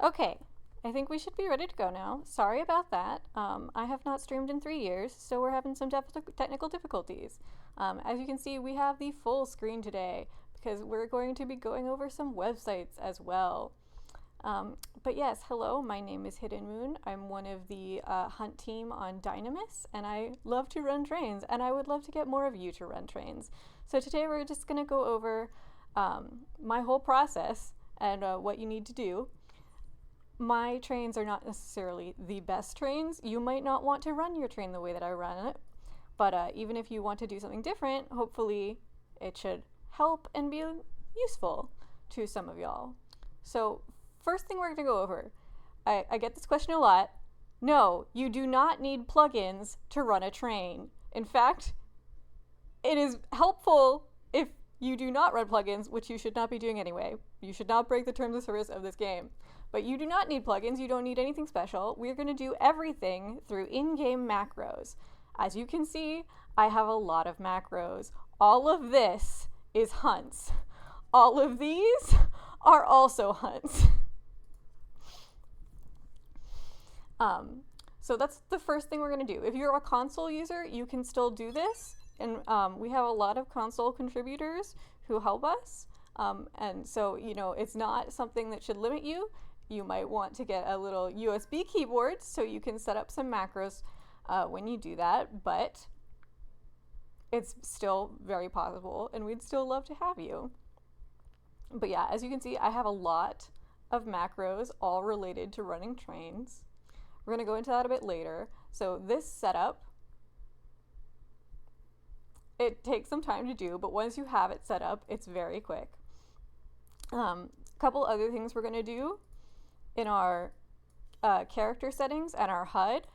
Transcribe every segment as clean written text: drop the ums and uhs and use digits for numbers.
Okay, I think we should be ready to go now. Sorry about that. I have not streamed in 3 years, so we're having some technical difficulties. As you can see, we have the full screen today because we're going to be going over some websites as well. But yes, hello, my name is Hidden Moon. I'm one of the hunt team on Dynamis, and I love to run trains, and I would love to get more of you to run trains. So today we're just going to go over my whole process and what you need to do. My trains are not necessarily the best trains. You might not want to run your train the way that I run it, but even if you want to do something different, hopefully it should help and be useful to some of y'all. So first thing we're going to go over, I get this question a lot. No, you do not need plugins to run a train. In fact, it is helpful if you do not run plugins, which you should not be doing anyway. You should not break the terms of service of this game. But you do not need plugins, you don't need anything special. We're going to do everything through in-game macros. As you can see, I have a lot of macros. All of this is hunts. All of these are also hunts. So that's the first thing we're going to do. If you're a console user, you can still do this. And we have a lot of console contributors who help us. And so, it's not something that should limit you. You might want to get a little USB keyboard so you can set up some macros when you do that, but it's still very possible, and we'd still love to have you. But yeah, as you can see, I have a lot of macros all related to running trains. We're going to go into that a bit later. So this setup, it takes some time to do, but once you have it set up, it's very quick. Couple other things we're going to do in our character settings and our HUD.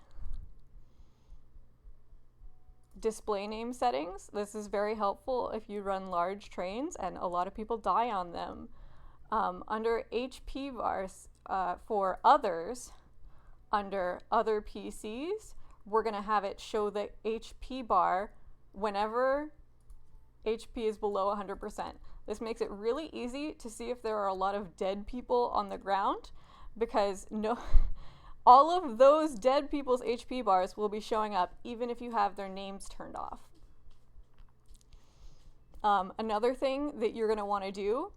Display name settings. This is very helpful if you run large trains, and a lot of people die on them. Under HP bars for others, under other PCs, we're going to have it show the HP bar whenever HP is below 100%. This makes it really easy to see if there are a lot of dead people on the ground, because all of those dead people's HP bars will be showing up even if you have their names turned off. Another thing that you're going to want to do,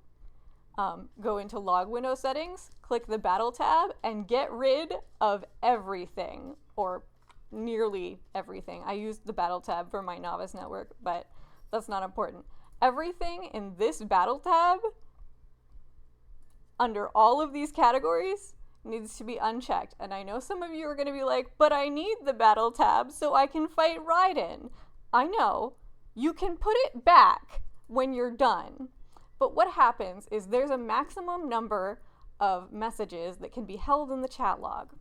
go into log window settings, click the battle tab, and get rid of everything, or nearly everything. I used the battle tab for my novice network, but that's not important. Everything in this battle tab, under all of these categories, needs to be unchecked. And I know some of you are going to be like, but I need the battle tab so I can fight Raiden. I know. You can put it back when you're done. But what happens is there's a maximum number of messages that can be held in the chat log.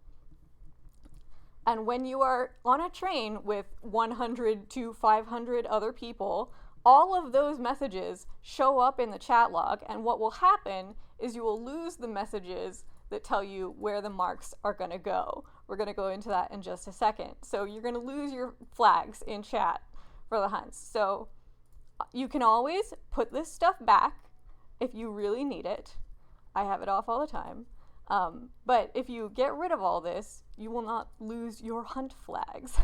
And when you are on a train with 100 to 500 other people, all of those messages show up in the chat log, and what will happen is you will lose the messages that tell you where the marks are going to go. We're going to go into that in just a second. So you're going to lose your flags in chat for the hunts. So you can always put this stuff back if you really need it. I have it off all the time. But if you get rid of all this, you will not lose your hunt flags.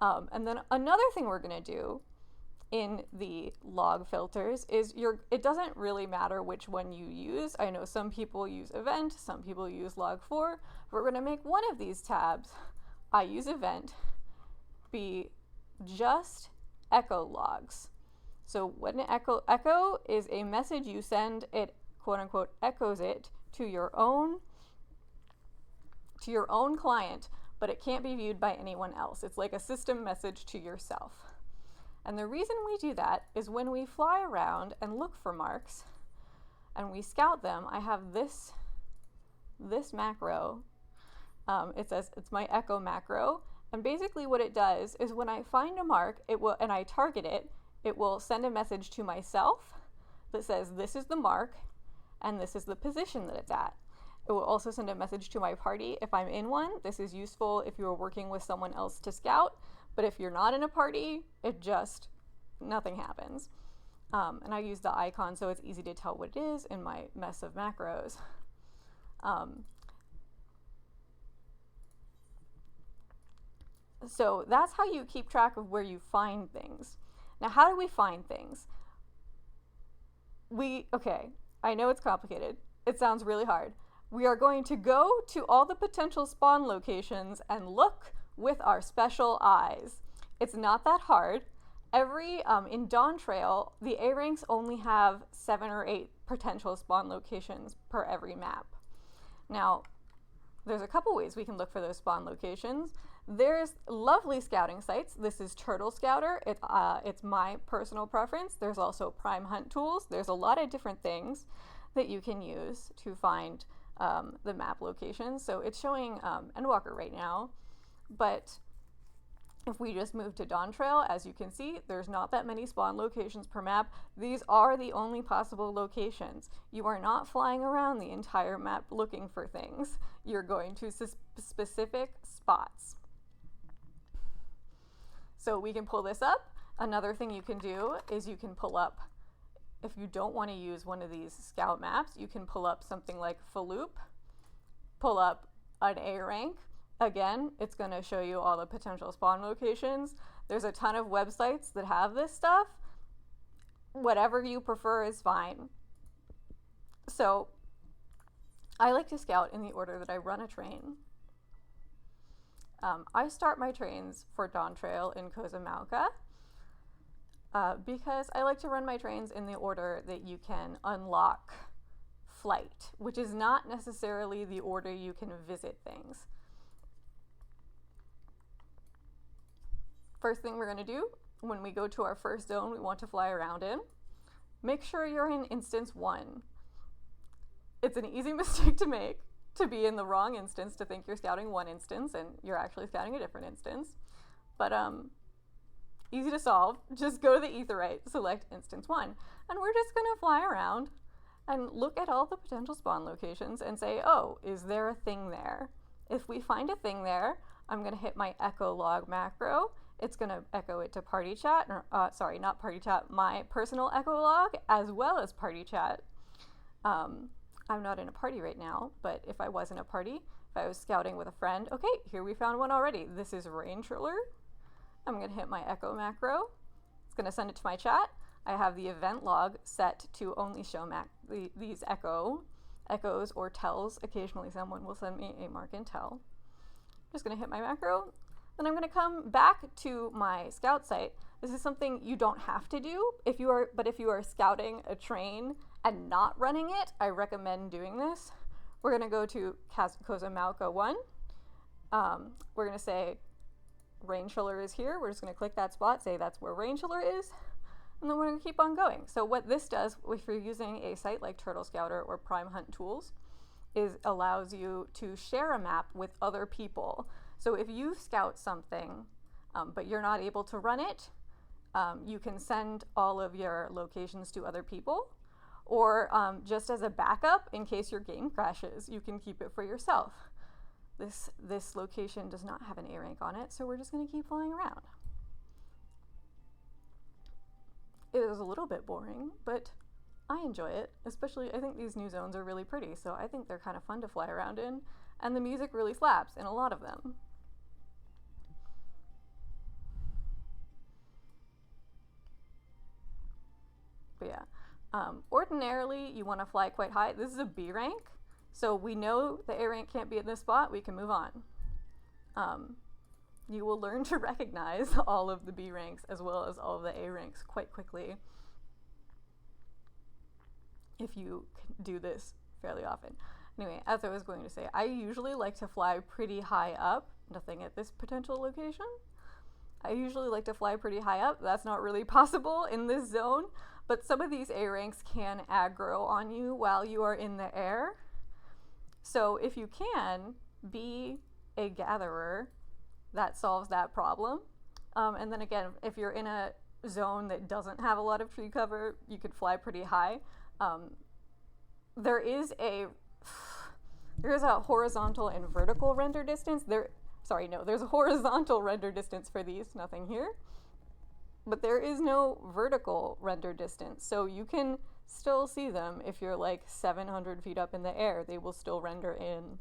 And then another thing we're going to do in the log filters is it doesn't really matter which one you use. I know some people use event, some people use log4. We're going to make one of these tabs, I use event, be just echo logs. So when echo is a message you send, it quote unquote echoes it to your own client, but it can't be viewed by anyone else. It's like a system message to yourself. And the reason we do that is when we fly around and look for marks and we scout them, I have this macro. It says it's my echo macro. And basically what it does is when I find a mark, and I target it, it will send a message to myself that says this is the mark and this is the position that it's at. It will also send a message to my party if I'm in one. This is useful if you're working with someone else to scout. But if you're not in a party, nothing happens. And I use the icon so it's easy to tell what it is in my mess of macros. So that's how you keep track of where you find things. Now, how do we find things? Okay, I know it's complicated. It sounds really hard. We are going to go to all the potential spawn locations and look with our special eyes. It's not that hard. In Dawntrail, the A ranks only have 7 or 8 potential spawn locations per every map. Now, there's a couple ways we can look for those spawn locations. There's lovely scouting sites. This is Turtle Scouter. It's my personal preference. There's also Prime Hunt tools. There's a lot of different things that you can use to find the map locations. So it's showing Endwalker right now, but if we just move to Dawntrail, as you can see, there's not that many spawn locations per map. These are the only possible locations. You are not flying around the entire map looking for things. You're going to specific spots. So we can pull this up. Another thing you can do is you can pull up, if you don't want to use one of these scout maps, you can pull up something like Faloop, pull up an A rank. Again, it's going to show you all the potential spawn locations. There's a ton of websites that have this stuff. Whatever you prefer is fine. So I like to scout in the order that I run a train. I start my trains for Dawntrail in Kozamauka because I like to run my trains in the order that you can unlock flight, which is not necessarily the order you can visit things. First thing we're going to do, when we go to our first zone we want to fly around in, make sure you're in instance 1. It's an easy mistake to make, to be in the wrong instance, to think you're scouting one instance and you're actually scouting a different instance. But easy to solve. Just go to the Aetheryte, select instance 1, and we're just going to fly around and look at all the potential spawn locations and say, oh, is there a thing there? If we find a thing there, I'm going to hit my echo log macro. It's going to echo it to party chat, or sorry, not party chat, my personal echo log, as well as party chat. I'm not in a party right now, but if I was in a party, if I was scouting with a friend, okay, here we found one already. This is Rain Triller. I'm going to hit my echo macro. It's going to send it to my chat. I have the event log set to only show these echoes or tells. Occasionally someone will send me a mark and tell. I'm just going to hit my macro. Then I'm going to come back to my scout site. This is something you don't have to do, if you are scouting a train and not running it, I recommend doing this. We're going to go to Kozamauka 1. We're going to say Rain Triller is here. We're just going to click that spot, say that's where Rain Triller is, and then we're going to keep on going. So what this does, if you're using a site like Turtle Scouter or Prime Hunt tools, is allows you to share a map with other people. So if you scout something, but you're not able to run it, you can send all of your locations to other people, or just as a backup in case your game crashes, you can keep it for yourself. This location does not have an A rank on it, so we're just going to keep flying around. It is a little bit boring, but I enjoy it. Especially, I think these new zones are really pretty, so I think they're kind of fun to fly around in, and the music really slaps in a lot of them. But yeah. Ordinarily, you want to fly quite high. This is a B rank, so we know the A rank can't be at this spot. We can move on. You will learn to recognize all of the B ranks as well as all of the A ranks quite quickly if you do this fairly often. Anyway, as I was going to say, I usually like to fly pretty high up. Nothing at this potential location. I usually like to fly pretty high up. That's not really possible in this zone. But some of these A ranks can aggro on you while you are in the air. So if you can be a gatherer, that solves that problem. And then again, if you're in a zone that doesn't have a lot of tree cover, you could fly pretty high. There is a horizontal and vertical render distance. There's a horizontal render distance for these, nothing here. But there is no vertical render distance, so you can still see them if you're like 700 feet up in the air. They will still render in.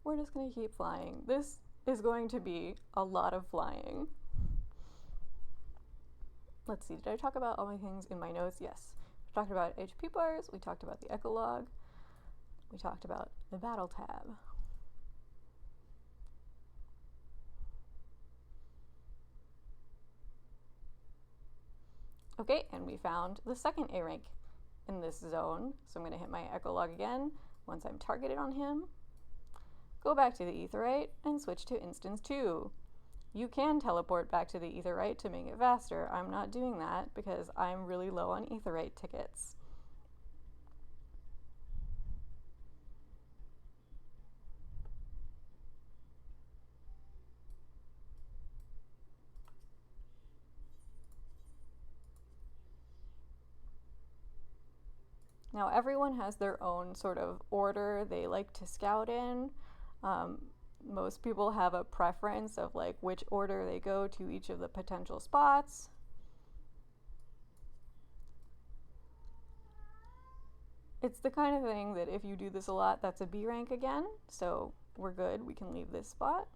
we're just going to keep flying. This is going to be a lot of flying. Let's see, did I talk about all my things in my notes? Yes. We talked about HP bars, we talked about the Echolog, we talked about the Battle tab. Okay, and we found the second A rank in this zone. So I'm going to hit my Echolog again once I'm targeted on him. Go back to the Aetheryte and switch to Instance 2. You can teleport back to the Aetheryte to make it faster. I'm not doing that because I'm really low on Aetheryte tickets. Now everyone has their own sort of order they like to scout in. Most people have a preference of like which order they go to each of the potential spots. It's the kind of thing that if you do this a lot, that's a B rank again, so we're good, we can leave this spot.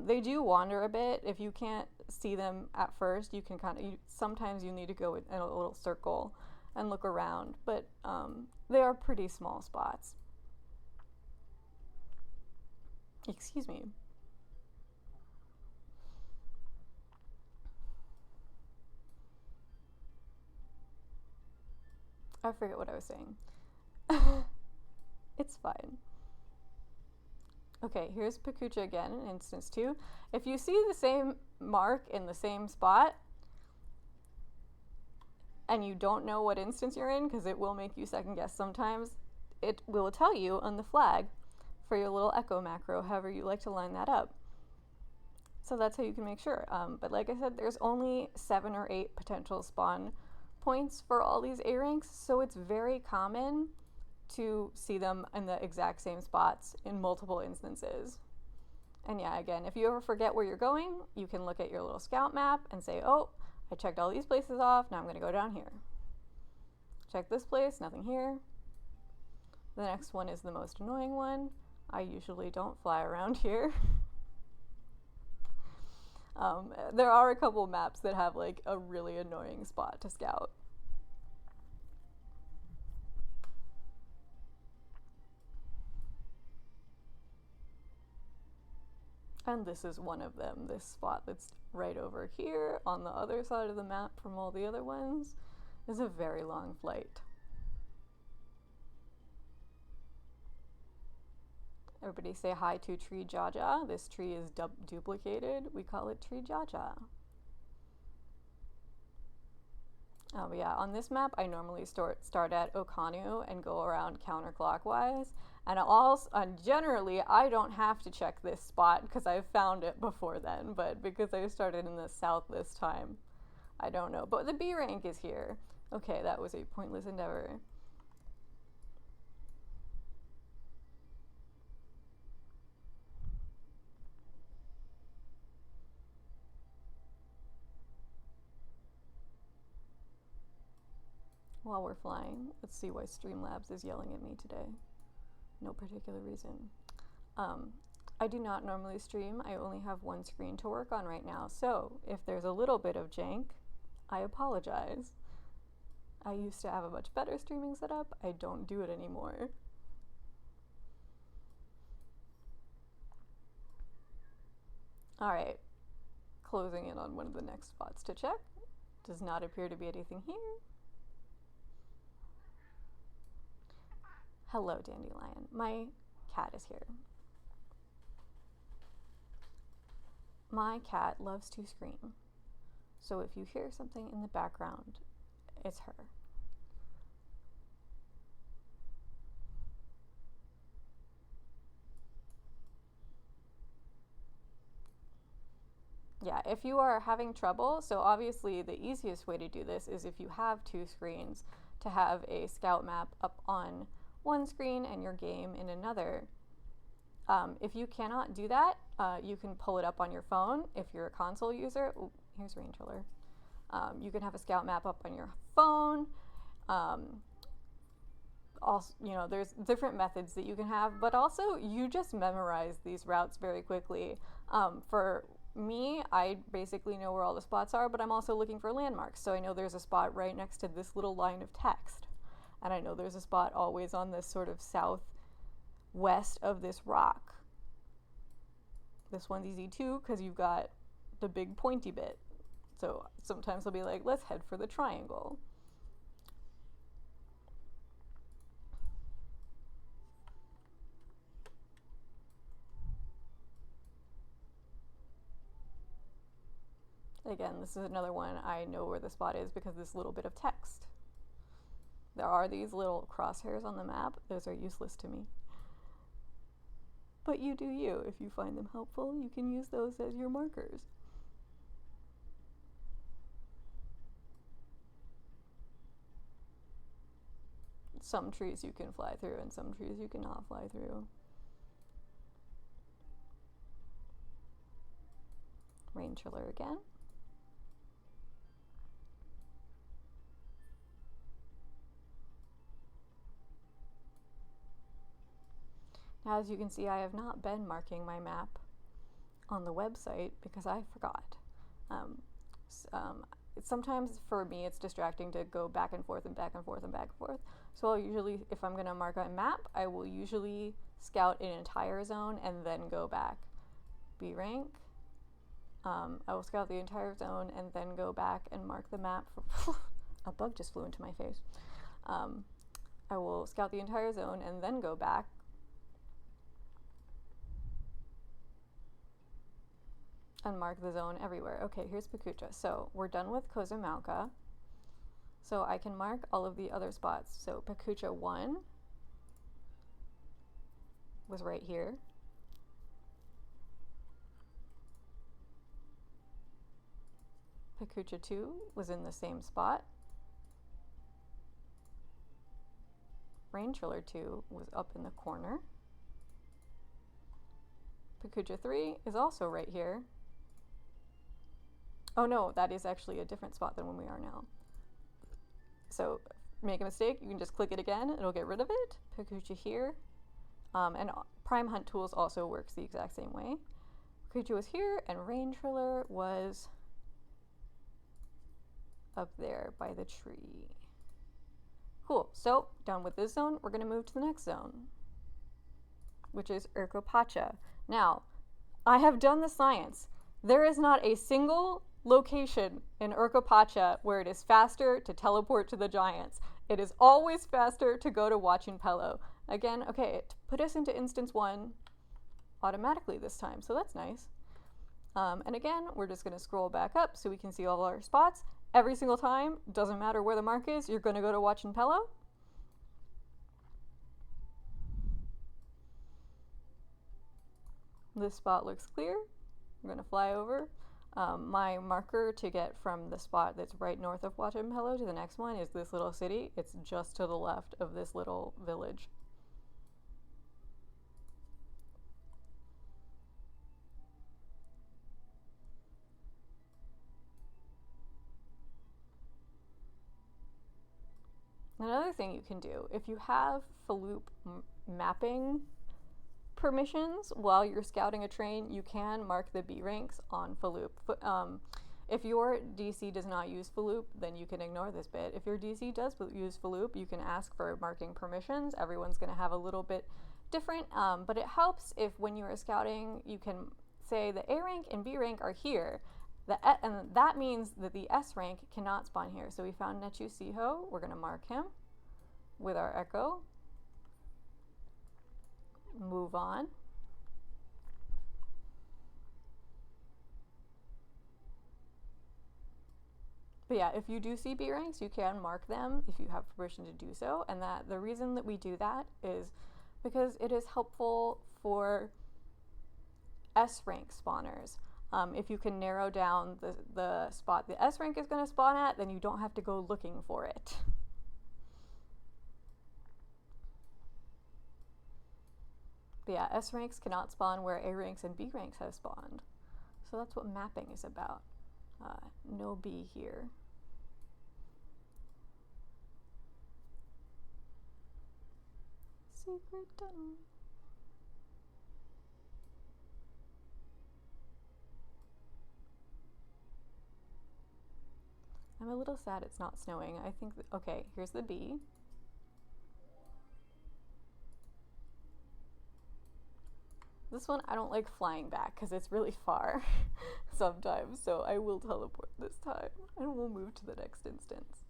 They do wander a bit. If you can't see them at first, you can sometimes you need to go in a little circle and look around, but they are pretty small spots. Excuse me. I forget what I was saying. It's fine. Okay, here's Pakucha again in Instance 2. If you see the same mark in the same spot, and you don't know what instance you're in, because it will make you second guess sometimes, it will tell you on the flag for your little echo macro, however you like to line that up. So that's how you can make sure. But like I said, there's only 7 or 8 potential spawn points for all these A ranks, so it's very common to see them in the exact same spots in multiple instances. And yeah, again, if you ever forget where you're going, you can look at your little scout map and say, oh, I checked all these places off, now I'm going to go down here. Check this place, nothing here. The next one is the most annoying one. I usually don't fly around here. There are a couple maps that have like a really annoying spot to scout. And this is one of them. This spot that's right over here on the other side of the map from all the other ones is a very long flight. Everybody say hi to Tree Jaja. This tree is duplicated. We call it Tree Jaja. But yeah, on this map, I normally start at Okanu and go around counterclockwise. And generally, I don't have to check this spot because I've found it before then. But because I started in the south this time, I don't know. But the B rank is here. Okay, that was a pointless endeavor. While we're flying, let's see why Streamlabs is yelling at me today. No particular reason. I do not normally stream. I only have one screen to work on right now, so if there's a little bit of jank, I apologize. I used to have a much better streaming setup. I don't do it anymore. Alright, closing in on one of the next spots to check. Does not appear to be anything here. Hello, Dandelion. My cat is here. My cat loves to scream. So if you hear something in the background, it's her. Yeah, if you are having trouble, so obviously the easiest way to do this is if you have 2 screens, to have a scout map up on one screen and your game in another. If you cannot do that, you can pull it up on your phone. If you're a console user, ooh, here's Rain Triller. You can have a scout map up on your phone. also, you know, there's different methods that you can have, but also you just memorize these routes very quickly. For me, I basically know where all the spots are, but I'm also looking for landmarks. So I know there's a spot right next to this little line of text. And I know there's a spot always on this sort of southwest of this rock. This one's easy too, because you've got the big pointy bit. So sometimes I'll be like, let's head for the triangle. Again, this is another one I know where the spot is because this little bit of text. There are these little crosshairs on the map. Those are useless to me. But you do you. If you find them helpful, you can use those as your markers. Some trees you can fly through and some trees you cannot fly through. Rain chiller again. Now, as you can see, I have not been marking my map on the website because I forgot. Sometimes for me it's distracting to go back and forth and back and forth and back and forth. So I'll usually, if I'm going to mark a map, I will usually scout an entire zone and then go back. B rank. I will scout the entire zone and then go back and mark the map. A bug just flew into my face. I will scout the entire zone and then go back. And mark the zone everywhere. Okay, here's Pakucha. So we're done with Kozumauka. So I can mark all of the other spots. So Pakucha 1 was right here. Pakucha 2 was in the same spot. Rain Chiller 2 was up in the corner. Pakucha 3 is also right here. Oh no, that is actually a different spot than when we are now. So make a mistake, you can just click it again, it'll get rid of it. Pakucha here. And Prime Hunt Tools also works the exact same way. Pakucha was here, and Rain Triller was up there by the tree. Cool, so done with this zone, we're gonna move to the next zone, which is Urkopacha. Now, I have done the science. There is not a single location in Urkopacha where it is faster to teleport to the giants. It is always faster to go to Wachinpelo. Again, okay, it put us into instance 1 automatically this time, so that's nice. And again, we're just going to scroll back up so we can see all our spots. Every single time, doesn't matter where the mark is, you're going to go to Wachinpelo. This spot looks clear. I'm going to fly over. My marker to get from the spot that's right north of Wachinpelo to the next one is this little city. It's just to the left of this little village. Another thing you can do, if you have Faloop mapping permissions while you're scouting a train, you can mark the B ranks on Faloop. If your DC does not use Faloop, then you can ignore this bit. If your DC does use Faloop, you can ask for marking permissions. Everyone's going to have a little bit different, but it helps if when you are scouting, you can say the A rank and B rank are here. And that means that the S rank cannot spawn here. So we found Nechu Siho. We're going to mark him with our echo. Move on. But yeah, if you do see B ranks, you can mark them if you have permission to do so. And that the reason that we do that is because it is helpful for S rank spawners. If you can narrow down the spot the S rank is going to spawn at, then you don't have to go looking for it. But yeah, S ranks cannot spawn where A ranks and B ranks have spawned. So that's what mapping is about. No B here. secret tunnel. I'm a little sad it's not snowing. I think, okay, here's the B. This one, I don't like flying back because it's really far sometimes, so I will teleport this time and we'll move to the next instance.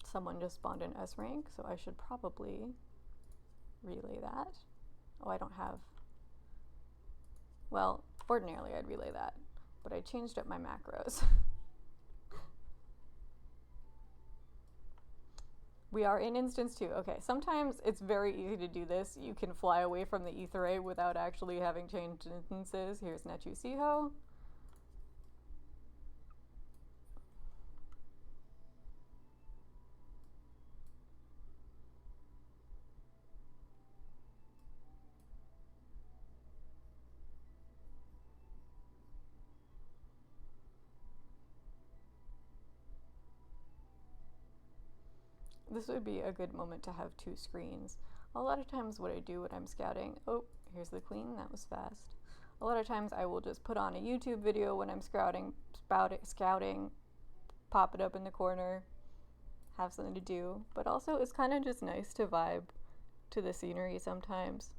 Someone just spawned an S rank, so I should probably relay that. Oh, I don't have, well, ordinarily I'd relay that, but I changed up my macros. We are in instance 2. Okay, sometimes it's very easy to do this. You can fly away from the ether ray without actually having changed instances. Here's Nechu Siho. This would be a good moment to have 2 screens. A lot of times what I do when I'm scouting, oh, here's the queen, that was fast. A lot of times I will just put on a YouTube video when I'm scouting, pop it up in the corner, have something to do. But also it's kind of just nice to vibe to the scenery sometimes.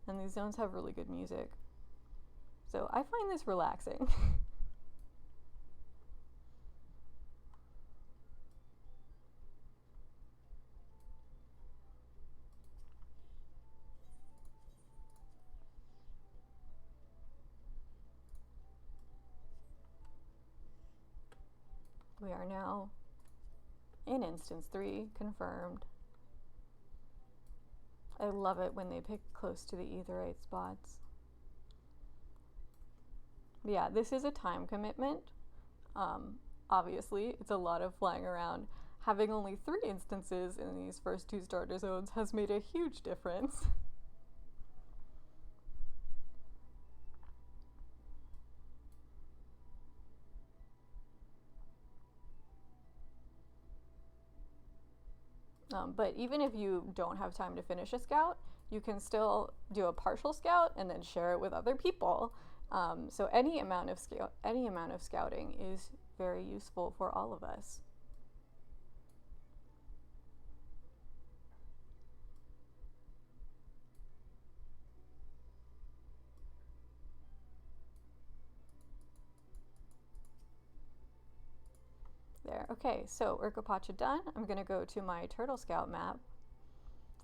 And these zones have really good music. So I find this relaxing. We are now in instance 3, confirmed. I love it when they pick close to the etherite spots. But yeah, this is a time commitment. Obviously, it's a lot of flying around. Having only 3 instances in these first 2 starter zones has made a huge difference. But even if you don't have time to finish a scout, you can still do a partial scout and then share it with other people. So any amount of scouting is very useful for all of us. There. Okay, so Urkapacha done. I'm gonna go to my Turtle Scout map.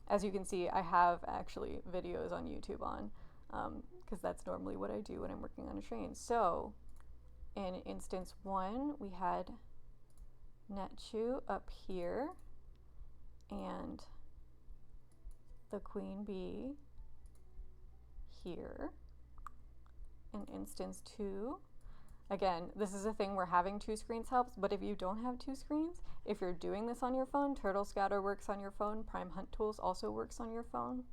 As you can see, I have actually videos on YouTube on, because that's normally what I do when I'm working on a train. So in instance 1, we had Nechu up here and the queen bee here. In instance 2, again, this is a thing where having 2 screens helps, but if you don't have 2 screens, if you're doing this on your phone, Turtle Scouter works on your phone, Prime Hunt Tools also works on your phone.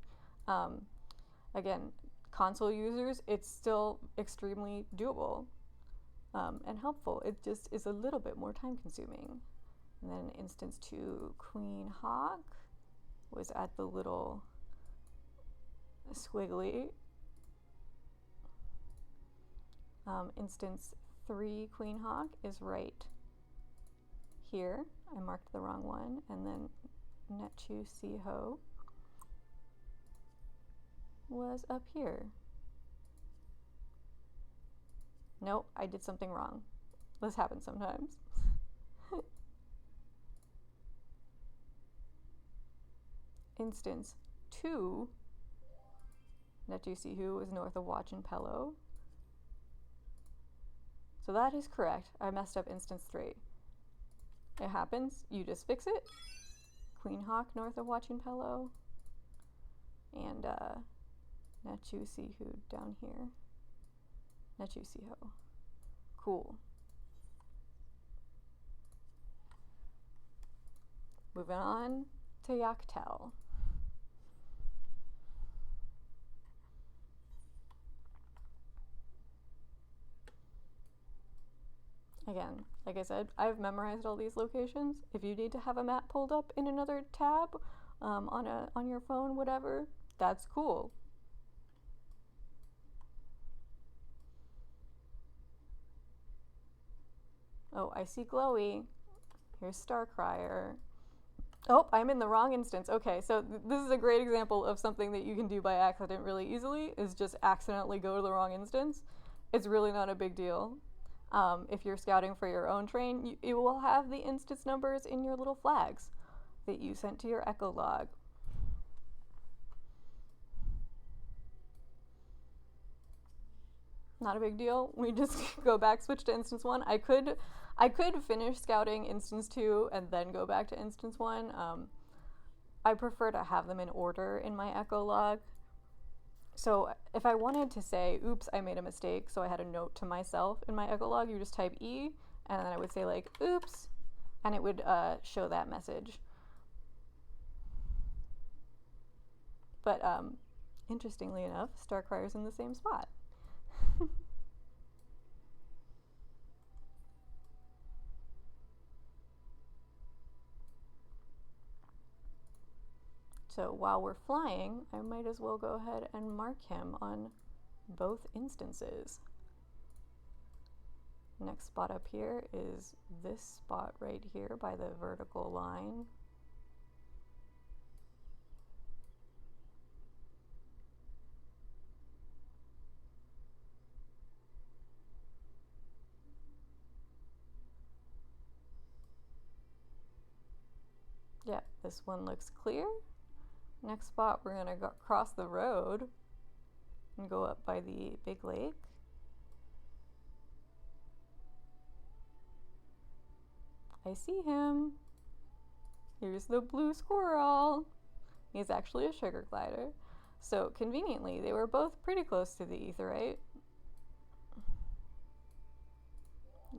Again, console users, it's still extremely doable and helpful. It just is a little bit more time consuming. And then instance 2, Queen Hawk was at the little squiggly. Instance 3, Queen Hawk is right here. I marked the wrong one. And then Nechu Siho was up here. Nope, I did something wrong. This happens sometimes. Instance 2, Nechu Siho was north of Watch and Pello. So that is correct. I messed up instance 3. It happens. You just fix it. Queen Hawk north of Watch and Pello. And Nechu Siho down here. Nechu Siho. Cool. Moving on to Yaktel. Again, like I said, I've memorized all these locations. If you need to have a map pulled up in another tab, on your phone, whatever, that's cool. Oh, I see Glowy. Here's Starcrier. Oh, I'm in the wrong instance. Okay, so this is a great example of something that you can do by accident really easily, is just accidentally go to the wrong instance. It's really not a big deal. If you're scouting for your own train, you will have the instance numbers in your little flags that you sent to your echo log. Not a big deal. We just go back, switch to instance 1. I could finish scouting instance 2 and then go back to instance 1. I prefer to have them in order in my echo log. So if I wanted to say, oops, I made a mistake, so I had a note to myself in my echo log, you just type E, and then I would say like, oops, and it would show that message. But interestingly enough, Starcrier's in the same spot. So while we're flying, I might as well go ahead and mark him on both instances. Next spot up here is this spot right here by the vertical line. Yeah, this one looks clear. Next spot, we're gonna go cross the road and go up by the big lake. I see him. Here's the blue squirrel. He's actually a sugar glider. So conveniently, they were both pretty close to the aetheryte.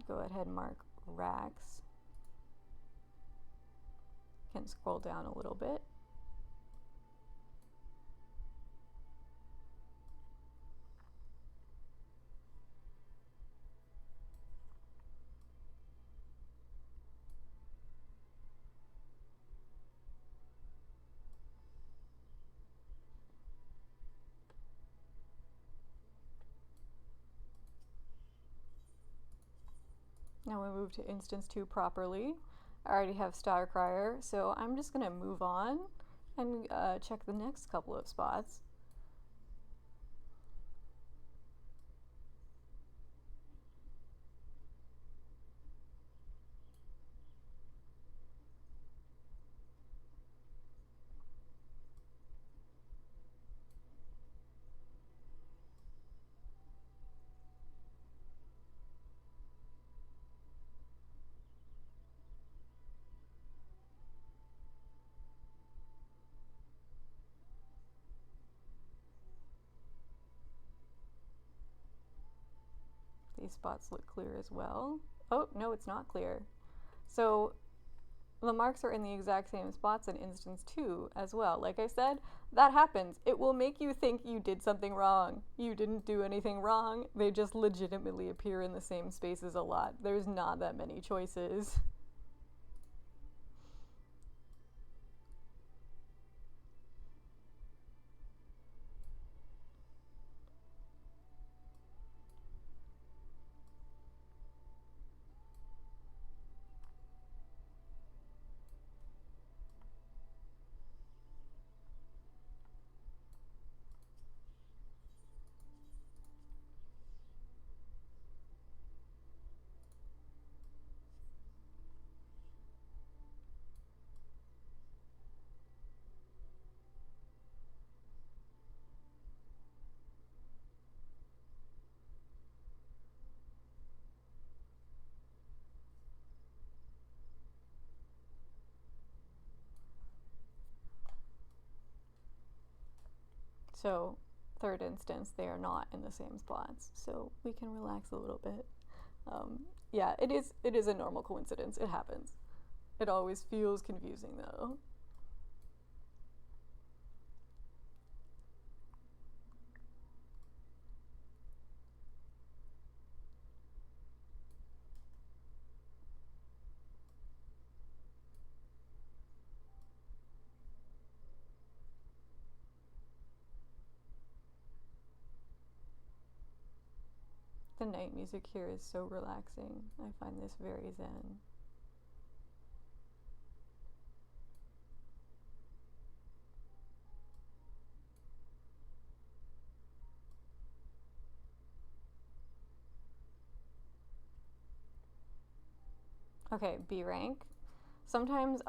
Go ahead and mark Rax. Can scroll down a little bit. Now we move to instance 2 properly. I already have Starcrier, so I'm just going to move on and check the next couple of spots. These spots look clear as well. Oh, no, it's not clear. So the marks are in the exact same spots in instance 2 as well. Like I said, that happens. It will make you think you did something wrong. You didn't do anything wrong. They just legitimately appear in the same spaces a lot. There's not that many choices. So, third instance, they are not in the same spots, so we can relax a little bit. Yeah, it is a normal coincidence. It happens. It always feels confusing, though. The night music here is so relaxing. I find this very zen. Okay, B rank. Sometimes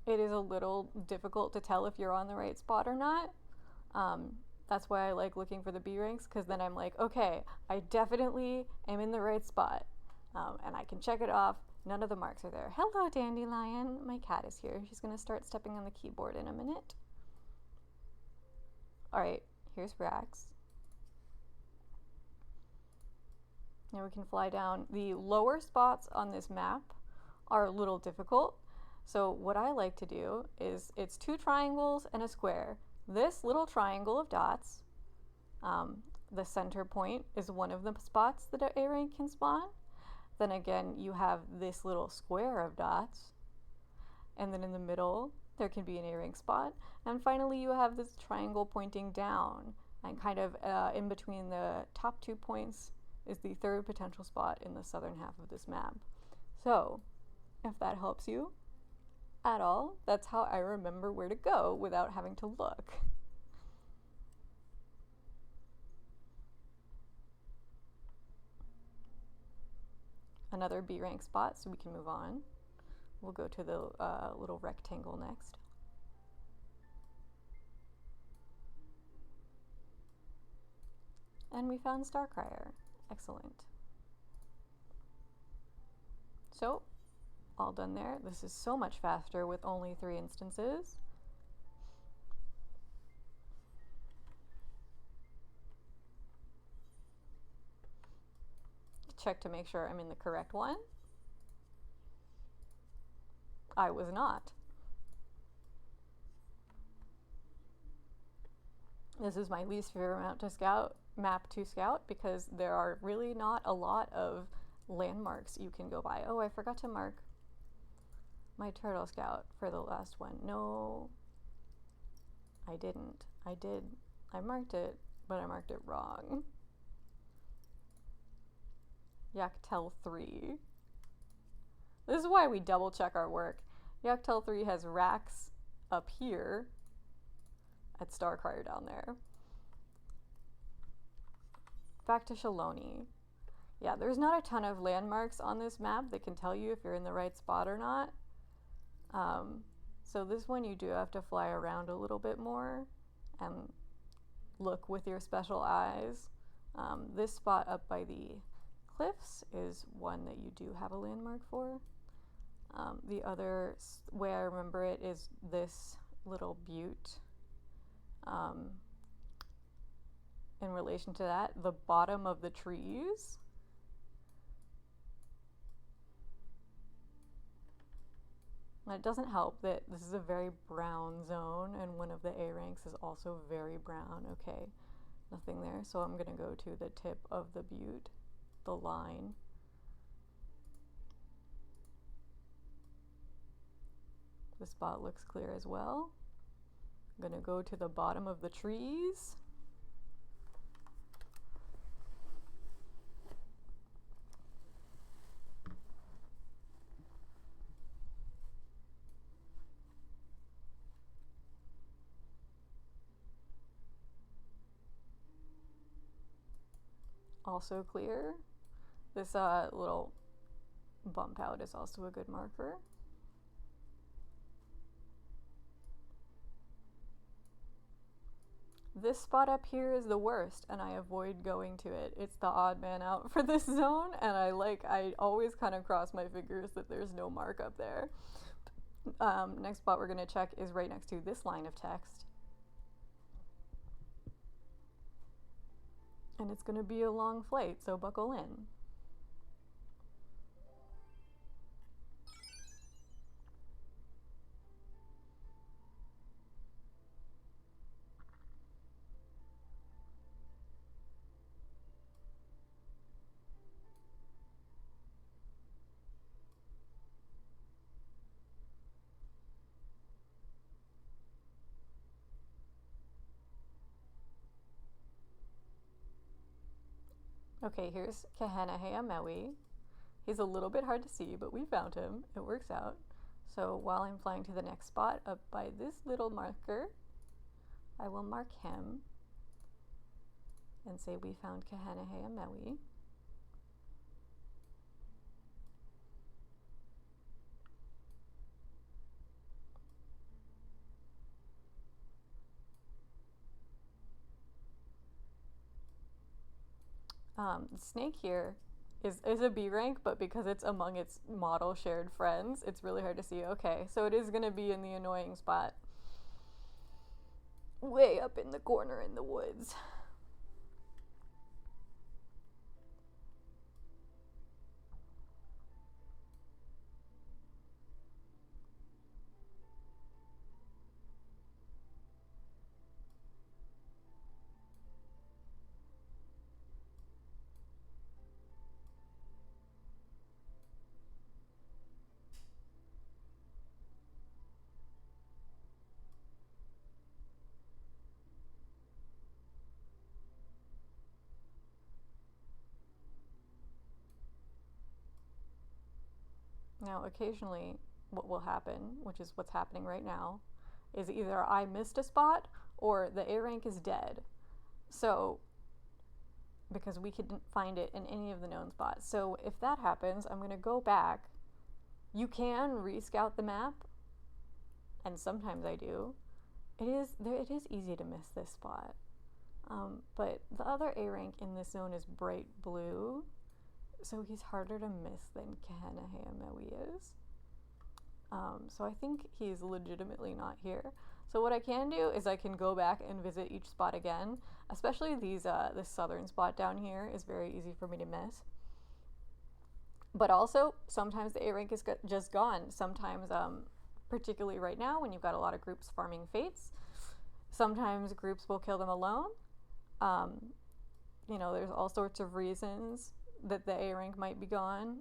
it is a little difficult to tell if you're on the right spot or not. That's why I like looking for the B ranks, because then I'm like, okay, I definitely am in the right spot, and I can check it off. None of the marks are there. Hello, Dandelion. My cat is here. She's going to start stepping on the keyboard in a minute. All right, here's Rax. Now we can fly down. The lower spots on this map are a little difficult. So what I like to do is, it's 2 triangles and a square. This little triangle of dots, the center point is one of the spots that an A rank can spawn. Then again, you have this little square of dots. And then in the middle, there can be an A rank spot. And finally, you have this triangle pointing down. And kind of in between the top 2 points is the 3rd potential spot in the southern half of this map. So, if that helps you at all, that's how I remember where to go without having to look. Another B rank spot, so we can move on. We'll go to the little rectangle next. And we found Starcrier. Excellent. So, all done there. This is so much faster with only 3 instances. Check to make sure I'm in the correct one. I was not. This is my least favorite map to scout because there are really not a lot of landmarks you can go by. Oh, I forgot to mark my turtle scout for the last one. No, I didn't. I did. I marked it, but I marked it wrong. Yaktel 3. This is why we double check our work. Yaktel 3 has racks up here at Starcrier down there. Back to Shaloni. Yeah, there's not a ton of landmarks on this map that can tell you if you're in the right spot or not. So this one you do have to fly around a little bit more and look with your special eyes. This spot up by the cliffs is one that you do have a landmark for. The other way I remember it is this little butte. In relation to that, the bottom of the trees. And it doesn't help that this is a very brown zone and one of the A ranks is also very brown. Okay, nothing there. So I'm gonna go to the tip of the butte, the line. The spot looks clear as well. I'm gonna go to the bottom of the trees. Also clear. This little bump out is also a good marker. This spot up here is the worst, and I avoid going to it. It's the odd man out for this zone, and I always kind of cross my fingers that there's no mark up there. Next spot we're going to check is right next to this line of text. And it's going to be a long flight, so buckle in. Okay, here's Kahenaheamewi. He's a little bit hard to see, but we found him. It works out. So while I'm flying to the next spot up by this little marker, I will mark him and say we found Kahenaheamewi. The snake here is a B rank, but because it's among its model shared friends, it's really hard to see. Okay, so it is going to be in the annoying spot. Way up in the corner in the woods. Now, occasionally, what will happen, which is what's happening right now, is either I missed a spot or the A rank is dead. So, because we couldn't find it in any of the known spots. So, if that happens, I'm going to go back. You can rescout the map, and sometimes I do. It is easy to miss this spot. But the other A rank in this zone is bright blue. So he's harder to miss than Kahenaheamewi is. So I think he's legitimately not here. So what I can do is I can go back and visit each spot again. Especially this southern spot down here is very easy for me to miss. But also, sometimes the A rank is just gone. Sometimes, particularly right now when you've got a lot of groups farming fates, sometimes groups will kill them alone. There's all sorts of reasons that the A rank might be gone.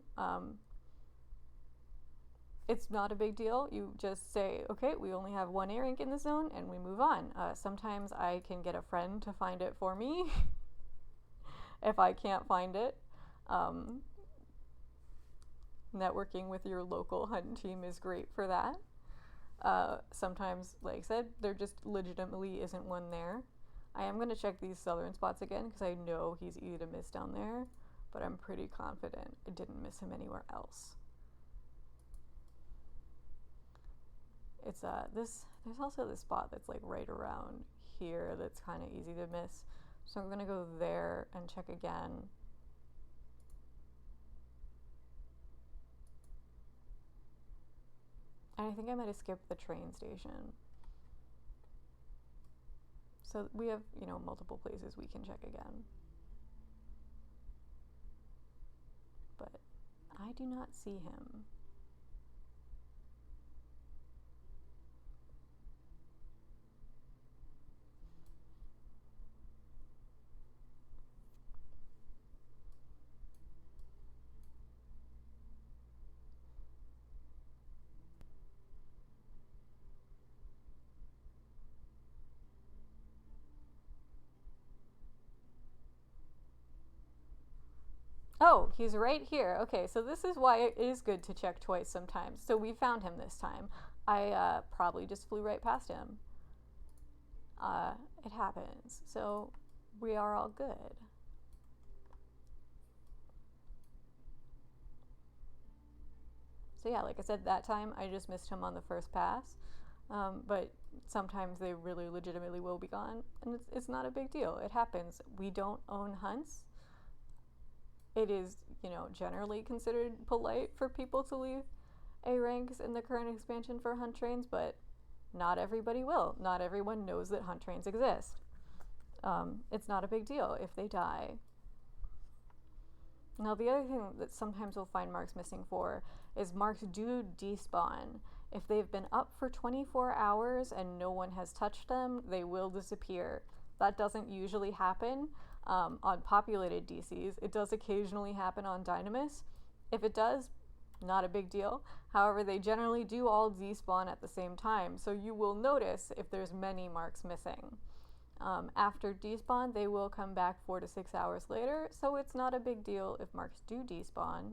It's not a big deal. You just say, okay, we only have one A rank in the zone, and we move on. Sometimes I can get a friend to find it for me if I can't find it. Networking with your local hunt team is great for that. Sometimes, like I said, there just legitimately isn't one there. I am going to check these southern spots again because I know he's easy to miss down there, but I'm pretty confident I didn't miss him anywhere else. It's there's also this spot that's like right around here that's kind of easy to miss. So I'm going to go there and check again. And I think I might have skipped the train station. So we have, multiple places we can check again. But I do not see him. Oh, he's right here. Okay, so this is why it is good to check twice sometimes. So we found him this time. I probably just flew right past him. It happens. So we are all good. So yeah, like I said, that time I just missed him on the first pass. But sometimes they really legitimately will be gone. And it's not a big deal. It happens. We don't own hunts. It is, generally considered polite for people to leave A ranks in the current expansion for hunt trains, but not everybody will. Not everyone knows that hunt trains exist. It's not a big deal if they die. Now, the other thing that sometimes we'll find marks missing for is marks do despawn. If they've been up for 24 hours and no one has touched them, they will disappear. That doesn't usually happen on populated DCs. It does occasionally happen on Dynamis. If it does, not a big deal. However, they generally do all despawn at the same time, so you will notice if there's many marks missing. After despawn, they will come back 4 to 6 hours later, so it's not a big deal if marks do despawn.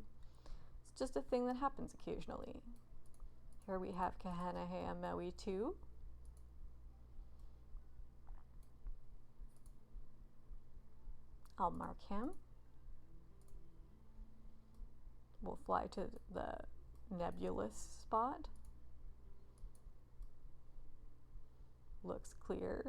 It's just a thing that happens occasionally. Here we have Kahanahea Maui 2. I'll mark him. We'll fly to the nebulous spot. Looks clear.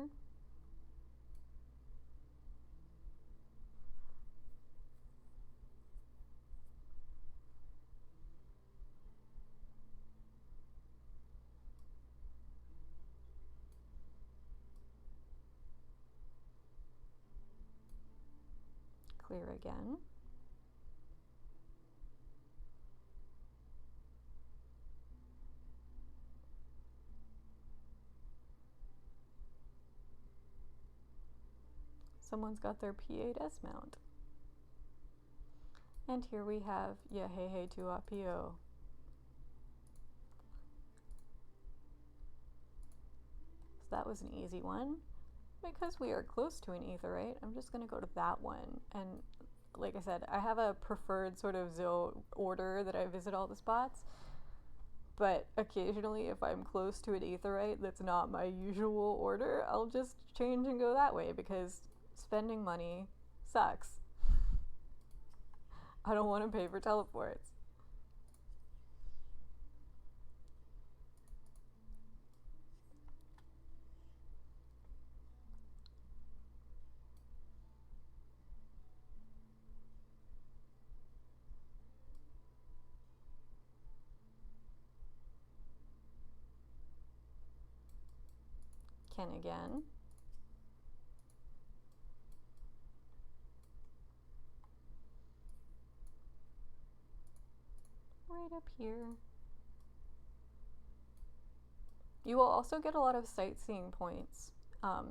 Clear again. Someone's got their P8S mount. And here we have Yahehe Tuapio. So that was an easy one. Because we are close to an aetheryte, I'm just going to go to that one. And like I said, I have a preferred sort of zoo order that I visit all the spots. But occasionally, if I'm close to an aetheryte that's not my usual order, I'll just change and go that way because spending money sucks. I don't want to pay for teleports. Ken again. Right up here. You will also get a lot of sightseeing points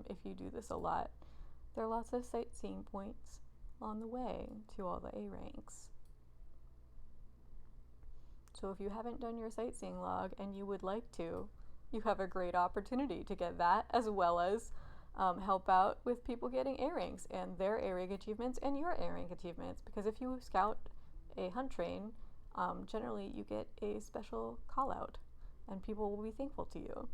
if you do this a lot. There are lots of sightseeing points on the way to all the A ranks. So if you haven't done your sightseeing log and you would like to, you have a great opportunity to get that, as well as help out with people getting A ranks and their A rank achievements and your A rank achievements. Because if you scout a hunt train, generally you get a special call out and people will be thankful to you.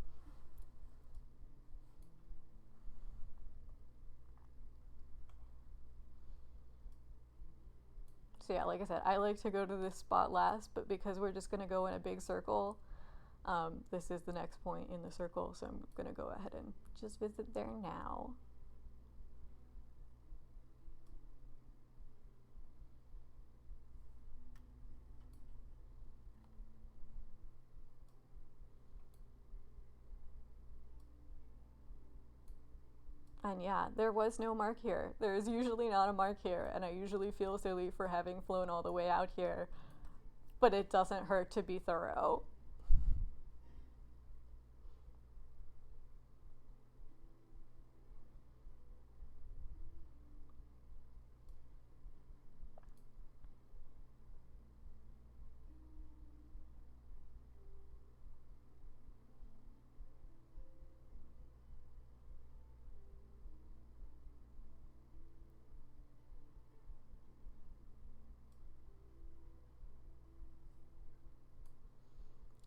So yeah, like I said, I like to go to this spot last, but because we're just going to go in a big circle, this is the next point in the circle, so I'm going to go ahead and just visit there now. And yeah, there was no mark here. There is usually not a mark here, and I usually feel silly for having flown all the way out here, but it doesn't hurt to be thorough.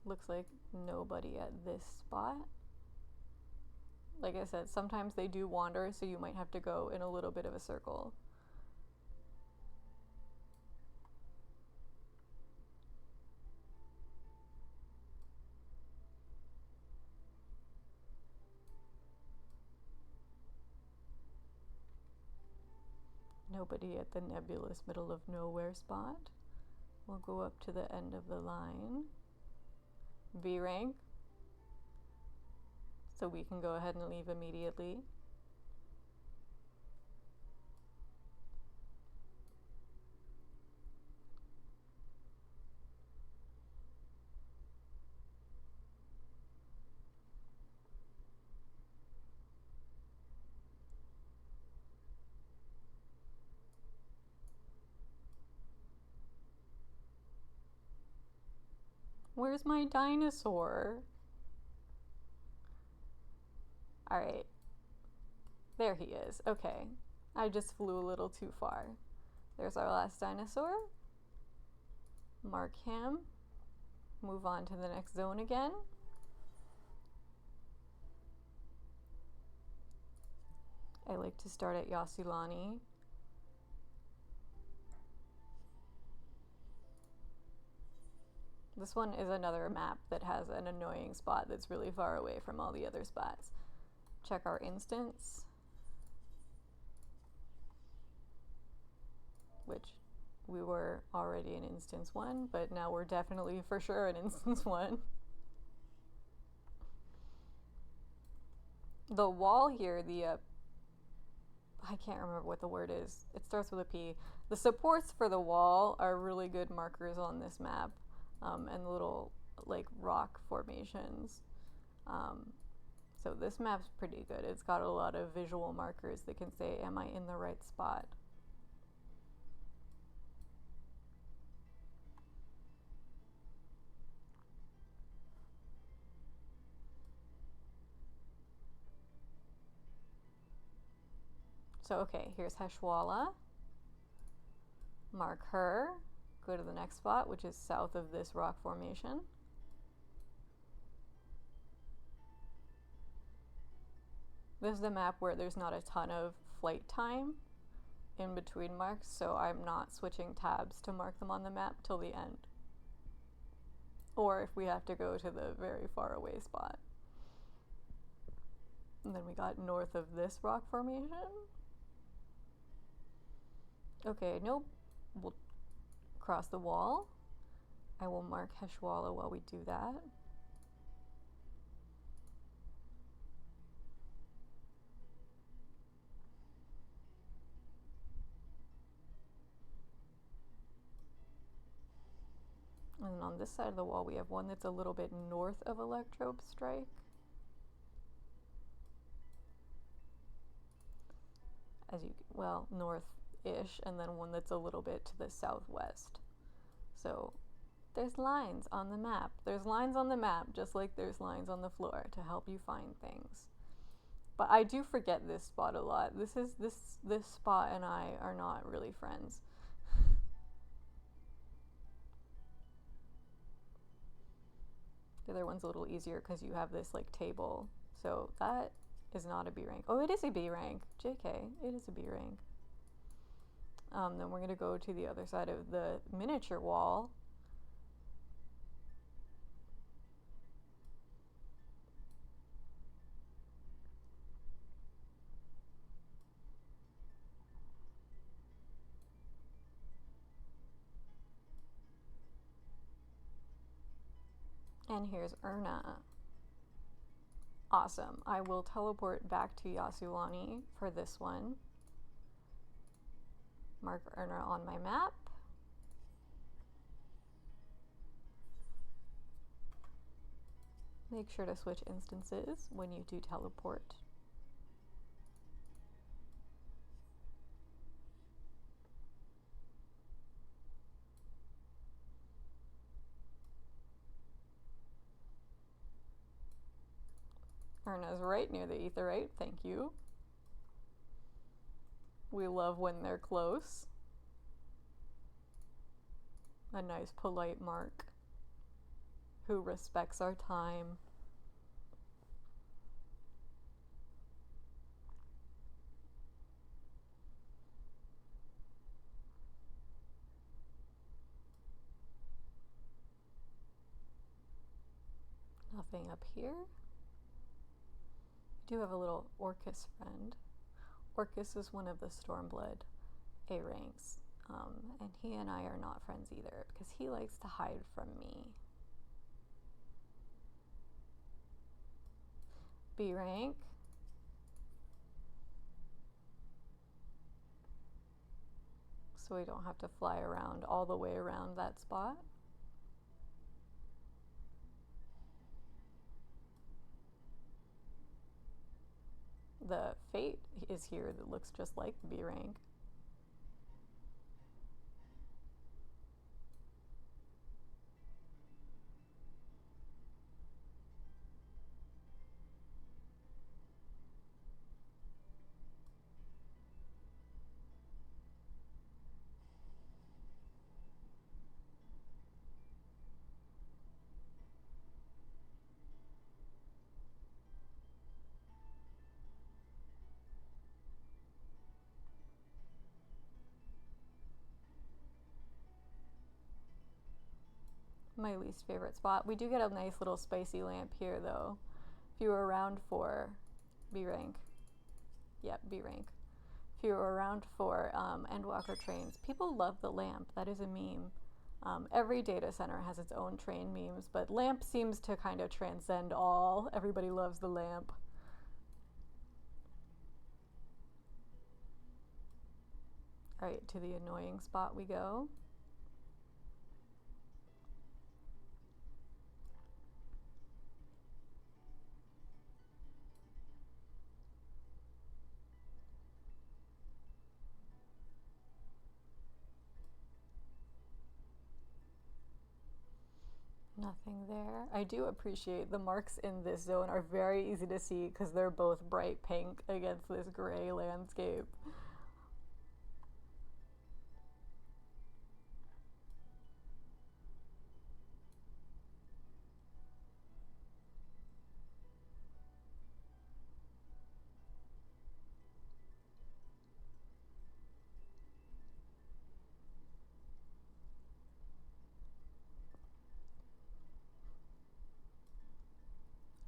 Looks like nobody at this spot. Like I said, sometimes they do wander, so you might have to go in a little bit of a circle. Nobody at the nebulous middle of nowhere spot. We'll go up to the end of the line. V rank. So we can go ahead and leave immediately. Where's my dinosaur? Alright. There he is. Okay. I just flew a little too far. There's our last dinosaur. Mark him. Move on to the next zone again. I like to start at Yasulani. This one is another map that has an annoying spot that's really far away from all the other spots. Check our instance, which we were already in instance 1, but now we're definitely for sure in instance 1. The wall here, I can't remember what the word is. It starts with a P. The supports for the wall are really good markers on this map, and little like rock formations. So this map's pretty good. It's got a lot of visual markers that can say, am I in the right spot? So okay, here's Heshwala. Mark her. Go to the next spot, which is south of this rock formation. This is the map where there's not a ton of flight time in between marks, so I'm not switching tabs to mark them on the map till the end. Or if we have to go to the very far away spot. And then we got north of this rock formation. Okay, nope. We'll cross the wall. I will mark Heshwala while we do that. And then on this side of the wall, we have one that's a little bit north of Electrobe Strike. Well, north-ish, and then one that's a little bit to the southwest. So there's lines on the map. There's lines on the map, just like there's lines on the floor to help you find things. But I do forget this spot a lot. This spot and I are not really friends. The other one's a little easier because you have this like table. So that is not a B rank. Oh, it is a B rank. JK, it is a B rank. Then we're going to go to the other side of the miniature wall. And here's Erna. Awesome. I will teleport back to Yasulani for this one. Mark Erna on my map. Make sure to switch instances when you do teleport. Erna's right near the aetheryte, thank you. We love when they're close. A nice polite mark who respects our time. Nothing up here. We do have a little Orcus friend. Orcus is one of the Stormblood A ranks, and he and I are not friends either because he likes to hide from me. B rank. So we don't have to fly around all the way around that spot. The Fate is here that looks just like the B rank. my least favorite spot. We do get a nice little spicy lamp here, though. If you were around for B rank. Yep, B rank. If you were around for Endwalker trains, people love the lamp. That is a meme. Every data center has its own train memes, but lamp seems to kind of transcend all. Everybody loves the lamp. Alright, to the annoying spot we go. Nothing there. I do appreciate the marks in this zone are very easy to see because they're both bright pink against this gray landscape.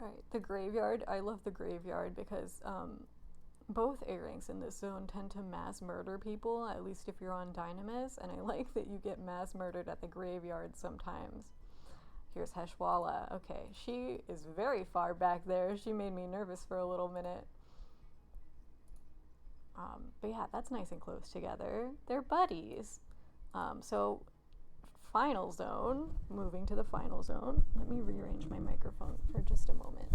Alright, the graveyard. I love the graveyard because both A ranks in this zone tend to mass murder people, at least if you're on Dynamis, and I like that you get mass murdered at the graveyard sometimes. Here's Heshwala. Okay, she is very far back there. She made me nervous for a little minute. But yeah, that's nice and close together. They're buddies. So final zone, moving to the final zone. Let me rearrange my microphone for just a moment.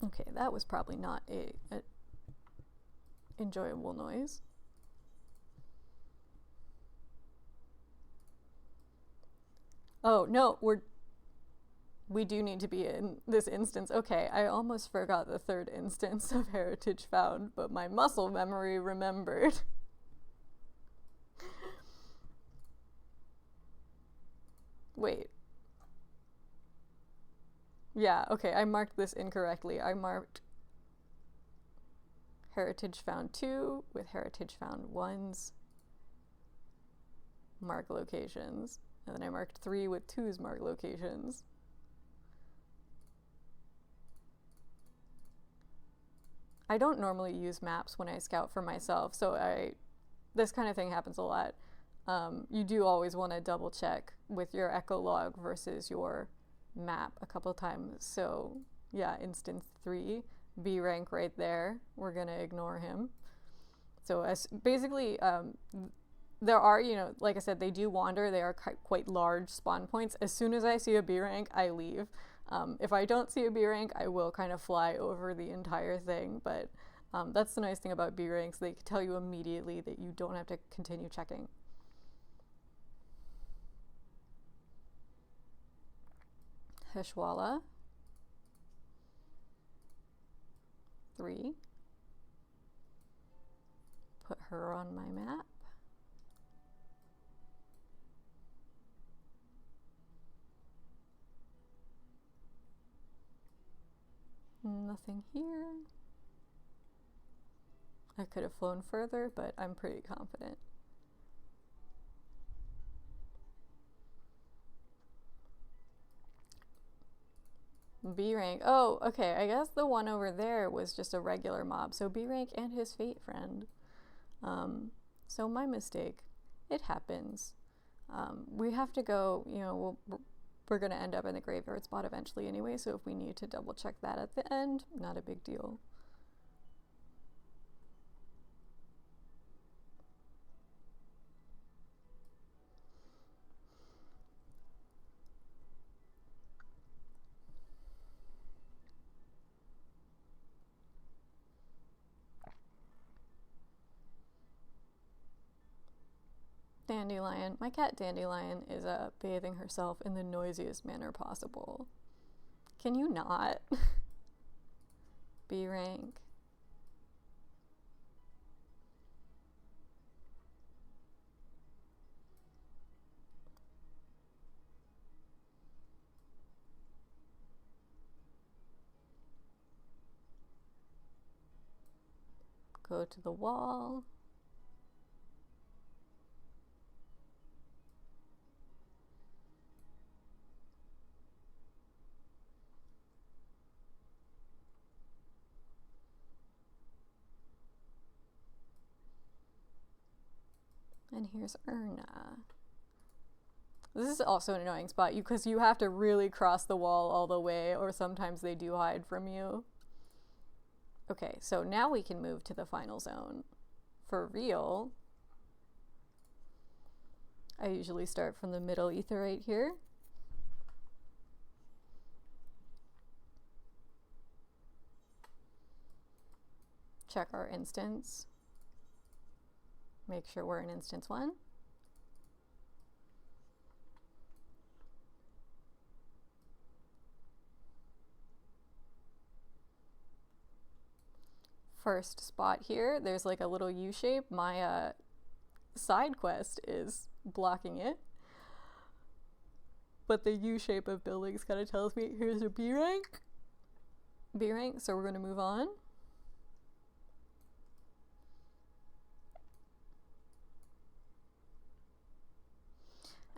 Okay, that was probably not a enjoyable noise. Oh, no, we do need to be in this instance. Okay, I almost forgot the third instance of Heritage Found, but my muscle memory remembered. Wait. Yeah, okay, I marked this incorrectly. I marked Heritage Found 2 with Heritage Found 1's mark locations. And then I marked 3 with 2's mark locations. I don't normally use maps when I scout for myself, so this kind of thing happens a lot. You do always want to double check with your echo log versus your map a couple times. So yeah, instance 3, B rank right there. We're gonna ignore him. So as basically, there are, you know, like I said, they do wander. They are quite large spawn points. As soon as I see a B rank, I leave. If I don't see a B rank, I will kind of fly over the entire thing, but that's the nice thing about B ranks. They can tell you immediately that you don't have to continue checking. Heshwala. 3. Put her on my map. Nothing here. I could have flown further, but I'm pretty confident. B rank. Oh, okay. I guess the one over there was just a regular mob. So B rank and his fate friend. So my mistake. It happens. We have to go, you know, we're going to end up in the graveyard spot eventually anyway, so if we need to double check that at the end, not a big deal. Dandelion. My cat Dandelion is bathing herself in the noisiest manner possible. Can you not? B rank. Go to the wall. And here's Erna. This is also an annoying spot because you have to really cross the wall all the way, or sometimes they do hide from you. Okay, so now we can move to the final zone. For real, I usually start from the middle ether right here. Check our instance. Make sure we're in instance 1. First spot here, there's like a little U shape. My side quest is blocking it. But the U shape of buildings kind of tells me here's a B rank. B rank, so we're going to move on.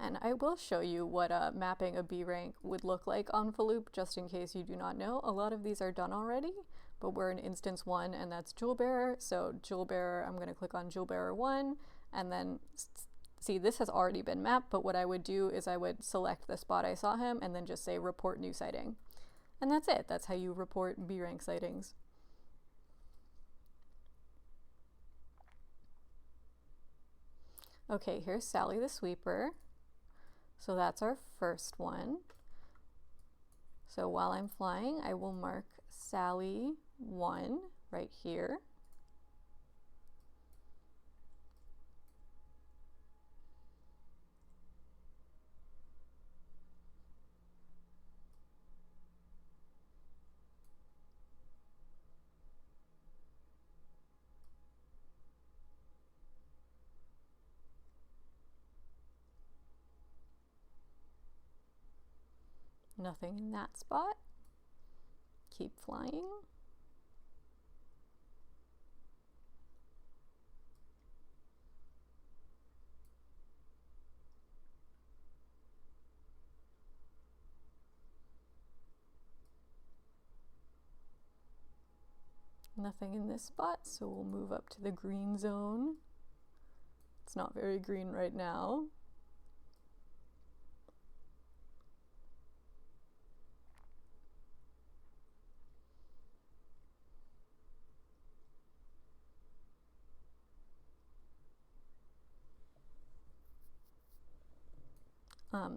And I will show you what mapping a B rank would look like on Faloop, just in case you do not know. A lot of these are done already, but we're in instance 1, and that's Jewel Bearer. So Jewel Bearer, I'm going to click on Jewel Bearer 1, and then see, this has already been mapped, but what I would do is I would select the spot I saw him and then just say report new sighting. And that's it. That's how you report B rank sightings. Okay, here's Sally the Sweeper. So that's our first one. So while I'm flying, I will mark Sally 1 right here. Nothing in that spot. Keep flying. Nothing in this spot, so we'll move up to the green zone. It's not very green right now.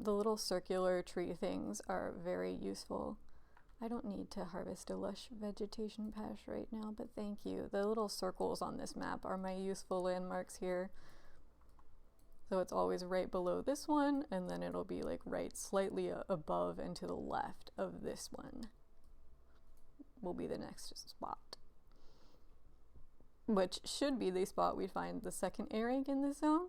The little circular tree things are very useful. I don't need to harvest a lush vegetation patch right now, but thank you. The little circles on this map are my useful landmarks here. So it's always right below this one, and then it'll be like right slightly above and to the left of this one will be the next spot. Which should be the spot we find the second A rank in this zone.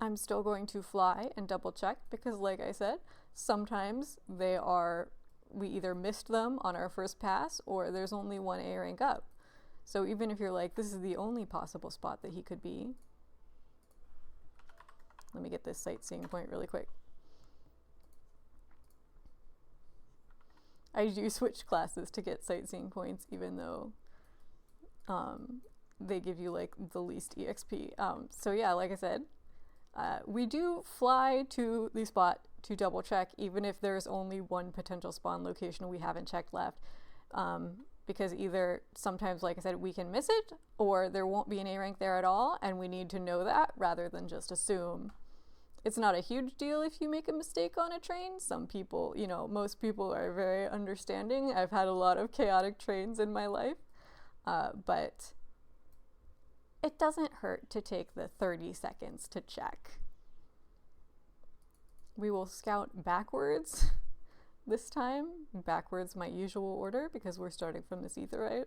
I'm still going to fly and double check because, like I said, sometimes we either missed them on our first pass or there's only one A rank up. So even if you're like, this is the only possible spot that he could be. Let me get this sightseeing point really quick. I do switch classes to get sightseeing points even though they give you like the least EXP. So yeah, like I said, we do fly to the spot to double check, even if there's only one potential spawn location we haven't checked left. Because either sometimes, like I said, we can miss it, or there won't be an A rank there at all, and we need to know that rather than just assume. It's not a huge deal if you make a mistake on a train. Some people, you know, most people are very understanding. I've had a lot of chaotic trains in my life, but it doesn't hurt to take the 30 seconds to check. We will scout backwards this time. Backwards my usual order because we're starting from this etherite.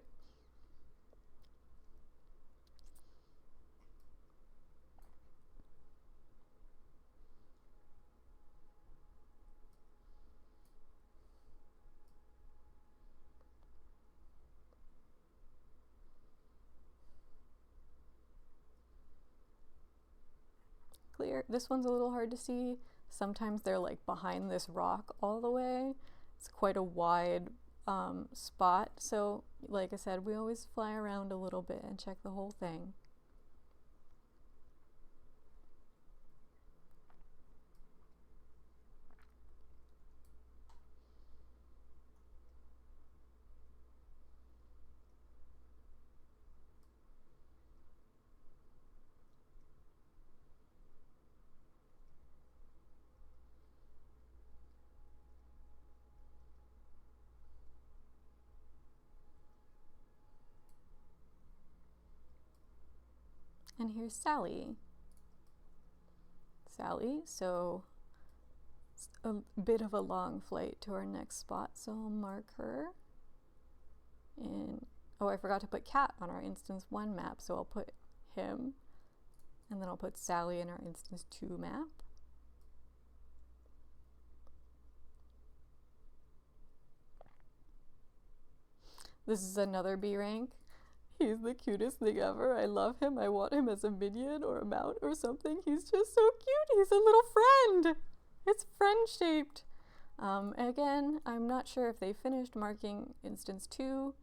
this one's a little hard to see. Sometimes they're like behind this rock all the way. It's quite a wide spot. So like I said, we always fly around a little bit and check the whole thing. And here's Sally. So it's a bit of a long flight to our next spot, so I'll mark her. And oh, I forgot to put Cat on our instance 1 map, so I'll put him, and then I'll put Sally in our instance 2 map. This is another B rank. He's the cutest thing ever. I love him. I want him as a minion or a mount or something. He's just so cute. He's a little friend. It's friend-shaped. Again, I'm not sure if they finished marking instance 2.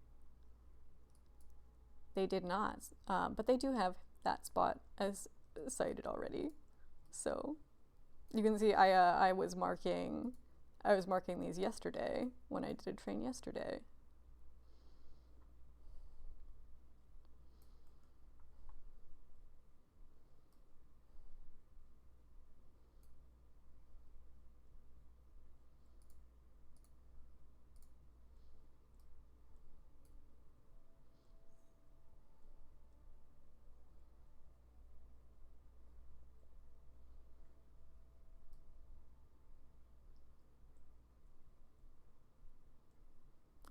They did not, but they do have that spot as cited already. So you can see I was marking these yesterday when I did train yesterday.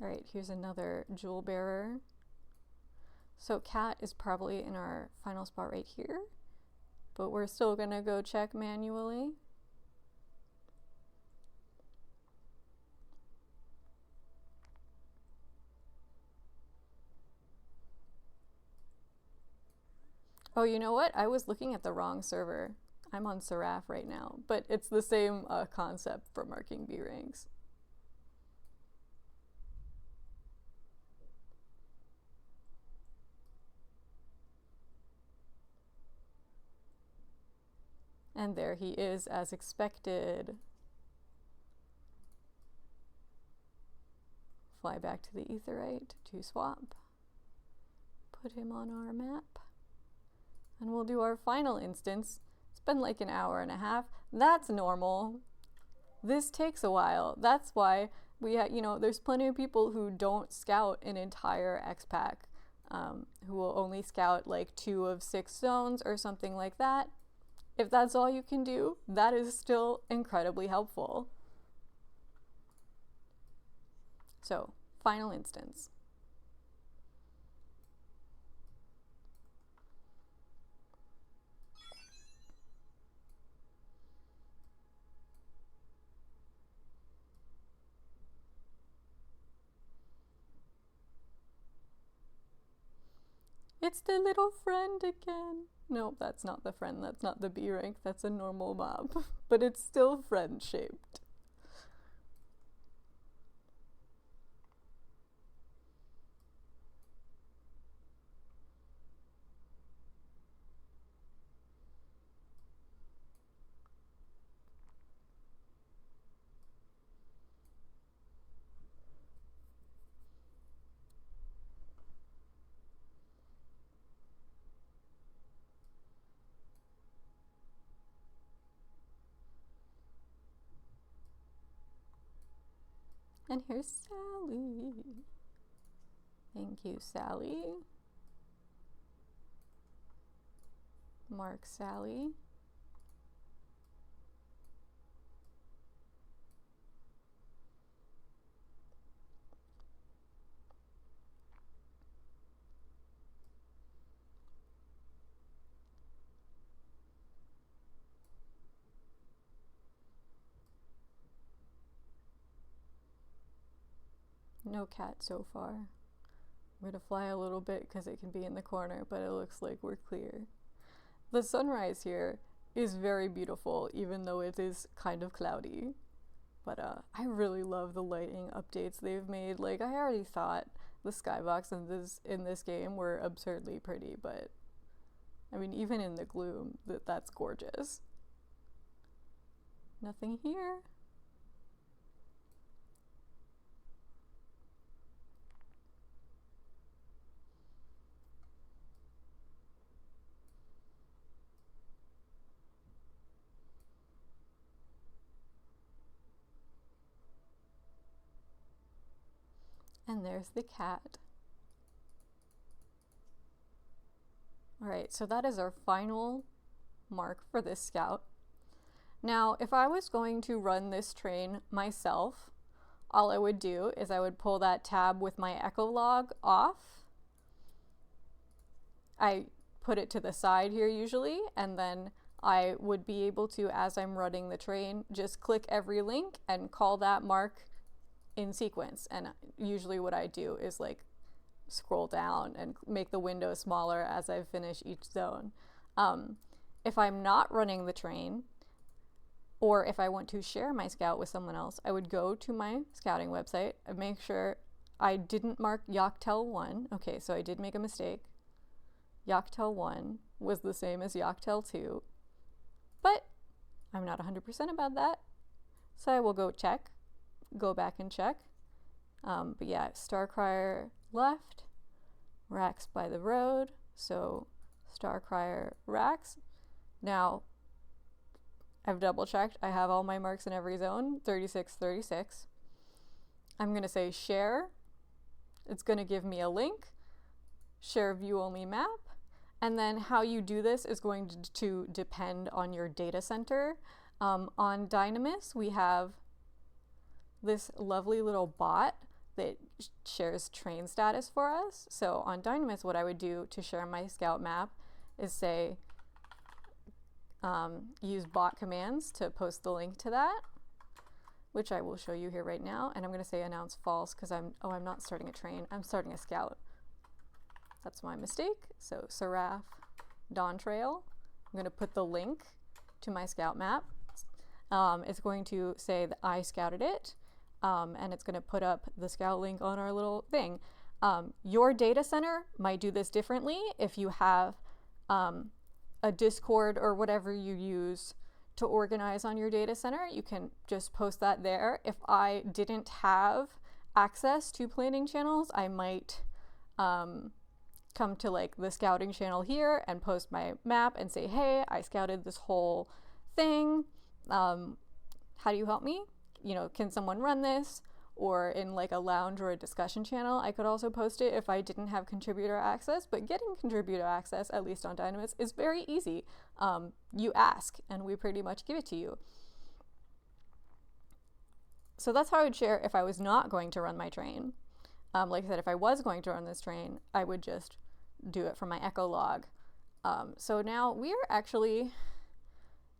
All right, here's another jewel bearer. So Cat is probably in our final spot right here, but we're still gonna go check manually. Oh, you know what? I was looking at the wrong server. I'm on Seraph right now, but it's the same concept for marking B ranks. And there he is as expected. Fly back to the Aetheryte to swap. Put him on our map. And we'll do our final instance. It's been like an hour and a half. That's normal. This takes a while. That's why we there's plenty of people who don't scout an entire X-Pack, who will only scout like 2 of 6 zones or something like that. If that's all you can do, that is still incredibly helpful. So, final instance. It's the little friend again. No, that's not the friend. That's not the B rank. That's a normal mob. But it's still friend-shaped. And here's Sally. Thank you, Sally. Mark Sally. No Cat so far. We're gonna fly a little bit because it can be in the corner, but it looks like we're clear. The sunrise here is very beautiful, even though it is kind of cloudy. But I really love the lighting updates they've made. Like, I already thought the skybox in this game were absurdly pretty, but I mean, even in the gloom, that's gorgeous. Nothing here. And there's the cat. Alright, so that is our final mark for this scout. Now, if I was going to run this train myself, all I would do is I would pull that tab with my echo log off. I put it to the side here usually, and then I would be able to, as I'm running the train, just click every link and call that mark in sequence. And usually what I do is like scroll down and make the window smaller as I finish each zone. If I'm not running the train, or if I want to share my scout with someone else, I would go to my scouting website and make sure I didn't mark Yoctel 1. Okay, so I did make a mistake. Yoctel 1 was the same as Yoctel 2, but I'm not 100% about that. So I will go back and check. But yeah, Starcrier left, Racks by the road, so Starcrier Racks. Now, I've double checked, I have all my marks in every zone, 36, 36. I'm gonna say share, it's gonna give me a link, share view only map, and then how you do this is going to depend on your data center. On Dynamis, we have this lovely little bot that shares train status for us. So on Dynamis, what I would do to share my scout map is say, use bot commands to post the link to that, which I will show you here right now. And I'm going to say announce false because I'm not starting a train, I'm starting a scout. That's my mistake. So Seraph Dawntrail, I'm going to put the link to my scout map. It's going to say that I scouted it, and it's going to put up the scout link on our little thing. Your data center might do this differently. If you have a Discord or whatever you use to organize on your data center, you can just post that there. If I didn't have access to planning channels, I might come to like the scouting channel here and post my map and say, hey, I scouted this whole thing. How do you help me? You know, can someone run this? Or in like a lounge or a discussion channel, I could also post it if I didn't have contributor access. But getting contributor access, at least on Dynamis, is very easy. You ask and we pretty much give it to you. So that's how I would share if I was not going to run my train. Like I said, if I was going to run this train, I would just do it from my echo log. So now we are actually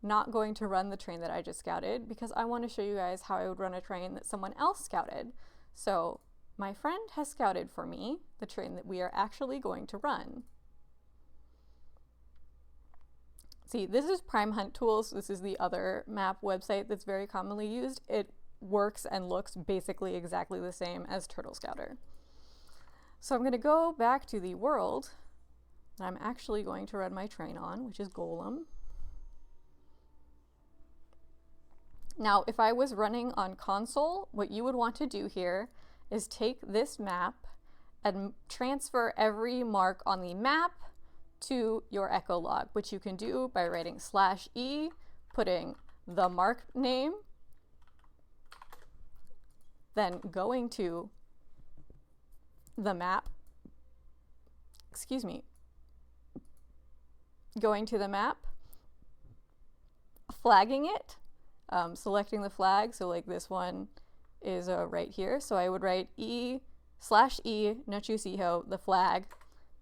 not going to run the train that I just scouted because I want to show you guys how I would run a train that someone else scouted. So my friend has scouted for me the train that we are actually going to run. See, this is Prime Hunt Tools. This is the other map website that's very commonly used. It works and looks basically exactly the same as Turtle Scouter. So I'm going to go back to the world that I'm actually going to run my train on, which is Golem. Now, if I was running on console, what you would want to do here is take this map and transfer every mark on the map to your echo log, which you can do by writing /e, putting the mark name, then going to the map, going to the map, flagging it, selecting the flag. So like this one is right here. So I would write /e Nachusiho, the flag,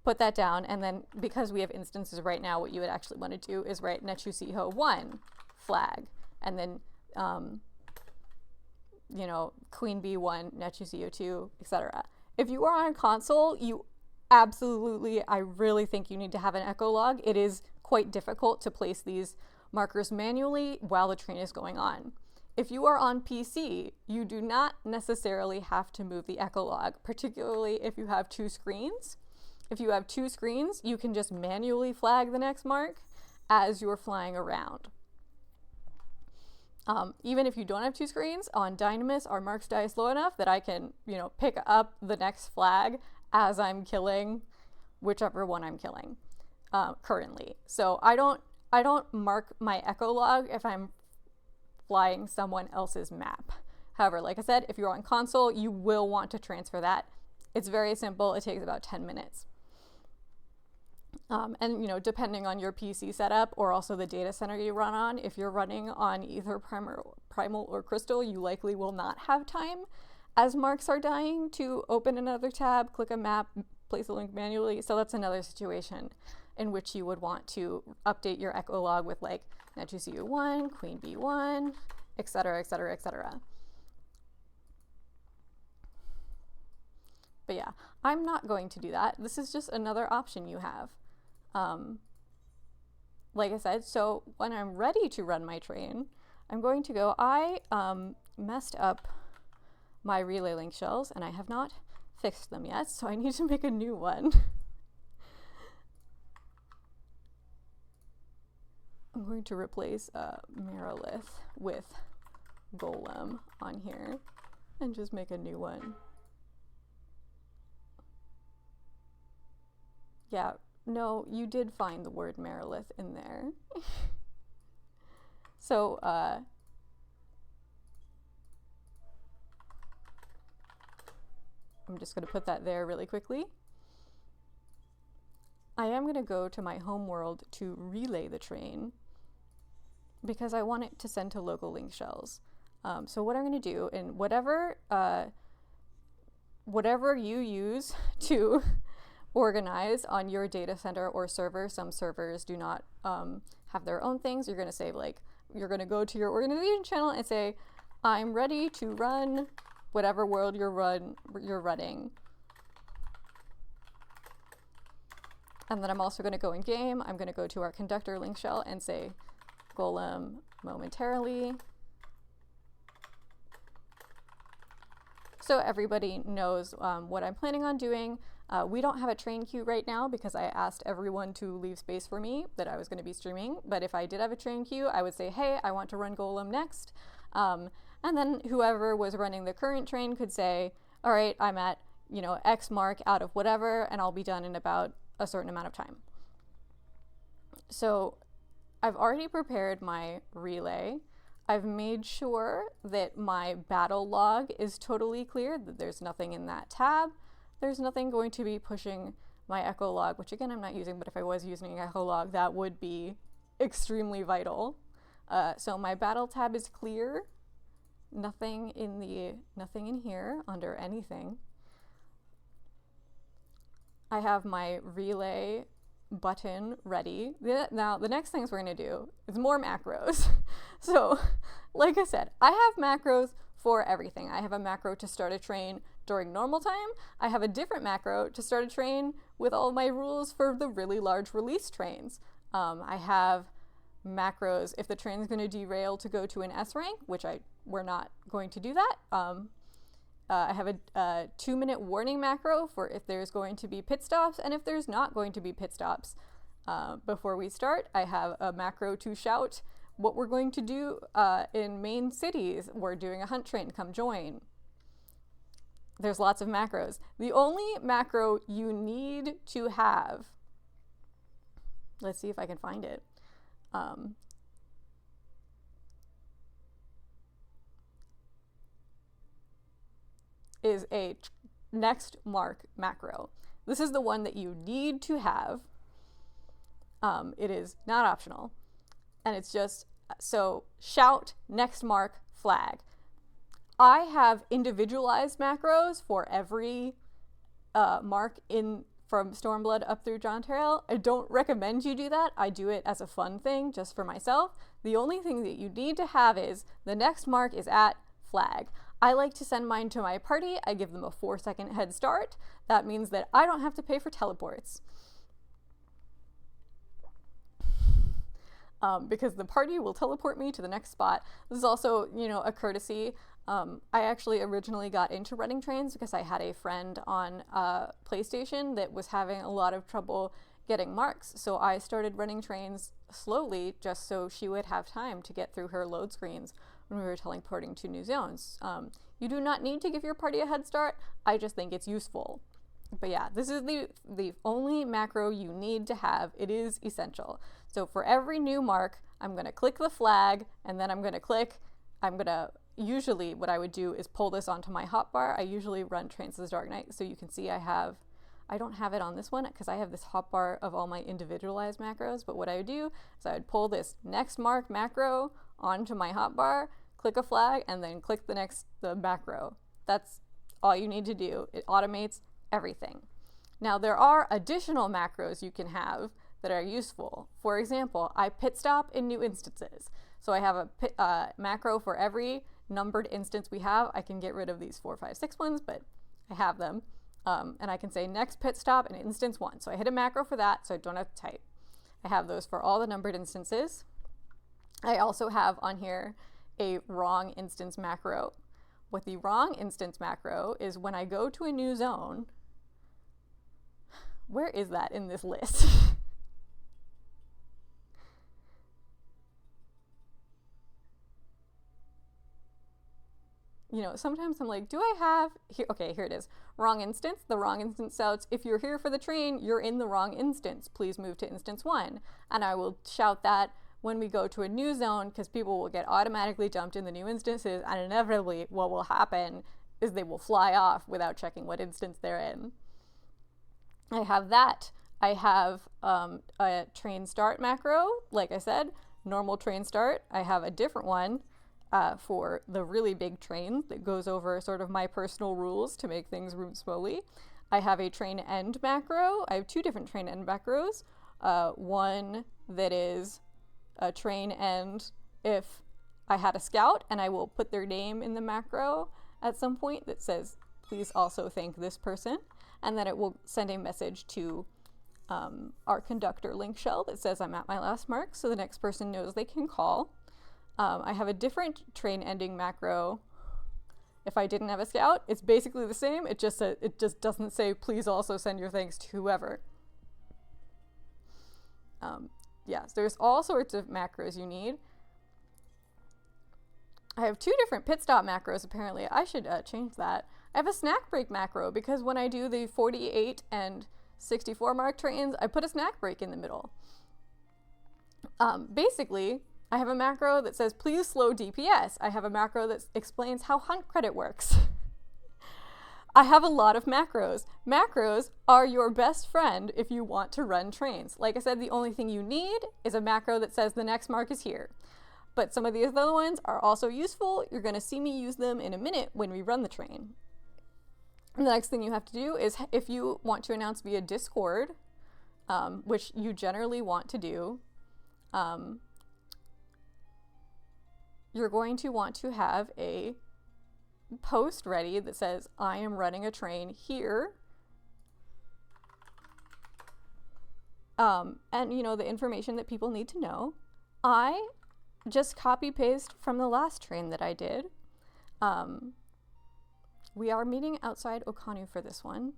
put that down, and then because we have instances right now, what you would actually want to do is write Nachusiho 1 flag, and then you know, Queen Bee 1, Nachusiho 2, etc. If you are on console, you absolutely, I really think you need to have an echo log. It is quite difficult to place these markers manually while the train is going on. If you are on PC, you do not necessarily have to move the echolog, particularly if you have two screens. If you have two screens, you can just manually flag the next mark as you're flying around. Even if you don't have two screens, on Dynamis, our marks die slow enough that I can, pick up the next flag as I'm killing whichever one I'm killing currently. So I don't mark my echolog if I'm flying someone else's map. However, like I said, if you're on console, you will want to transfer that. It's very simple. It takes about 10 minutes. And depending on your PC setup or also the data center you run on, if you're running on either Primal or Crystal, you likely will not have time as marks are dying to open another tab, click a map, place a link manually. So that's another situation in which you would want to update your echolog with like Net2CU1, Queen B1, etc., etc., etc. But yeah, I'm not going to do that. This is just another option you have. Like I said, so when I'm ready to run my train, I'm going to go, I messed up my relay link shells and I have not fixed them yet, so I need to make a new one. I'm going to replace Merilith with Golem on here and just make a new one. Yeah, no, you did find the word Merilith in there. So, I'm just going to put that there really quickly. I am going to go to my home world to relay the train because I want it to send to local link shells. So what I'm going to do, in whatever you use to organize on your data center or server, some servers do not have their own things. You're going to say, like, you're going to go to your organization channel and say, I'm ready to run whatever world you're running. And then I'm also going to go in game. I'm going to go to our conductor link shell and say Golem momentarily. So everybody knows what I'm planning on doing. We don't have a train queue right now because I asked everyone to leave space for me that I was going to be streaming. But if I did have a train queue, I would say, hey, I want to run Golem next. And then whoever was running the current train could say, all right, I'm at, X mark out of whatever, and I'll be done in about a certain amount of time. So I've already prepared my relay. I've made sure that my battle log is totally clear, that there's nothing in that tab. There's nothing going to be pushing my echo log, which again, I'm not using, but if I was using an echo log, that would be extremely vital. So my battle tab is clear. Nothing in here under anything. I have my relay button ready. Now, the next things we're going to do is more macros. So, like I said, I have macros for everything. I have a macro to start a train during normal time. I have a different macro to start a train with all of my rules for the really large release trains. I have macros if the train is going to derail to go to an S rank, which we're not going to do that. I have a 2-minute warning macro for if there's going to be pit stops and if there's not going to be pit stops. Before we start, I have a macro to shout what we're going to do in main cities. We're doing a hunt train, come join. There's lots of macros. The only macro you need to have, let's see if I can find it. Is a next mark macro. This is the one that you need to have. It is not optional. And it's just, so shout, next mark, flag. I have individualized macros for every mark from Stormblood up through Dawntrail. I don't recommend you do that. I do it as a fun thing just for myself. The only thing that you need to have is the next mark is at flag. I like to send mine to my party. I give them a 4-second head start. That means that I don't have to pay for teleports. because the party will teleport me to the next spot. This is also, a courtesy. I actually originally got into running trains because I had a friend on PlayStation that was having a lot of trouble getting marks. So I started running trains slowly just so she would have time to get through her load screens when we were teleporting to new zones. You do not need to give your party a head start. I just think it's useful. But yeah, this is the only macro you need to have. It is essential. So for every new mark, I'm going to click the flag, and then usually what I would do is pull this onto my hotbar. I usually run Trains of the Dark Knight, so you can see I don't have it on this one because I have this hotbar of all my individualized macros, but what I would do is I would pull this next mark macro onto my hotbar, click a flag, and then click the macro. That's all you need to do. It automates everything. Now there are additional macros you can have that are useful. For example, I pit stop in new instances. So I have a macro for every numbered instance we have. I can get rid of these 4, 5, 6 ones, but I have them. And I can say next pit stop in instance 1. So I hit a macro for that, so I don't have to type. I have those for all the numbered instances. I also have on here a wrong instance macro. What the wrong instance macro is when I go to a new zone. Where is that in this list? Sometimes I'm like, do I have here? Okay, here it is. Wrong instance. The wrong instance shouts, if you're here for the train, you're in the wrong instance. Please move to instance 1. And I will shout that when we go to a new zone because people will get automatically dumped in the new instances, and inevitably what will happen is they will fly off without checking what instance they're in. I have that. I have a train start macro, like I said, normal train start. I have a different one for the really big train that goes over sort of my personal rules to make things move slowly. I have a train end macro. I have 2 different train end macros. One that is a train end if I had a scout, and I will put their name in the macro at some point that says, please also thank this person. And then it will send a message to our conductor link shell that says I'm at my last mark, so the next person knows they can call. I have a different train ending macro if I didn't have a scout. It's basically the same, it just doesn't say please also send your thanks to whoever. So there's all sorts of macros you need. I have 2 different pit stop macros apparently. I should change that. I have a snack break macro because when I do the 48 and 64 mark trains, I put a snack break in the middle. Basically, I have a macro that says, please slow DPS. I have a macro that explains how hunt credit works. I have a lot of macros. Macros are your best friend if you want to run trains. Like I said, the only thing you need is a macro that says the next mark is here. But some of these other ones are also useful. You're going to see me use them in a minute when we run the train. And the next thing you have to do is, if you want to announce via Discord, which you generally want to do, you're going to want to have a post ready that says, I am running a train here. And the information that people need to know. I just copy paste from the last train that I did. We are meeting outside Okanu for this one.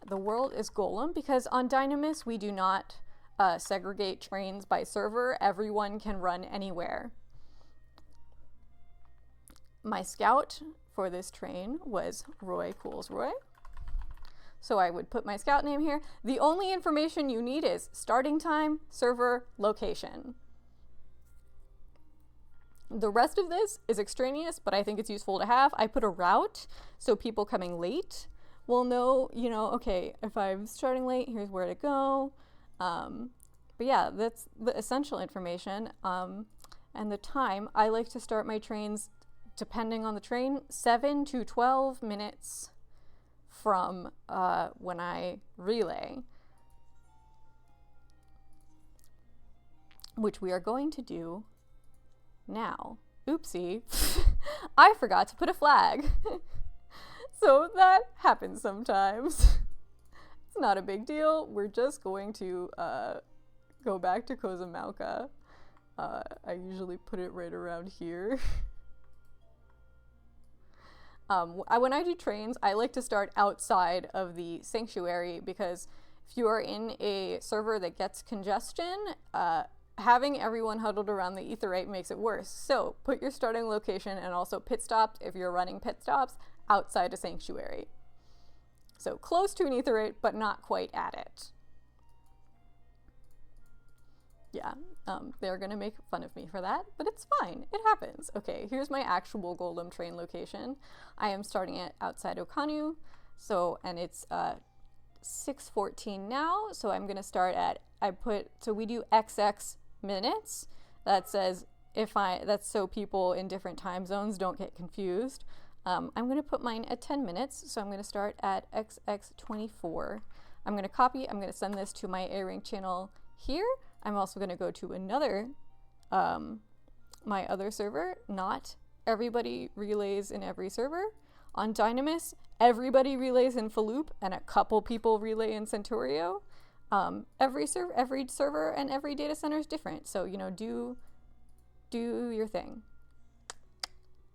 The world is Golem because on Dynamis we do not segregate trains by server. Everyone can run anywhere. My scout for this train was Roy Cools Roy. So I would put my scout name here. The only information you need is starting time, server, location. The rest of this is extraneous, but I think it's useful to have. I put a route so people coming late will know, okay, if I'm starting late, here's where to go. But yeah, that's the essential information. And the time, I like to start my trains, depending on the train, 7 to 12 minutes from when I relay, which we are going to do now. Oopsie, I forgot to put a flag. So that happens sometimes. It's not a big deal. We're just going to go back to Kozumauka. I usually put it right around here. When I do trains, I like to start outside of the sanctuary because if you are in a server that gets congestion, having everyone huddled around the aetheryte makes it worse. So put your starting location and also pit stops, if you're running pit stops, outside a sanctuary. So close to an aetheryte, but not quite at it. Yeah, they're gonna make fun of me for that, but it's fine. It happens. Okay, here's my actual golem train location. I am starting it outside Okanu, and it's 6:14 now, so I'm gonna start at, so we do XX minutes. That says that's so people in different time zones don't get confused. I'm gonna put mine at 10 minutes, so I'm gonna start at XX24. I'm gonna copy, I'm gonna send this to my A-Rank channel here. I'm also going to go to another, my other server. Not everybody relays in every server. On Dynamis, everybody relays in Faloop, and a couple people relay in Centaurio. Every server and every data center is different. So, you know, do your thing.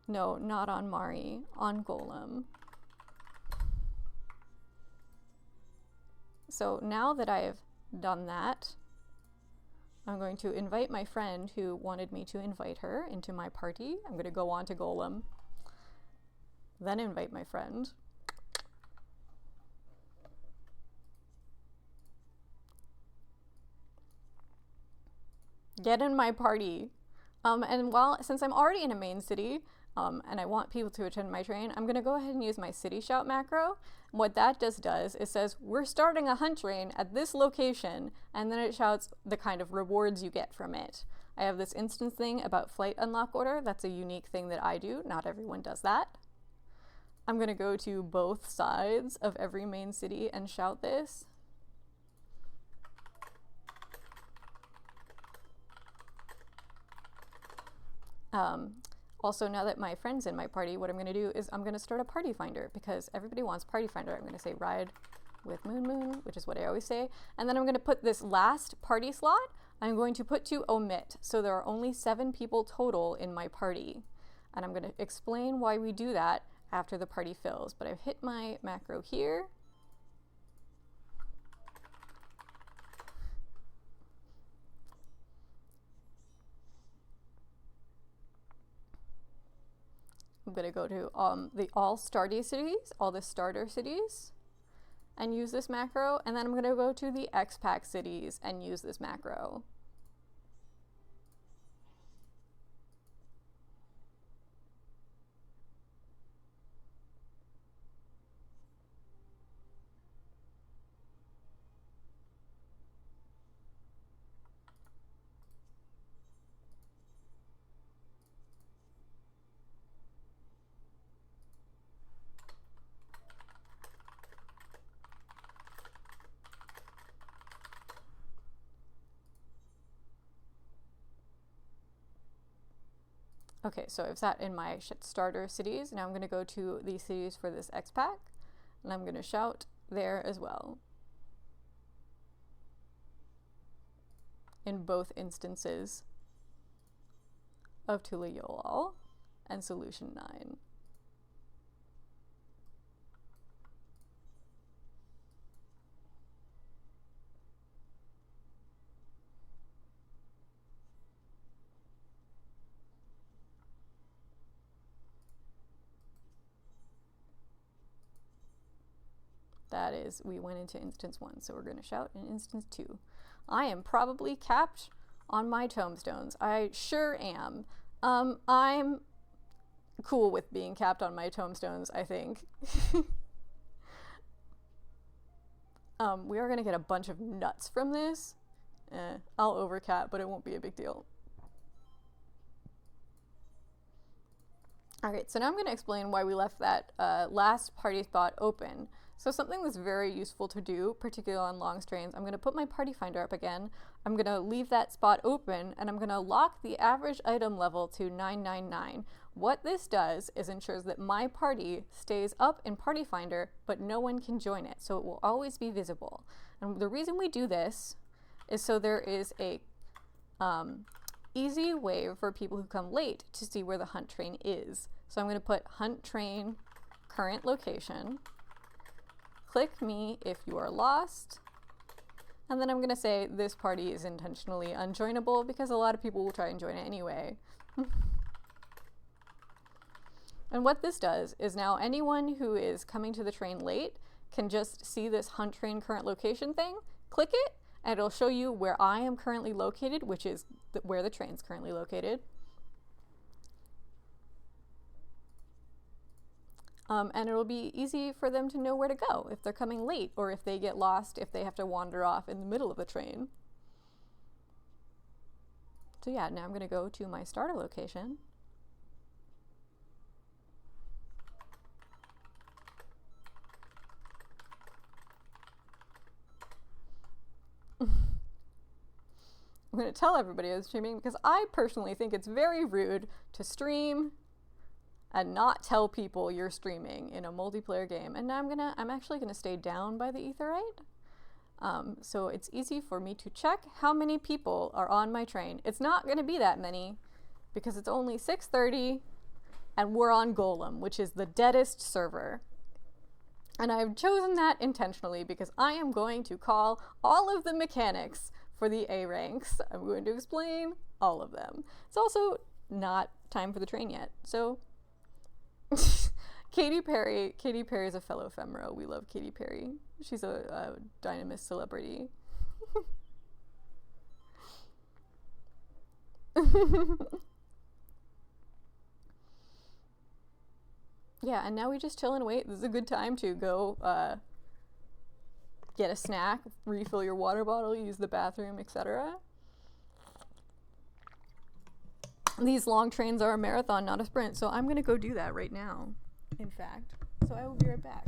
No, not on Mari, on Golem. So now that I have done that, I'm going to invite my friend who wanted me to invite her into my party. I'm going to go on to Golem, then invite my friend. Get in my party. And since I'm already in a main city, and I want people to attend my train, I'm going to go ahead and use my city shout macro. And what that does is says, we're starting a hunt train at this location, and then it shouts the kind of rewards you get from it. I have this instance thing about flight unlock order. That's a unique thing that I do. Not everyone does that. I'm going to go to both sides of every main city and shout this. Also, now that my friend's in my party, what I'm going to do is I'm going to start a party finder because everybody wants party finder. I'm going to say ride with Moon, which is what I always say. And then I'm going to put this last party slot, I'm going to put to omit. So there are only 7 people total in my party. And I'm going to explain why we do that after the party fills. But I've hit my macro here. I'm going to go to all starter cities and use this macro, and then I'm going to go to the XPack cities and use this macro. Okay, so I've sat in my starter cities. Now I'm going to go to the cities for this XPack, and I'm going to shout there as well. In both instances of Tula Yolal and Solution 9. That is, we went into instance 1, so we're going to shout in instance 2. I am probably capped on my tombstones. I sure am. I'm cool with being capped on my tombstones, I think. We are going to get a bunch of nuts from this. I'll overcap, but it won't be a big deal. Alright, so now I'm going to explain why we left that last party spot open. So something that's very useful to do, particularly on long strains, I'm going to put my party finder up again, I'm going to leave that spot open, and I'm going to lock the average item level to 999. What this does is ensures that my party stays up in party finder, but no one can join it, so it will always be visible. And the reason we do this is so there is a easy way for people who come late to see where the hunt train is. So I'm going to put hunt train current location. Click me if you are lost. And then I'm going to say this party is intentionally unjoinable because a lot of people will try and join it anyway. And what this does is now anyone who is coming to the train late can just see this hunt train current location thing, click it, and it'll show you where I am currently located, which is where the train's currently located. And it'll be easy for them to know where to go if they're coming late or if they get lost, if they have to wander off in the middle of the train. So yeah, now I'm going to go to my starter location. I'm going to tell everybody I was streaming because I personally think it's very rude to stream and not tell people you're streaming in a multiplayer game. And now I'm actually gonna stay down by the aetheryte. So it's easy for me to check how many people are on my train. It's not gonna be that many because it's only 6:30 and we're on Golem, which is the deadest server. And I've chosen that intentionally because I am going to call all of the mechanics for the A ranks. I'm going to explain all of them. It's also not time for the train yet, so Katy Perry is a fellow Femro. We love Katy Perry. She's a Dynamis celebrity. Yeah, and now we just chill and wait. This is a good time to go get a snack, refill your water bottle, use the bathroom, etc. These long trains are a marathon, not a sprint, so I'm going to go do that right now, in fact. So I will be right back.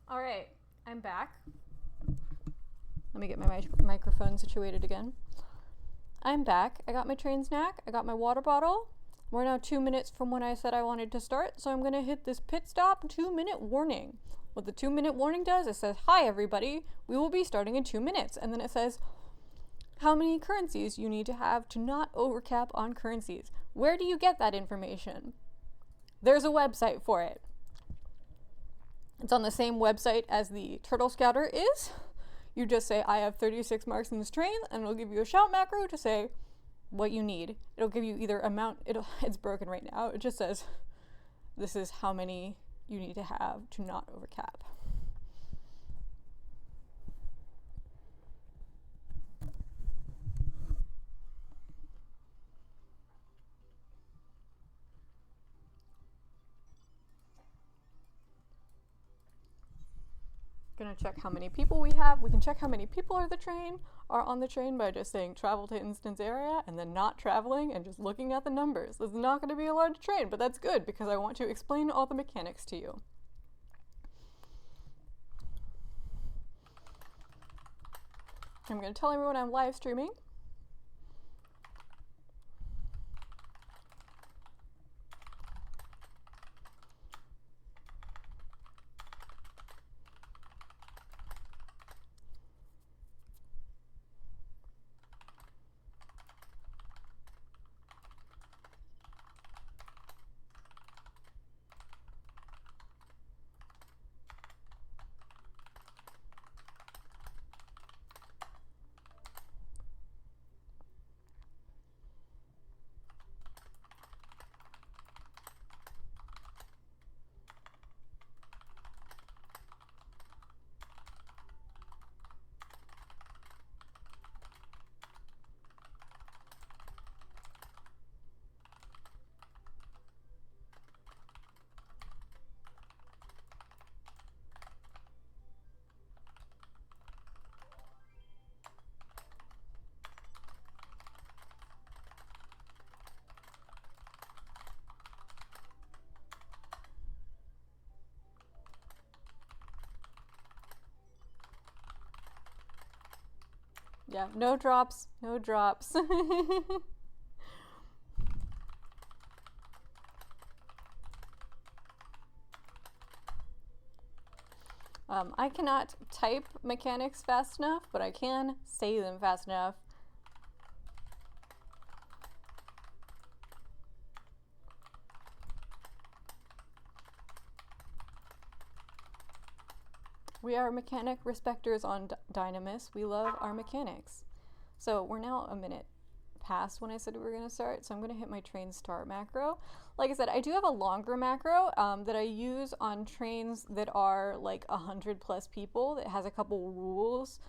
All right, I'm back. Let me get my microphone situated again. I'm back. I got my train snack. I got my water bottle. We're now 2 minutes from when I said I wanted to start, so I'm going to hit this pit stop 2-minute warning. What the 2-minute warning does, it says, "Hi everybody, we will be starting in 2 minutes." And then it says how many currencies you need to have to not overcap on currencies. Where do you get that information? There's a website for it. It's on the same website as the Turtle Scouter is. You just say, I have 36 marks in this train, and it'll give you a shout macro to say what you need. It'll give you either amount, it's broken right now. It just says, this is how many you need to have to not overcap. Gonna check how many people we have. We can check how many people are on the train by just saying travel to instance area and then not traveling and just looking at the numbers. This is not going to be a large train, but that's good because I want to explain all the mechanics to you. I'm going to tell everyone I'm live streaming. Yeah, no drops, no drops. I cannot type mechanics fast enough, but I can say them fast enough. We are mechanic respecters on Dynamis. We love our mechanics. So we're now a minute past when I said we were going to start, so I'm going to hit my train start macro. Like I said, I do have a longer macro that I use on trains that are like 100 plus people that has a couple rules.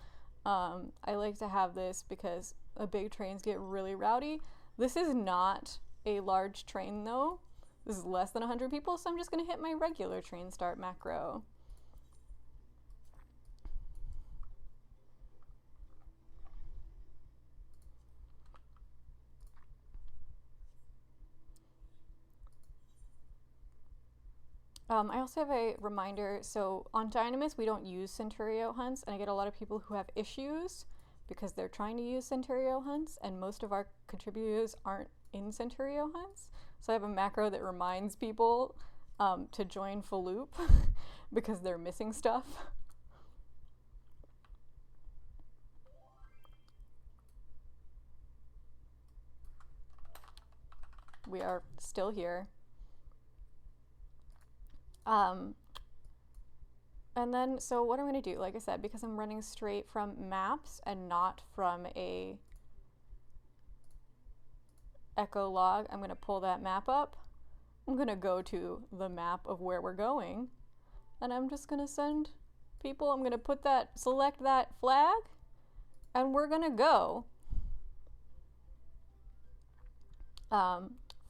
I like to have this because big trains get really rowdy. This is not a large train though. This is less than 100 people, so I'm just going to hit my regular train start macro. I also have a reminder, so on Dynamis we don't use Centurio hunts, and I get a lot of people who have issues because they're trying to use Centurio hunts, and most of our contributors aren't in Centurio hunts. So I have a macro that reminds people to join full loop because they're missing stuff. We are still here. And then, so what I'm going to do, like I said, because I'm running straight from maps and not from a echo log, I'm going to pull that map up. I'm going to go to the map of where we're going, and I'm just going to send people, I'm going to put that, select that flag, and we're going to go.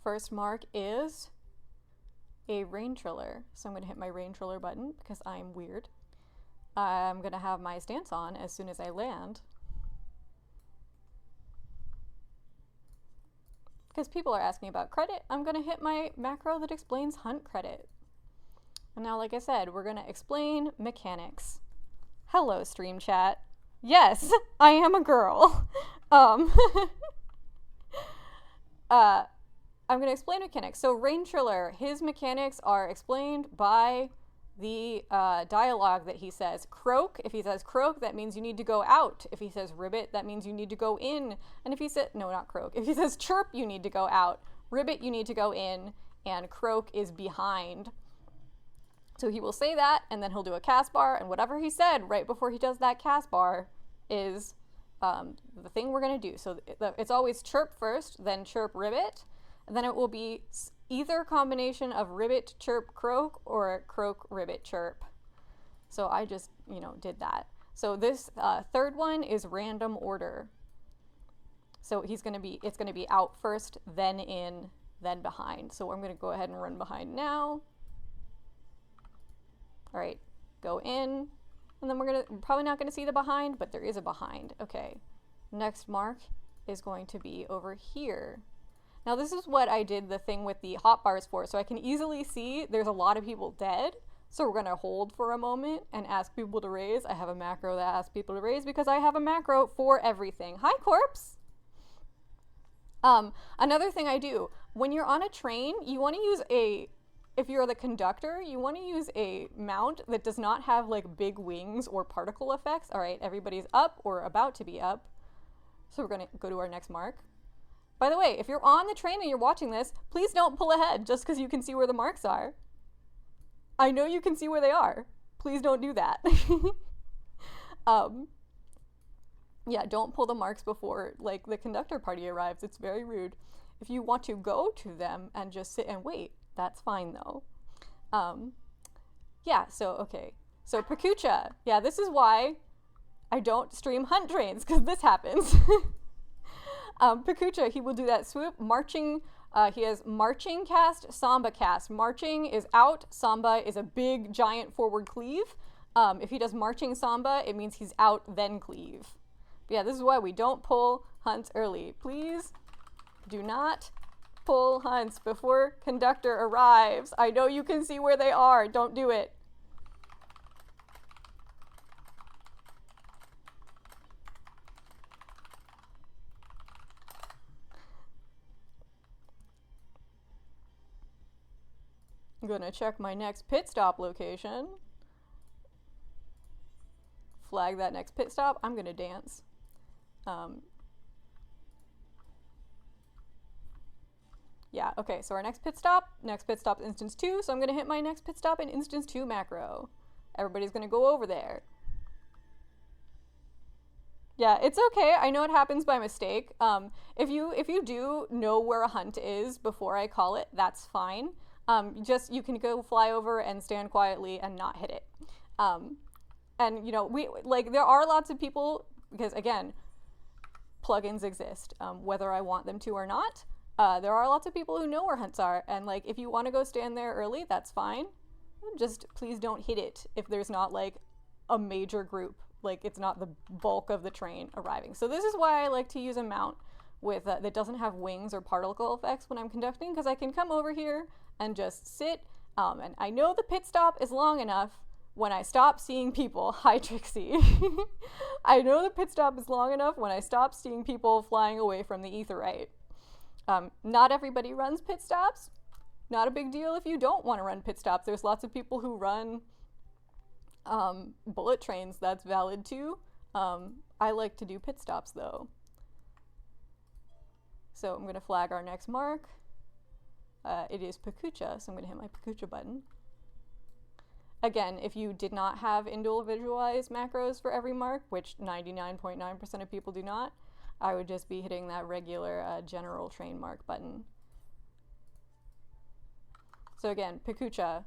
First mark is a rain triller. So I'm going to hit my rain triller button because I'm weird. I'm going to have my stance on as soon as I land. Because people are asking about credit, I'm going to hit my macro that explains hunt credit. And now, like I said, we're going to explain mechanics. Hello, stream chat. Yes, I am a girl. I'm going to explain mechanics. So Rain Triller, his mechanics are explained by the dialogue that he says. Croak, if he says croak, that means you need to go out. If he says ribbit, that means you need to go in. And if he says, no, not croak. If he says chirp, you need to go out. Ribbit, you need to go in, and Croak is behind. So he will say that, and then he'll do a cast bar, and whatever he said right before he does that cast bar is the thing we're going to do. So it's always chirp first, then chirp Ribbit, and then it will be either combination of Ribbit, chirp, Croak, or Croak, Ribbit, chirp. So I just, did that. So this third one is random order. So it's going to be out first, then in, then behind. So I'm going to go ahead and run behind now. All right, go in, and then we're probably not gonna see the behind, but there is a behind. Okay, next mark is going to be over here. Now this is what I did the thing with the hotbars for, so I can easily see there's a lot of people dead. So we're gonna hold for a moment and ask people to raise. I have a macro that asks people to raise because I have a macro for everything. Hi, corpse. Another thing I do, when you're on a train, you wanna use if you're the conductor, you want to use a mount that does not have like big wings or particle effects. All right, everybody's up or about to be up. So we're going to go to our next mark. By the way, if you're on the train and you're watching this, please don't pull ahead just because you can see where the marks are. I know you can see where they are. Please don't do that. Yeah, don't pull the marks before like the conductor party arrives. It's very rude. If you want to go to them and just sit and wait, that's fine though. Yeah, okay. So Pakucha, yeah, this is why I don't stream hunt trains, because this happens. Pakucha, he will do that swoop, marching, he has marching cast, samba cast. Marching is out, samba is a big giant forward cleave. If he does marching samba, it means he's out, then cleave. But yeah, this is why we don't pull hunts early. Please do not pull hunts before conductor arrives. I know you can see where they are. Don't do it. I'm gonna check my next pit stop location. Flag that next pit stop. I'm gonna dance. Yeah, okay, so our next pit stop is instance 2, so I'm gonna hit my next pit stop in instance 2 macro. Everybody's gonna go over there. Yeah, it's okay. I know it happens by mistake. If you do know where a hunt is before I call it, that's fine. You can go fly over and stand quietly and not hit it. And there are lots of people, because again, plugins exist, whether I want them to or not. There are lots of people who know where hunts are, and like if you want to go stand there early, that's fine. Just please don't hit it if there's not like a major group, like it's not the bulk of the train arriving. So this is why I like to use a mount with that doesn't have wings or particle effects when I'm conducting, because I can come over here and just sit, and I know the pit stop is long enough when I stop seeing people. Hi, Trixie. I know the pit stop is long enough when I stop seeing people flying away from the aetherite. Not everybody runs pit stops. Not a big deal if you don't want to run pit stops. There's lots of people who run bullet trains. That's valid too. I like to do pit stops though. So I'm going to flag our next mark. It is Pakucha, so I'm going to hit my Pakucha button. Again, if you did not have individualized macros for every mark, which 99.9% of people do not, I would just be hitting that regular general train mark button. So again, Pakucha,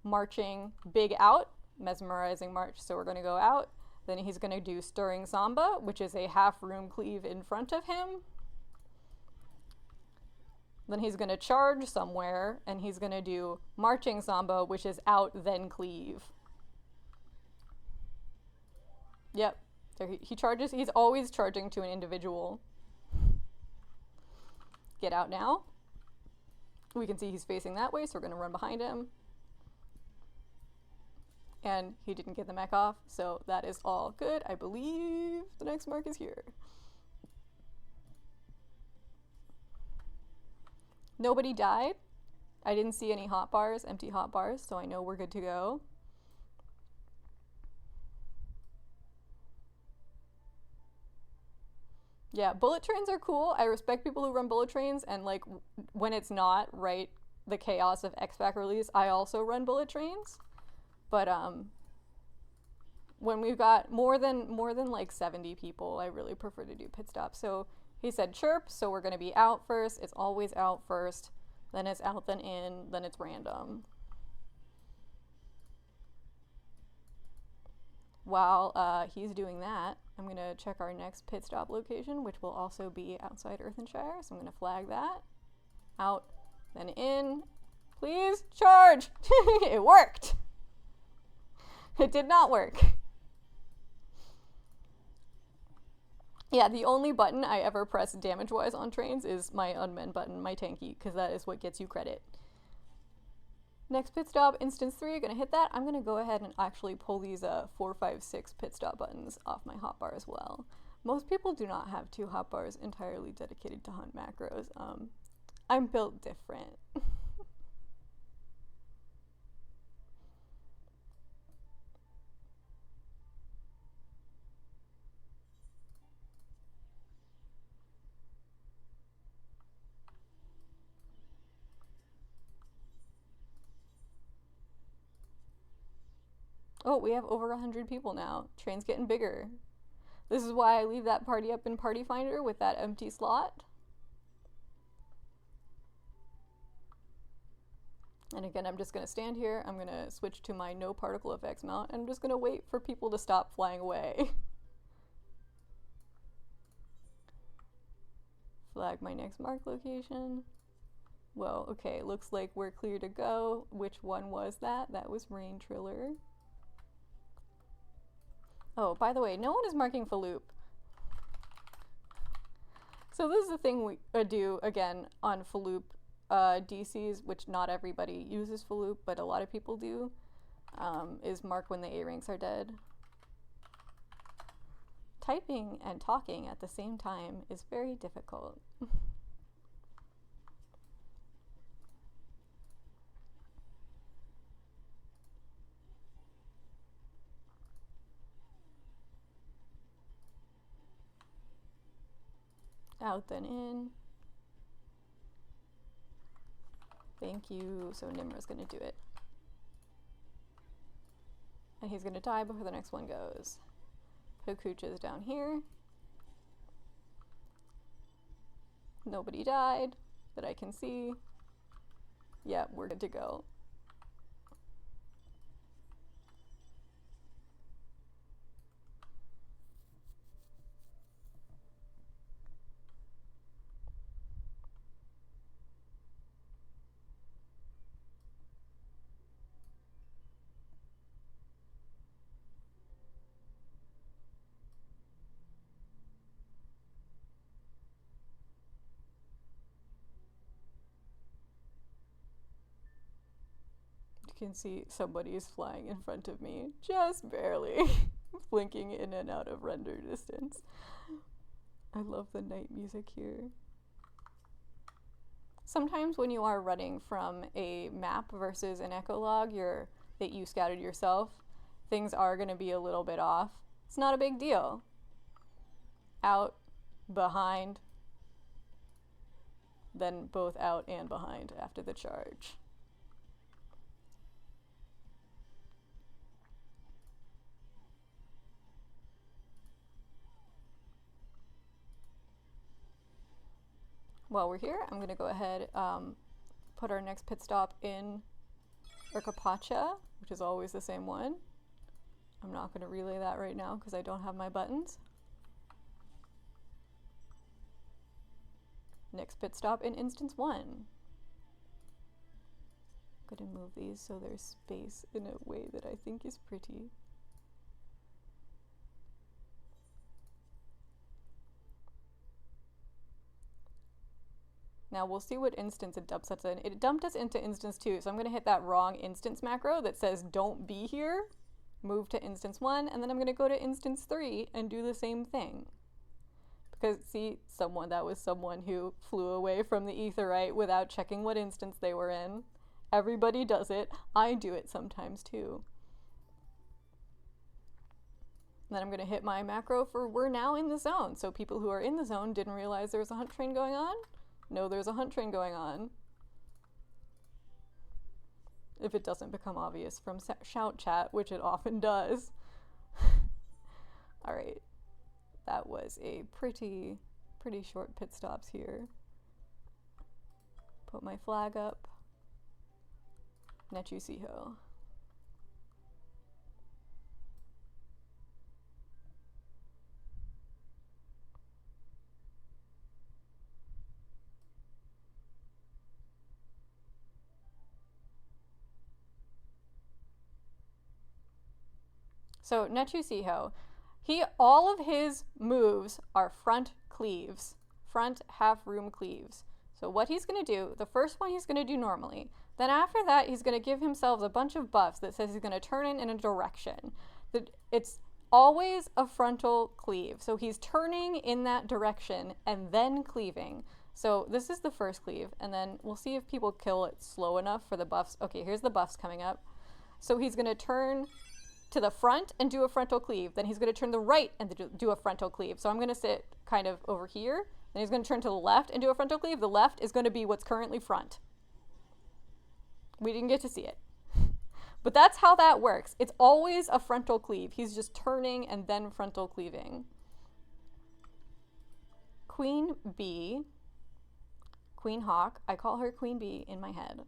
marching, big out, mesmerizing march. So we're going to go out. Then he's going to do stirring samba, which is a half room cleave in front of him. Then he's going to charge somewhere, and he's going to do marching samba, which is out, then cleave. Yep. So he charges. He's always charging to an individual. Get out now. We can see he's facing that way, so we're going to run behind him. And he didn't get the mech off, so that is all good. I believe the next mark is here. Nobody died. I didn't see any hot bars, empty hot bars, so I know we're good to go. Yeah, bullet trains are cool. I respect people who run bullet trains, and like when it's not right, the chaos of XPAC release, I also run bullet trains. But when we've got more than like 70 people, I really prefer to do pit stops. So he said chirp, so we're gonna be out first. It's always out first, then it's out, then in, then it's random. While he's doing that, I'm going to check our next pit stop location, which will also be outside Earthenshire. So I'm going to flag that. Out, then in. Please, charge! It worked! It did not work. Yeah, the only button I ever press damage-wise on trains is my unmend button, my tanky, because that is what gets you credit. Next pit stop, instance 3, gonna hit that. I'm gonna go ahead and actually pull these 4, 5, 6 pit stop buttons off my hotbar as well. Most people do not have 2 hotbars entirely dedicated to hunt macros. I'm built different. Oh, we have over 100 people now. Train's getting bigger. This is why I leave that party up in Party Finder with that empty slot. And again, I'm just going to stand here. I'm going to switch to my no particle effects mount. And I'm just going to wait for people to stop flying away. Flag my next mark location. Well, okay, looks like we're clear to go. Which one was that? That was Rain Triller. Oh, by the way, no one is marking Faloop. So this is the thing we do, again, on Faloop DCs, which not everybody uses Faloop, but a lot of people do, is mark when the A-ranks are dead. Typing and talking at the same time is very difficult. Out then in. Thank you. So Nimra's gonna do it. And he's gonna die before the next one goes. Hokucha is down here. Nobody died that I can see. Yeah, we're good to go. You can see somebody is flying in front of me, just barely, blinking in and out of render distance. I love the night music here. Sometimes when you are running from a map versus an echolog that you scouted yourself, things are going to be a little bit off. It's not a big deal. Out, behind, then both out and behind after the charge. While we're here, I'm going to go ahead put our next pit stop in Urkapacha, which is always the same one. I'm not going to relay that right now because I don't have my buttons. Next pit stop in instance 1. I'm going to move these so there's space in a way that I think is pretty. Now we'll see what instance it dumps us in. It dumped us into instance 2, so I'm going to hit that wrong instance macro that says don't be here, move to instance 1, and then I'm going to go to instance 3 and do the same thing. Because see, that was someone who flew away from the aetheryte without checking what instance they were in. Everybody does it. I do it sometimes too. Then I'm going to hit my macro for we're now in the zone. So people who are in the zone didn't realize there was a hunt train going on. No, there's a hunt train going on. If it doesn't become obvious from shout chat, which it often does. All right. That was a pretty short pit stops here. Put my flag up. Nechu Siho. So Nechu Siho, all of his moves are front cleaves, front half room cleaves. So what he's going to do, the first one he's going to do normally. Then after that, he's going to give himself a bunch of buffs that says he's going to turn in a direction. It's always a frontal cleave. So he's turning in that direction and then cleaving. So this is the first cleave, and then we'll see if people kill it slow enough for the buffs. Okay, here's the buffs coming up. So he's going to turn to the front and do a frontal cleave. Then he's going to turn to the right and do a frontal cleave. So I'm going to sit kind of over here. Then he's going to turn to the left and do a frontal cleave. The left is going to be what's currently front. We didn't get to see it. But that's how that works. It's always a frontal cleave. He's just turning and then frontal cleaving. Queen B, Queen Hawk. I call her Queen B in my head.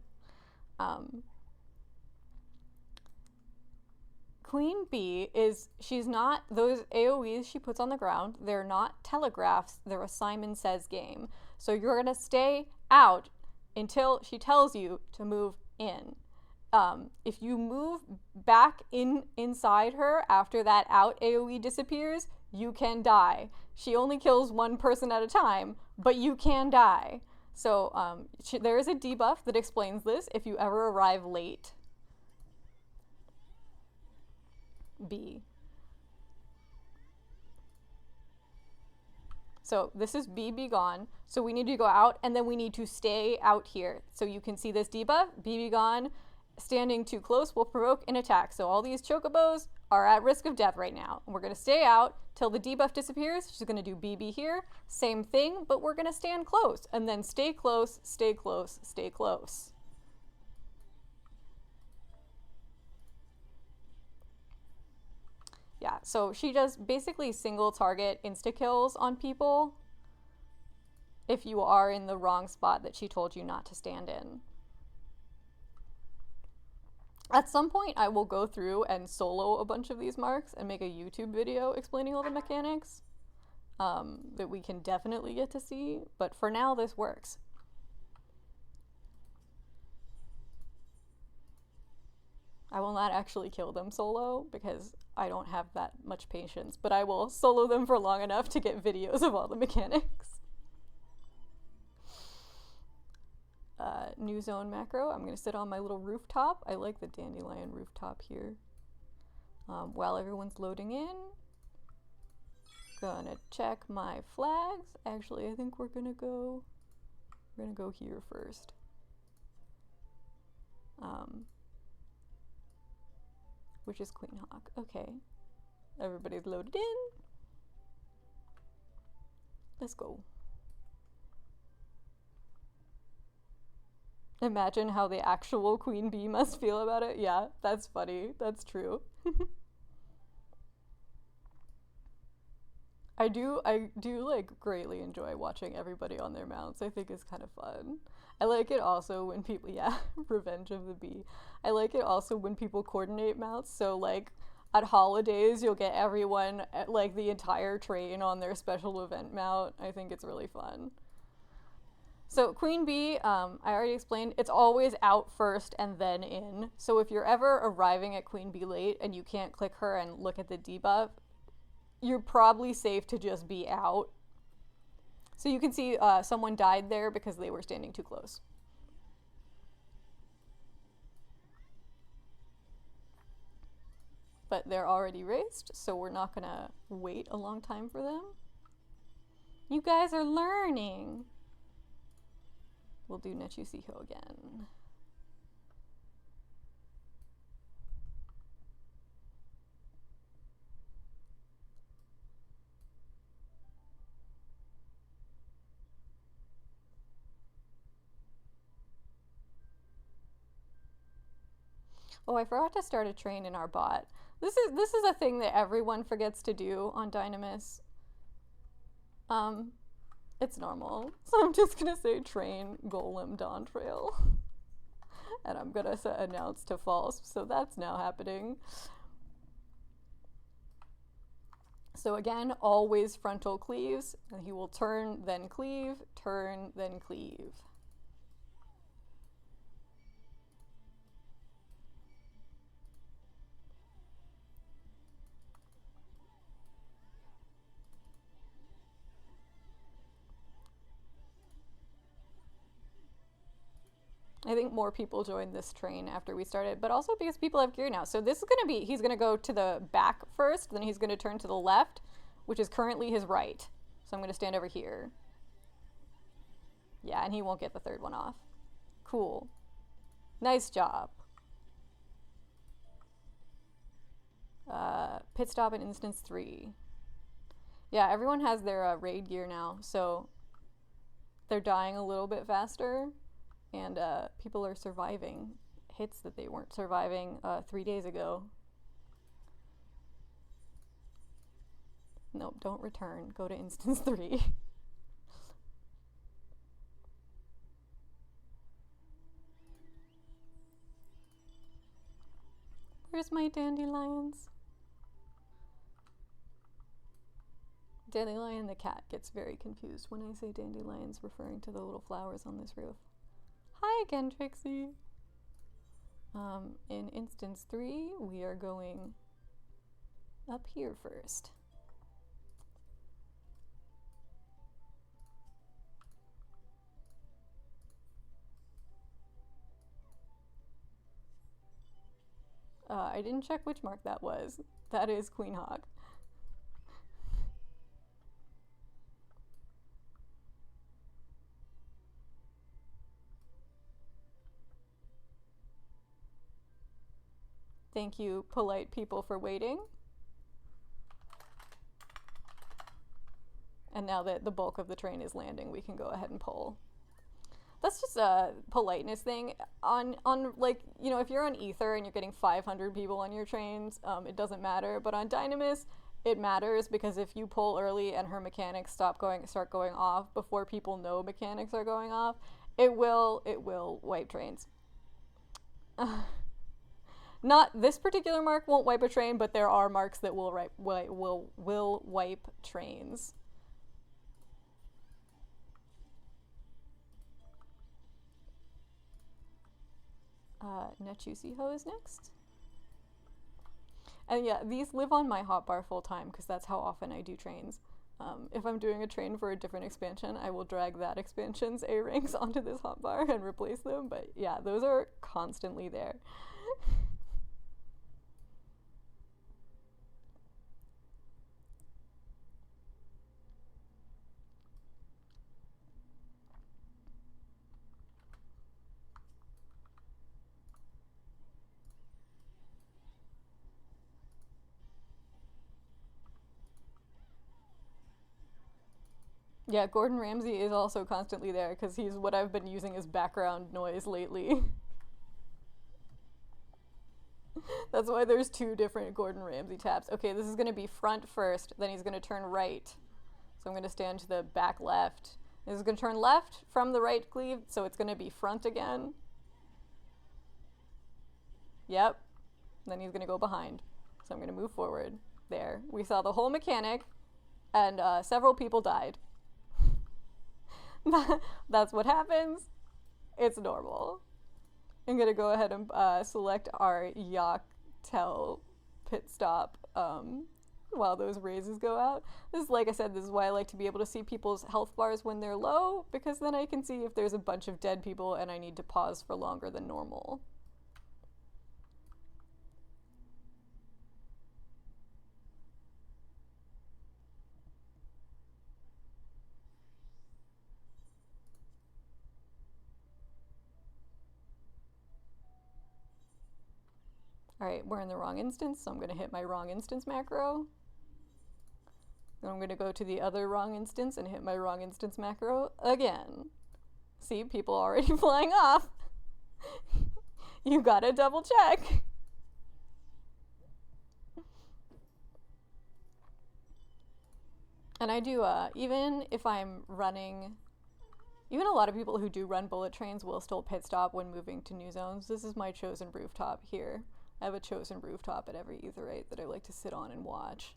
Queen B she's not, those AoEs she puts on the ground, they're not telegraphs, they're a Simon Says game. So you're going to stay out until she tells you to move in. If you move back inside her after that out AoE disappears, you can die. She only kills one person at a time, but you can die. So there is a debuff that explains this if you ever arrive late. B. So this is B, be gone. So we need to go out and then we need to stay out here. So you can see this debuff, B, be gone. Standing too close will provoke an attack. So all these chocobos are at risk of death right now. And we're going to stay out till the debuff disappears. She's going to do BB here. Same thing, but we're going to stand close. And then stay close, stay close, stay close. Yeah, so she does basically single target insta-kills on people if you are in the wrong spot that she told you not to stand in. At some point, I will go through and solo a bunch of these marks and make a YouTube video explaining all the mechanics that we can definitely get to see, but for now, this works. I will not actually kill them solo because I don't have that much patience, but I will solo them for long enough to get videos of all the mechanics. New zone macro. I'm going to sit on my little rooftop. I like the dandelion rooftop here. While everyone's loading in, gonna check my flags. Actually, I think we're gonna go here first. Which is Queen Hawk. Okay. Everybody's loaded in. Let's go. Imagine how the actual Queen Bee must feel about it. Yeah, that's funny. That's true. I do like greatly enjoy watching everybody on their mounts. I think it's kind of fun. I like it also when people, yeah, Revenge of the Bee. I like it also when people coordinate mounts. So like at holidays, you'll get everyone, like the entire train on their special event mount. I think it's really fun. So Queen Bee, I already explained, it's always out first and then in. So if you're ever arriving at Queen Bee late and you can't click her and look at the debuff, you're probably safe to just be out. So you can see someone died there because they were standing too close. But they're already raced, so we're not gonna wait a long time for them. You guys are learning. We'll do Nechu Siho again. Oh, I forgot to start a train in our bot. This is a thing that everyone forgets to do on Dynamis. It's normal. So I'm just gonna say train golem Dawntrail. And I'm gonna set announce to false. So that's now happening. So again, always frontal cleaves. And he will turn, then cleave, turn, then cleave. I think more people joined this train after we started, but also because people have gear now. So this is gonna be, he's gonna go to the back first, then he's gonna turn to the left, which is currently his right. So I'm gonna stand over here. Yeah, and he won't get the third one off. Cool. Nice job. Pit stop in instance 3. Yeah, everyone has their raid gear now, so they're dying a little bit faster. And people are surviving hits that they weren't surviving 3 days ago. Nope, don't return. Go to instance 3. Where's my dandelions? Dandelion the cat gets very confused when I say dandelions, referring to the little flowers on this roof. Hi again, Trixie. In instance 3, we are going up here first. I didn't check which mark that was. That is Queen Hawk. Thank you, polite people, for waiting. And now that the bulk of the train is landing, we can go ahead and pull. That's just a politeness thing. On like, you know, if you're on Ether and you're getting 500 people on your trains, it doesn't matter. But on Dynamis, it matters, because if you pull early and her mechanics start going off before people know mechanics are going off, it will wipe trains. Not this particular mark won't wipe a train, but there are marks that will wipe trains. Nechusiho is next. And yeah, these live on my hotbar full time, because that's how often I do trains. If I'm doing a train for a different expansion, I will drag that expansion's A-ranks onto this hotbar and replace them. But yeah, those are constantly there. Yeah, Gordon Ramsay is also constantly there, because he's what I've been using as background noise lately. That's why there's 2 different Gordon Ramsay tabs. Okay, this is going to be front first, then he's going to turn right. So I'm going to stand to the back left. This is going to turn left from the right cleave, so it's going to be front again. Yep. Then he's going to go behind. So I'm going to move forward. There. We saw the whole mechanic, and several people died. That's what happens. It's normal. I'm gonna go ahead and select our Yaktel pit stop while those raises go out. This is, like I said, this is why I like to be able to see people's health bars when they're low, because then I can see if there's a bunch of dead people and I need to pause for longer than normal. Alright, we're in the wrong instance, so I'm going to hit my wrong instance macro. Then I'm going to go to the other wrong instance and hit my wrong instance macro again. See, people already flying off. You gotta double check. And I do, even if I'm running, even a lot of people who do run bullet trains will still pit stop when moving to new zones. This is my chosen rooftop here. I have a chosen rooftop at every Aetheryte that I like to sit on and watch.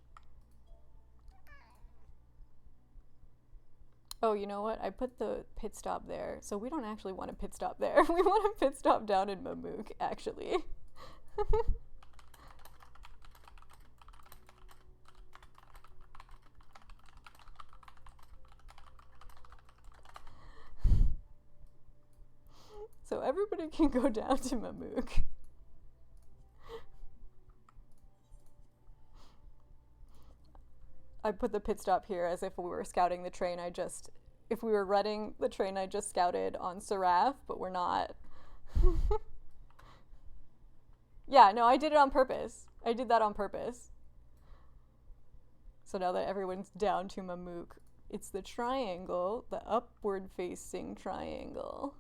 Oh, you know what? I put the pit stop there, so we don't actually want a pit stop there. We want a pit stop down in Mamook, actually. So everybody can go down to Mamook. I put the pit stop here as if we were scouting the train if we were running the train I just scouted on Seraph, but we're not. Yeah, no, I did it on purpose. I did that on purpose. So now that everyone's down to Mamook, it's the triangle, the upward facing triangle.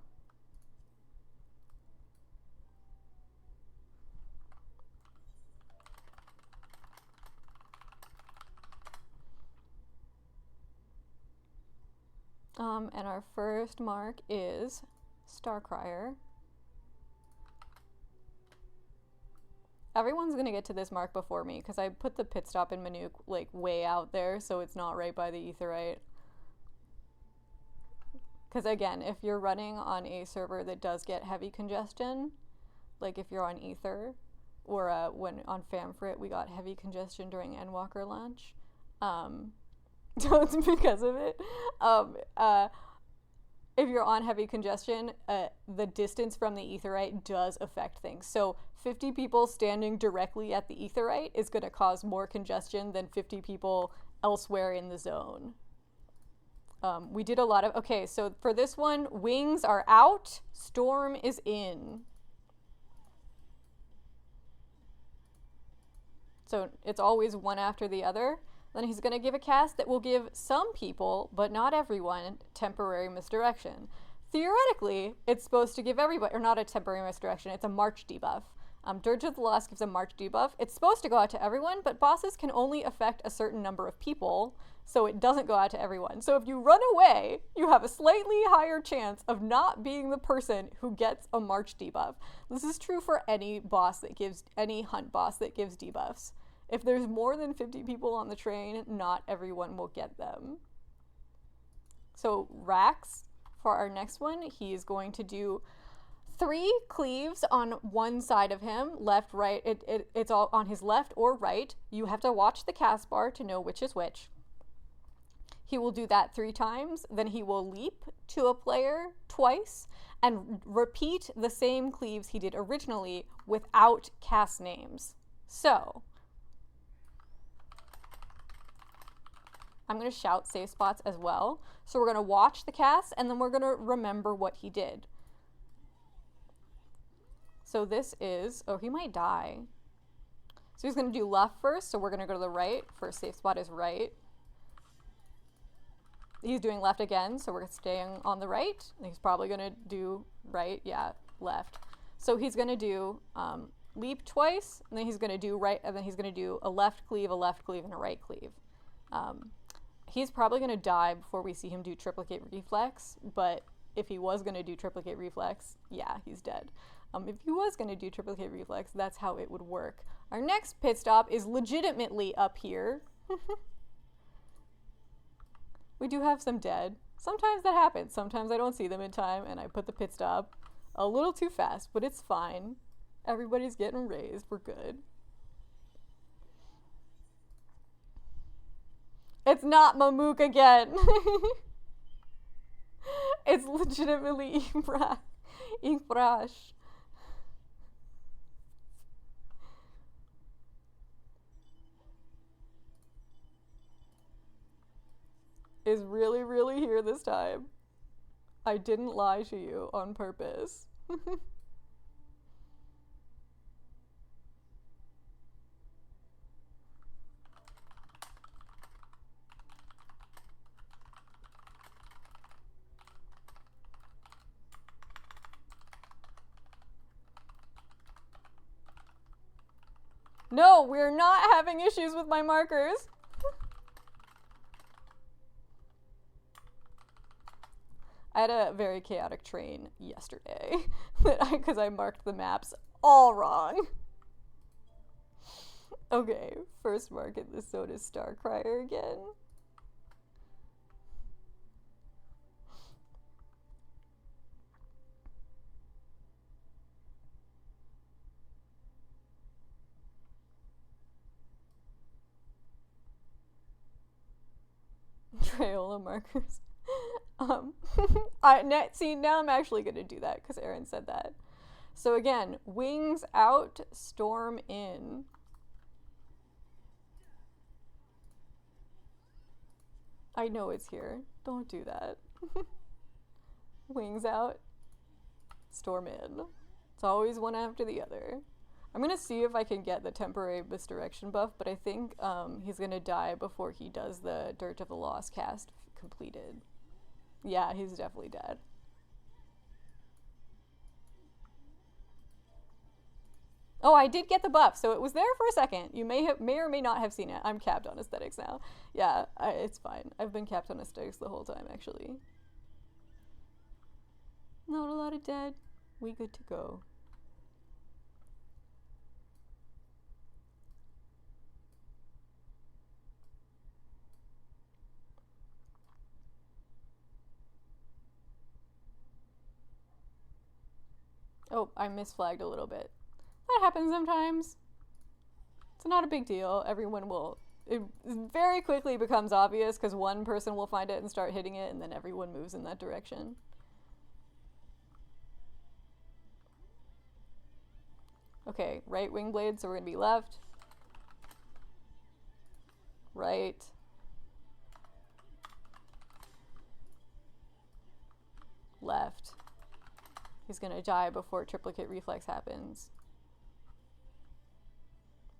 And our first mark is Starcrier. Everyone's gonna get to this mark before me because I put the pit stop in Mamook like way out there, so it's not right by the Aetheryte. Because again, if you're running on a server that does get heavy congestion, like if you're on Aether, or when on Famfrit we got heavy congestion during Endwalker launch, so it's because of it. If you're on heavy congestion, the distance from the Aetheryte does affect things. So 50 people standing directly at the Aetheryte is going to cause more congestion than 50 people elsewhere in the zone. We did a lot of, okay, so for this one, wings are out, storm is in. So it's always one after the other. Then he's going to give a cast that will give some people, but not everyone, temporary misdirection. Theoretically, it's supposed to give everybody, or not a temporary misdirection, it's a march debuff. Dirge of the Lost gives a march debuff. It's supposed to go out to everyone, but bosses can only affect a certain number of people, so it doesn't go out to everyone. So if you run away, you have a slightly higher chance of not being the person who gets a march debuff. This is true for any boss that gives, any hunt boss that gives debuffs. If there's more than 50 people on the train, not everyone will get them. So Rax, for our next one, he's going to do 3 cleaves on one side of him, left, right, it's all on his left or right. You have to watch the cast bar to know which is which. He will do that 3 times, then he will leap to a player twice and repeat the same cleaves he did originally without cast names. So I'm going to shout save spots as well. So we're going to watch the cast and then we're going to remember what he did. So this is, oh, he might die. So he's going to do left first, so we're going to go to the right. First safe spot is right. He's doing left again, so we're staying on the right. He's probably going to do right, yeah, left. So he's going to do leap twice, and then he's going to do right, and then he's going to do a left cleave, and a right cleave. He's probably going to die before we see him do triplicate reflex, but if he was going to do triplicate reflex, yeah, he's dead. If he was going to do triplicate reflex, that's how it would work. Our next pit stop is legitimately up here. We do have some dead. Sometimes that happens. Sometimes I don't see them in time and I put the pit stop a little too fast, but it's fine. Everybody's getting raised. We're good. It's not Mamook again. It's legitimately Ifrash. Is really, really here this time. I didn't lie to you on purpose. No, we're not having issues with my markers. I had a very chaotic train yesterday because I marked the maps all wrong. Okay, first mark in the Soda Starcrier again. Trail markers. See, now I'm actually gonna do that because Aaron said that. So again, wings out, storm in. I know it's here. Don't do that. Wings out, storm in. It's always one after the other. I'm gonna see if I can get the temporary misdirection buff, but I think he's gonna die before he does the Dirt of the Lost cast completed. Yeah, he's definitely dead. Oh, I did get the buff, so it was there for a second. You may or may not have seen it. I'm capped on aesthetics now. Yeah, it's fine. I've been capped on aesthetics the whole time, actually. Not a lot of dead. We good to go. Oh, I misflagged a little bit. That happens sometimes. It's not a big deal. Everyone will. It very quickly becomes obvious because one person will find it and start hitting it, and then everyone moves in that direction. Okay, right wing blade, so we're gonna be left. Right. Left. He's gonna die before triplicate reflex happens.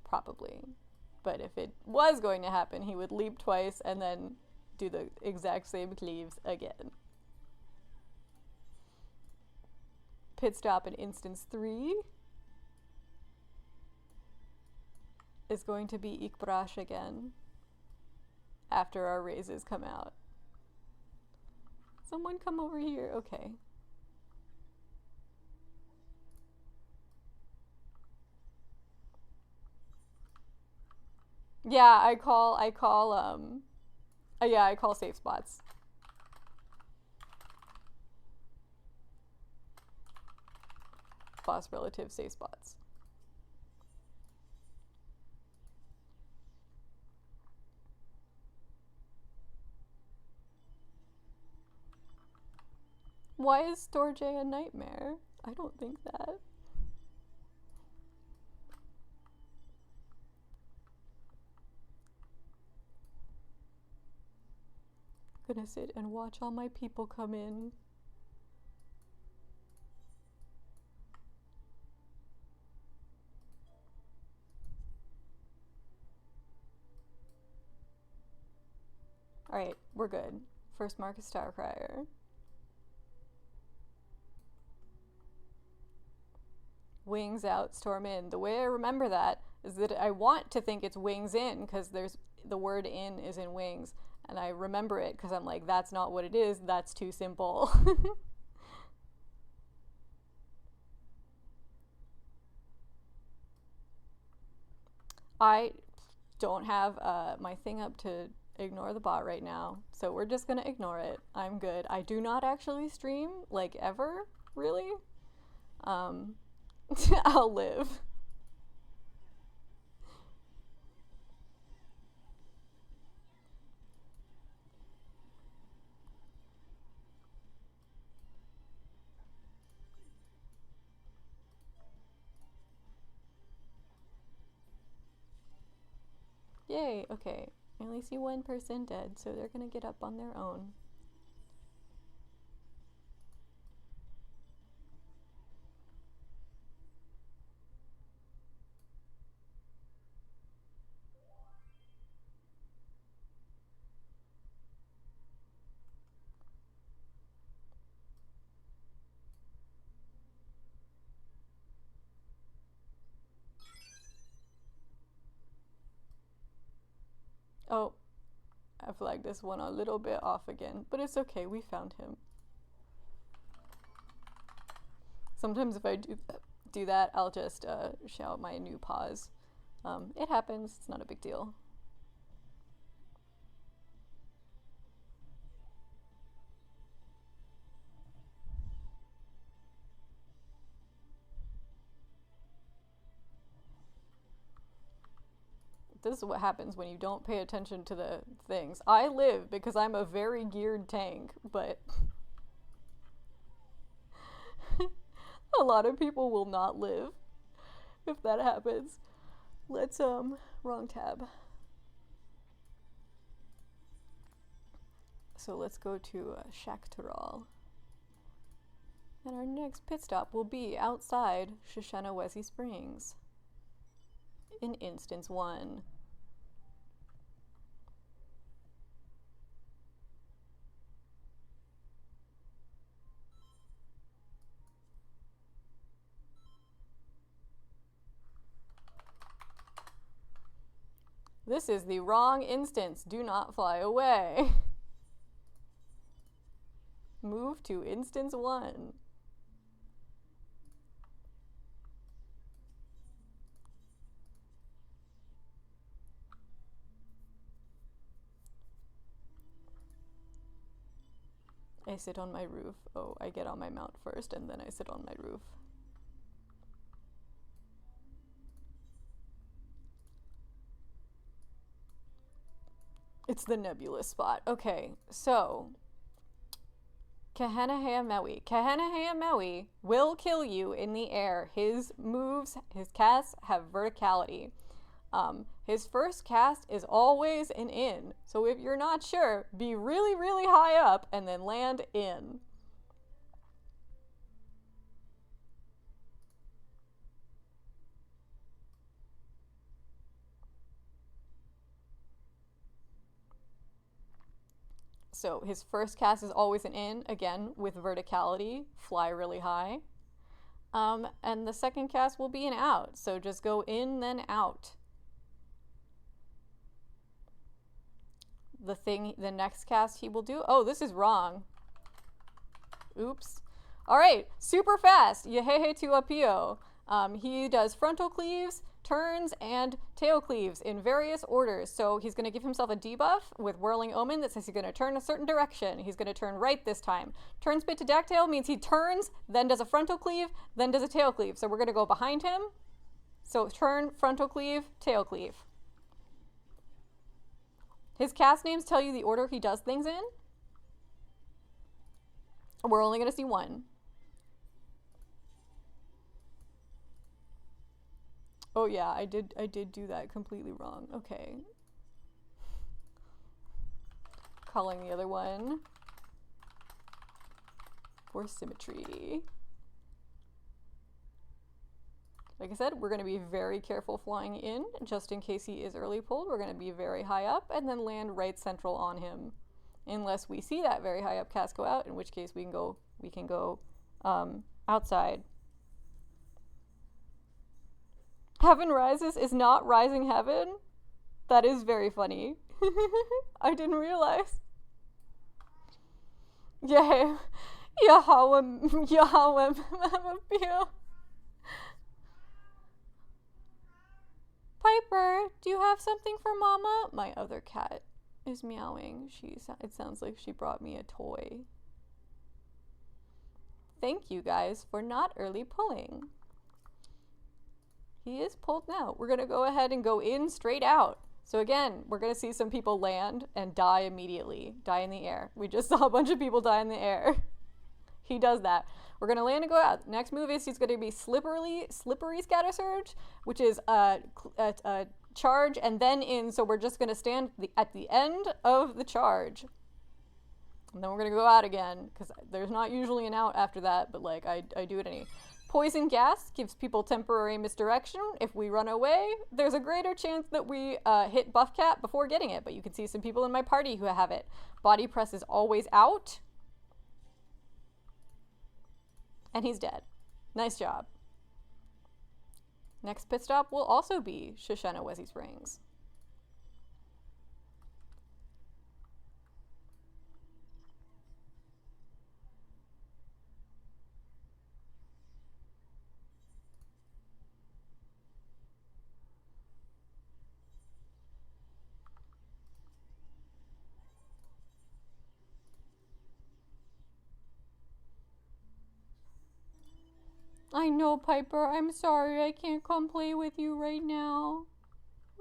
Probably. But if it was going to happen, he would leap twice and then do the exact same cleaves again. Pit stop in instance 3 is going to be Ikbrash again after our raises come out. Someone come over here. Okay. Yeah, I call safe spots. Boss relative safe spots. Why is Storge a nightmare? I don't think that. Gonna sit and watch all my people come in. Alright, we're good. First mark is Starcrier. Wings out, storm in. The way I remember that is that I want to think it's wings in because there's the word in is in wings, and I remember it because I'm like, that's not what it is. That's too simple. I don't have my thing up to ignore the bot right now, so we're just gonna ignore it. I'm good. I do not actually stream, like, ever, really. I'll live. Yay, okay. I only see one person dead, so they're gonna get up on their own. Oh, I flagged this one a little bit off again, but it's okay, we found him. Sometimes if I do that, I'll just shout my new pause. It happens. It's not a big deal. This is what happens when you don't pay attention to the things. I live because I'm a very geared tank, but a lot of people will not live if that happens. Let's, wrong tab. So let's go to Shakhtarol. And our next pit stop will be outside Shoshone-Wesi Springs in Instance 1. This is the wrong instance. Do not fly away. Move to Instance 1. I sit on my roof. Oh, I get on my mount first and then I sit on my roof. It's the nebulous spot. Okay, so Kahanahea Mewi will kill you in the air. His moves, his casts have verticality. His first cast is always an in. So if you're not sure, be really, really high up and then land in. So his first cast is always an in, again, with verticality, fly really high. And the second cast will be an out, so just go in, then out. The next cast he will do, oh, this is wrong. Oops. All right, super fast, Yehehe tu Apio. He does frontal cleaves, turns, and tail cleaves in various orders. So he's going to give himself a debuff with Whirling Omen that says he's going to turn a certain direction. He's going to turn right this time. Turn spit to dactyl means he turns, then does a frontal cleave, then does a tail cleave. So we're going to go behind him. So turn, frontal cleave, tail cleave. His cast names tell you the order he does things in. We're only going to see one. Oh yeah, I did do that completely wrong. Okay. Calling the other one for symmetry. Like I said, we're going to be very careful flying in, just in case he is early pulled. We're going to be very high up and then land right central on him. Unless we see that very high up cast go out, in which case we can go outside. Heaven Rises is not Rising Heaven? That is very funny. I didn't realize. Yay. Yahweh. Piper, do you have something for Mama? My other cat is meowing. It sounds like she brought me a toy. Thank you guys for not early pulling. He is pulled now. We're going to go ahead and go in straight out. So again, we're going to see some people land and die immediately. Die in the air. We just saw a bunch of people die in the air. He does that. We're going to land and go out. Next move is he's going to be slippery scatter surge, which is a charge and then in. So we're just going to stand at the end of the charge. And then we're going to go out again because there's not usually an out after that, but like I do it anyway. Poison gas gives people temporary misdirection. If we run away, there's a greater chance that we hit buff cap before getting it, but you can see some people in my party who have it. Body press is always out. And he's dead. Nice job. Next pit stop will also be Shoshone-Wesi Springs. I know, Piper. I'm sorry I can't come play with you right now.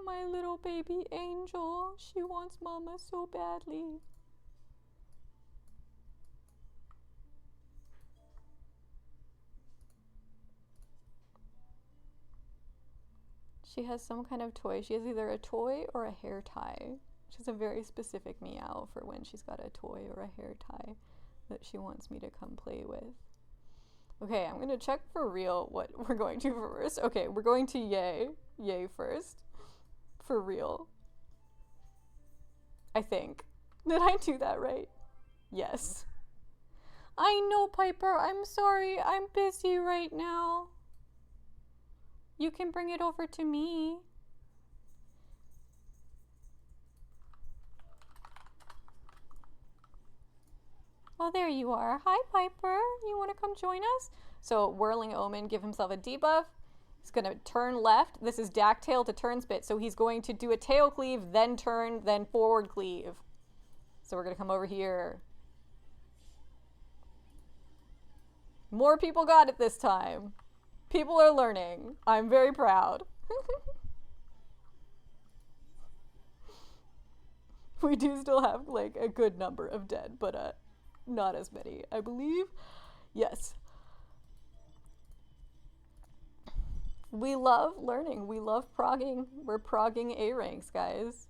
My little baby angel. She wants Mama so badly. She has some kind of toy. She has either a toy or a hair tie. She has a very specific meow for when she's got a toy or a hair tie that she wants me to come play with. Okay, I'm gonna check for real what we're going to first. Okay, we're going to Yay. Yay first. For real. I think. Did I do that right? Yes. I know, Piper. I'm sorry. I'm busy right now. You can bring it over to me. Oh, there you are. Hi, Piper. You want to come join us? So, Whirling Omen, give himself a debuff. He's going to turn left. This is Dawntrail to turn spit. So he's going to do a tail cleave, then turn, then forward cleave. So we're going to come over here. More people got it this time. People are learning. I'm very proud. We do still have like a good number of dead, but not as many, I believe. Yes. We love learning. We love progging. We're progging A ranks, guys.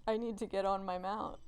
I need to get on my mount.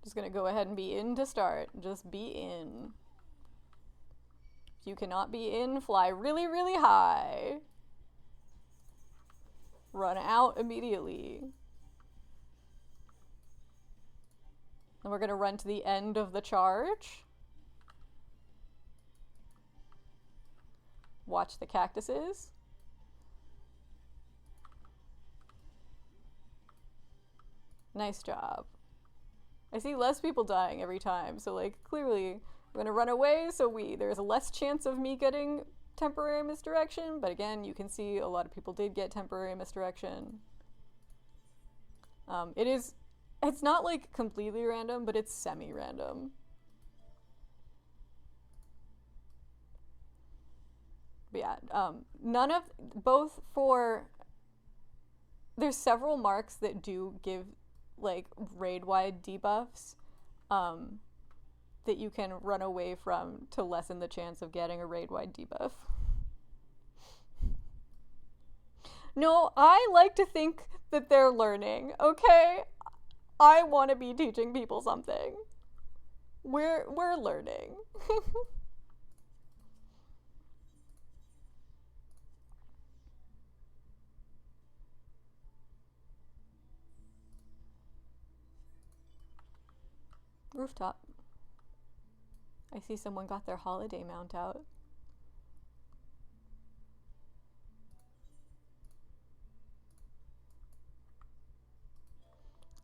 Just gonna go ahead and be in to start. Just be in. If you cannot be in, fly really, really high. Run out immediately. And we're gonna run to the end of the charge. Watch the cactuses. Nice job. I see less people dying every time, so like clearly we're gonna run away, so there's a less chance of me getting temporary misdirection, but again, you can see a lot of people did get temporary misdirection. It's not like completely random, but it's semi-random. But yeah, there's several marks that do give like raid-wide debuffs that you can run away from to lessen the chance of getting a raid-wide debuff. No, I like to think that they're learning, okay? I want to be teaching people something. We're learning. Rooftop. I see someone got their holiday mount out.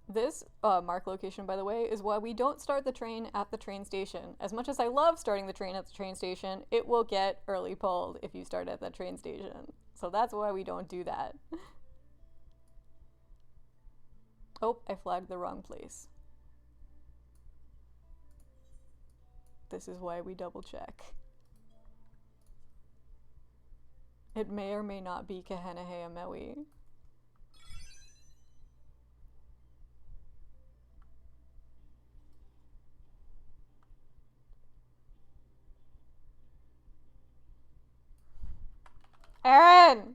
This mark location, by the way, is why we don't start the train at the train station. As much as I love starting the train at the train station, it will get early pulled if you start at the train station. So that's why we don't do that. Oh, I flagged the wrong place. This is why we double check. It may or may not be Kahanahea Mewi. Aaron!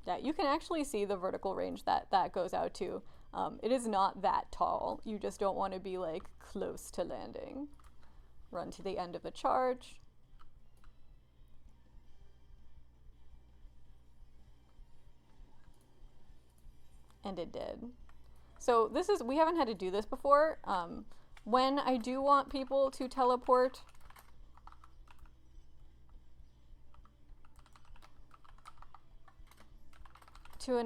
Yeah, you can actually see the vertical range that goes out to. It is not that tall. You just don't want to be like close to landing. Run to the end of the charge. And it did. So this is, we haven't had to do this before. When I do want people to teleport to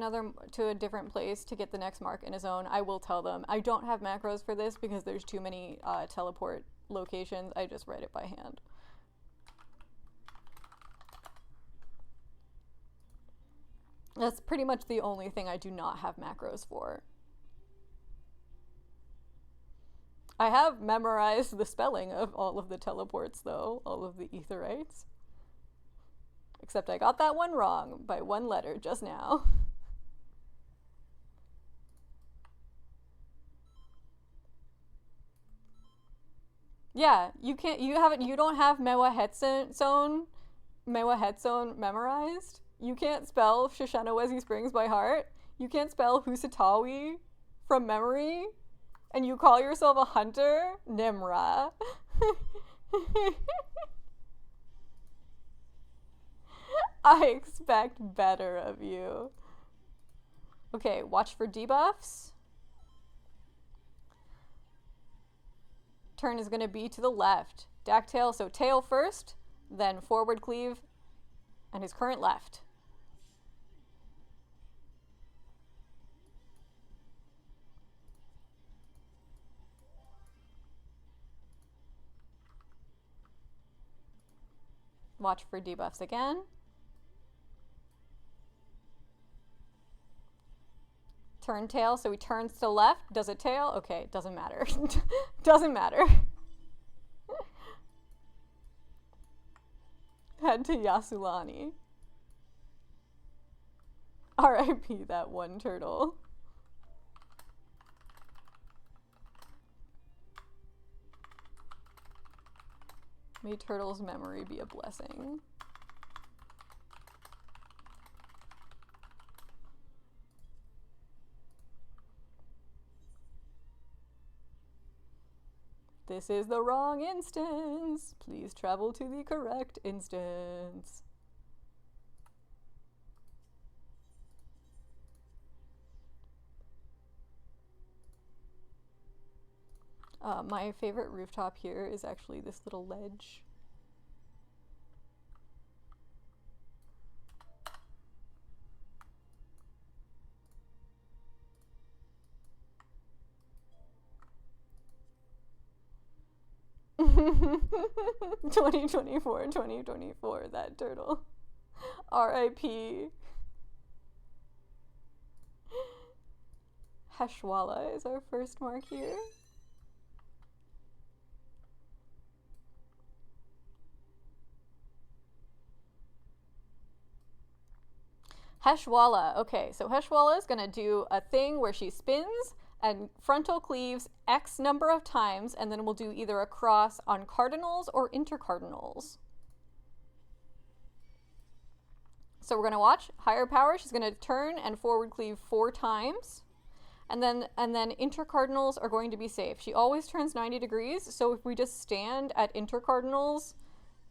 a different place to get the next mark in a zone, I will tell them. I don't have macros for this because there's too many teleport locations. I just write it by hand. That's pretty much the only thing I do not have macros for. I have memorized the spelling of all of the teleports though, all of the aetherites. Except I got that one wrong by one letter just now. Yeah, you don't have Mewa Hetzone memorized. You can't spell Shoshenawezi Springs by heart. You can't spell Husatawi from memory. And you call yourself a hunter? Nimra. I expect better of you. Okay, watch for debuffs. Turn is going to be to the left. Dawntrail, so tail first, then forward cleave, and his current left. Watch for debuffs again. Turn tail, so he turns to the left. Does it tail? Okay, doesn't matter. Doesn't matter. Head to Yasulani. R.I.P. that one turtle. May Turtle's memory be a blessing. This is the wrong instance. Please travel to the correct instance. My favorite rooftop here is actually this little ledge. "2024, that turtle. R.I.P. Heshwala is our first mark here. Heshwala. Okay, so Heshwala is going to do a thing where she spins and frontal cleaves X number of times, and then we'll do either a cross on cardinals or intercardinals. So we're going to watch higher power. She's going to turn and forward cleave 4 times. And then intercardinals are going to be safe. She always turns 90 degrees, so if we just stand at intercardinals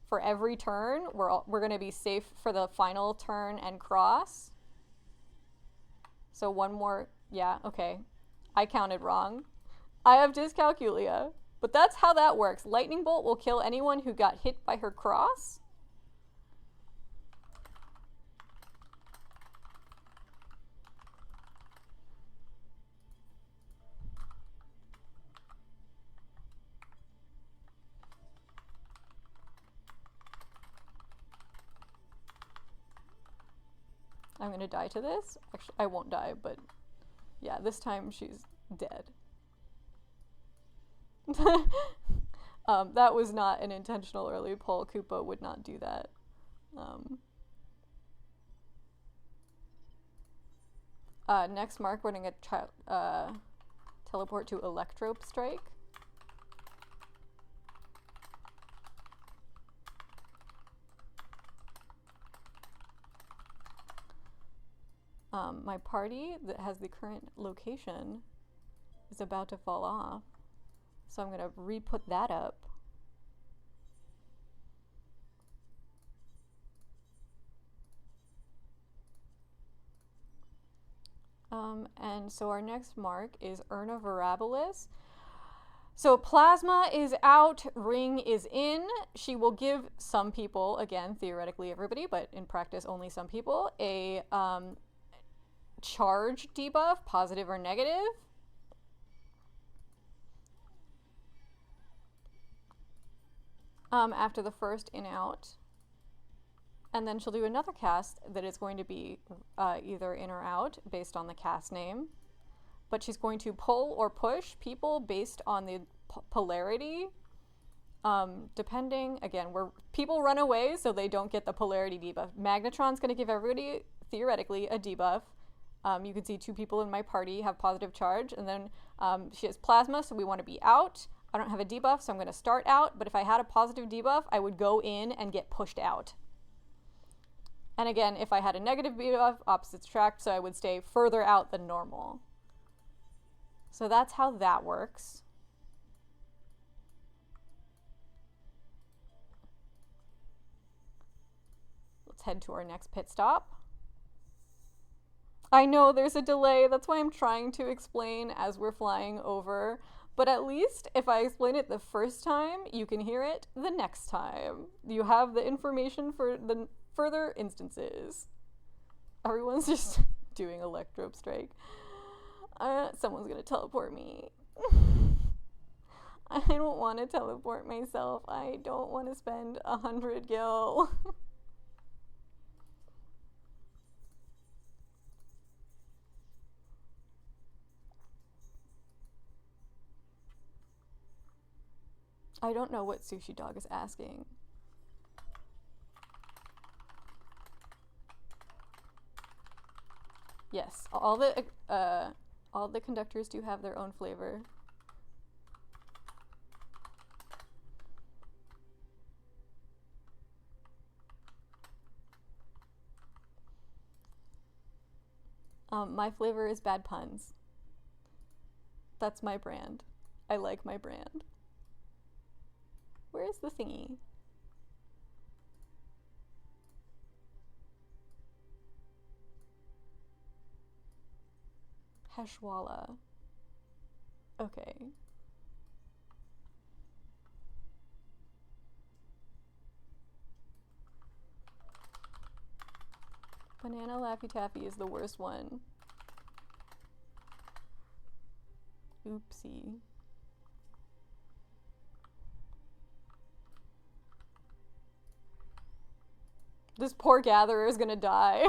for every turn, we're going to be safe for the final turn and cross. So one more, yeah, okay. I counted wrong. I have dyscalculia, but that's how that works. Lightning bolt will kill anyone who got hit by her cross. I'm gonna die to this. Actually, I won't die, but yeah, this time she's dead. That was not an intentional early pull. Koopa would not do that. Next mark, we're gonna teleport to Electro Strike. My party that has the current location is about to fall off. So I'm gonna re-put that up. And so our next mark is Urna Verabilis. So Plasma is out, Ring is in. She will give some people, again, theoretically everybody, but in practice only some people, a charge debuff, positive or negative. After the first in-out. And then she'll do another cast that is going to be either in or out based on the cast name. But she's going to pull or push people based on the polarity. Depending, again, where people run away so they don't get the polarity debuff. Magnetron's going to give everybody, theoretically, a debuff. You can see 2 people in my party have positive charge. And then she has Plasma, so we want to be out. I don't have a debuff, so I'm going to start out. But if I had a positive debuff, I would go in and get pushed out. And again, if I had a negative debuff, opposites attract, so I would stay further out than normal. So that's how that works. Let's head to our next pit stop. I know there's a delay, that's why I'm trying to explain as we're flying over. But at least if I explain it the first time, you can hear it the next time. You have the information for the further instances. Everyone's just doing electro strike. Someone's gonna teleport me. I don't want to teleport myself. I don't want to spend 100 gil. I don't know what Sushi Dog is asking. Yes, all the conductors do have their own flavor. My flavor is bad puns. That's my brand. I like my brand. Where is the thingy? Heshwala. Okay. Banana Laffy Taffy is the worst one. Oopsie. This poor gatherer is gonna die.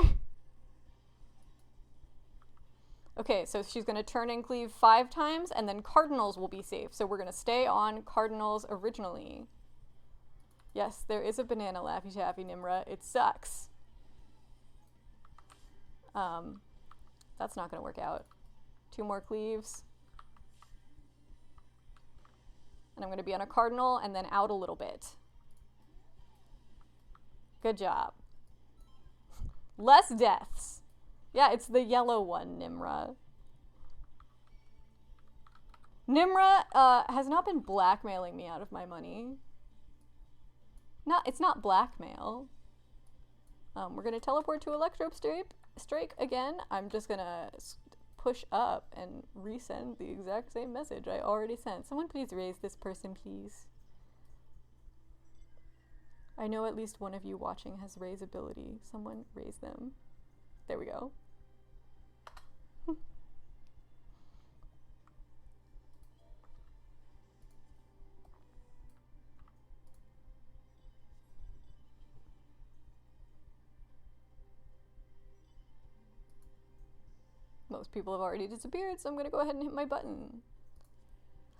Okay, so she's gonna turn and cleave 5 times, and then cardinals will be safe. So we're gonna stay on cardinals originally. Yes, there is a banana Laffy Taffy, Nimra. It sucks. That's not gonna work out. 2 more cleaves. And I'm gonna be on a cardinal and then out a little bit. Good job. Less deaths. Yeah, it's the yellow one, Nimra. Nimra has not been blackmailing me out of my money. It's not blackmail. We're gonna teleport to Electro Strike again. I'm just gonna push up and resend the exact same message I already sent. Someone please raise this person, please. I know at least one of you watching has raise ability. Someone raise them. There we go. Most people have already disappeared, so I'm gonna go ahead and hit my button.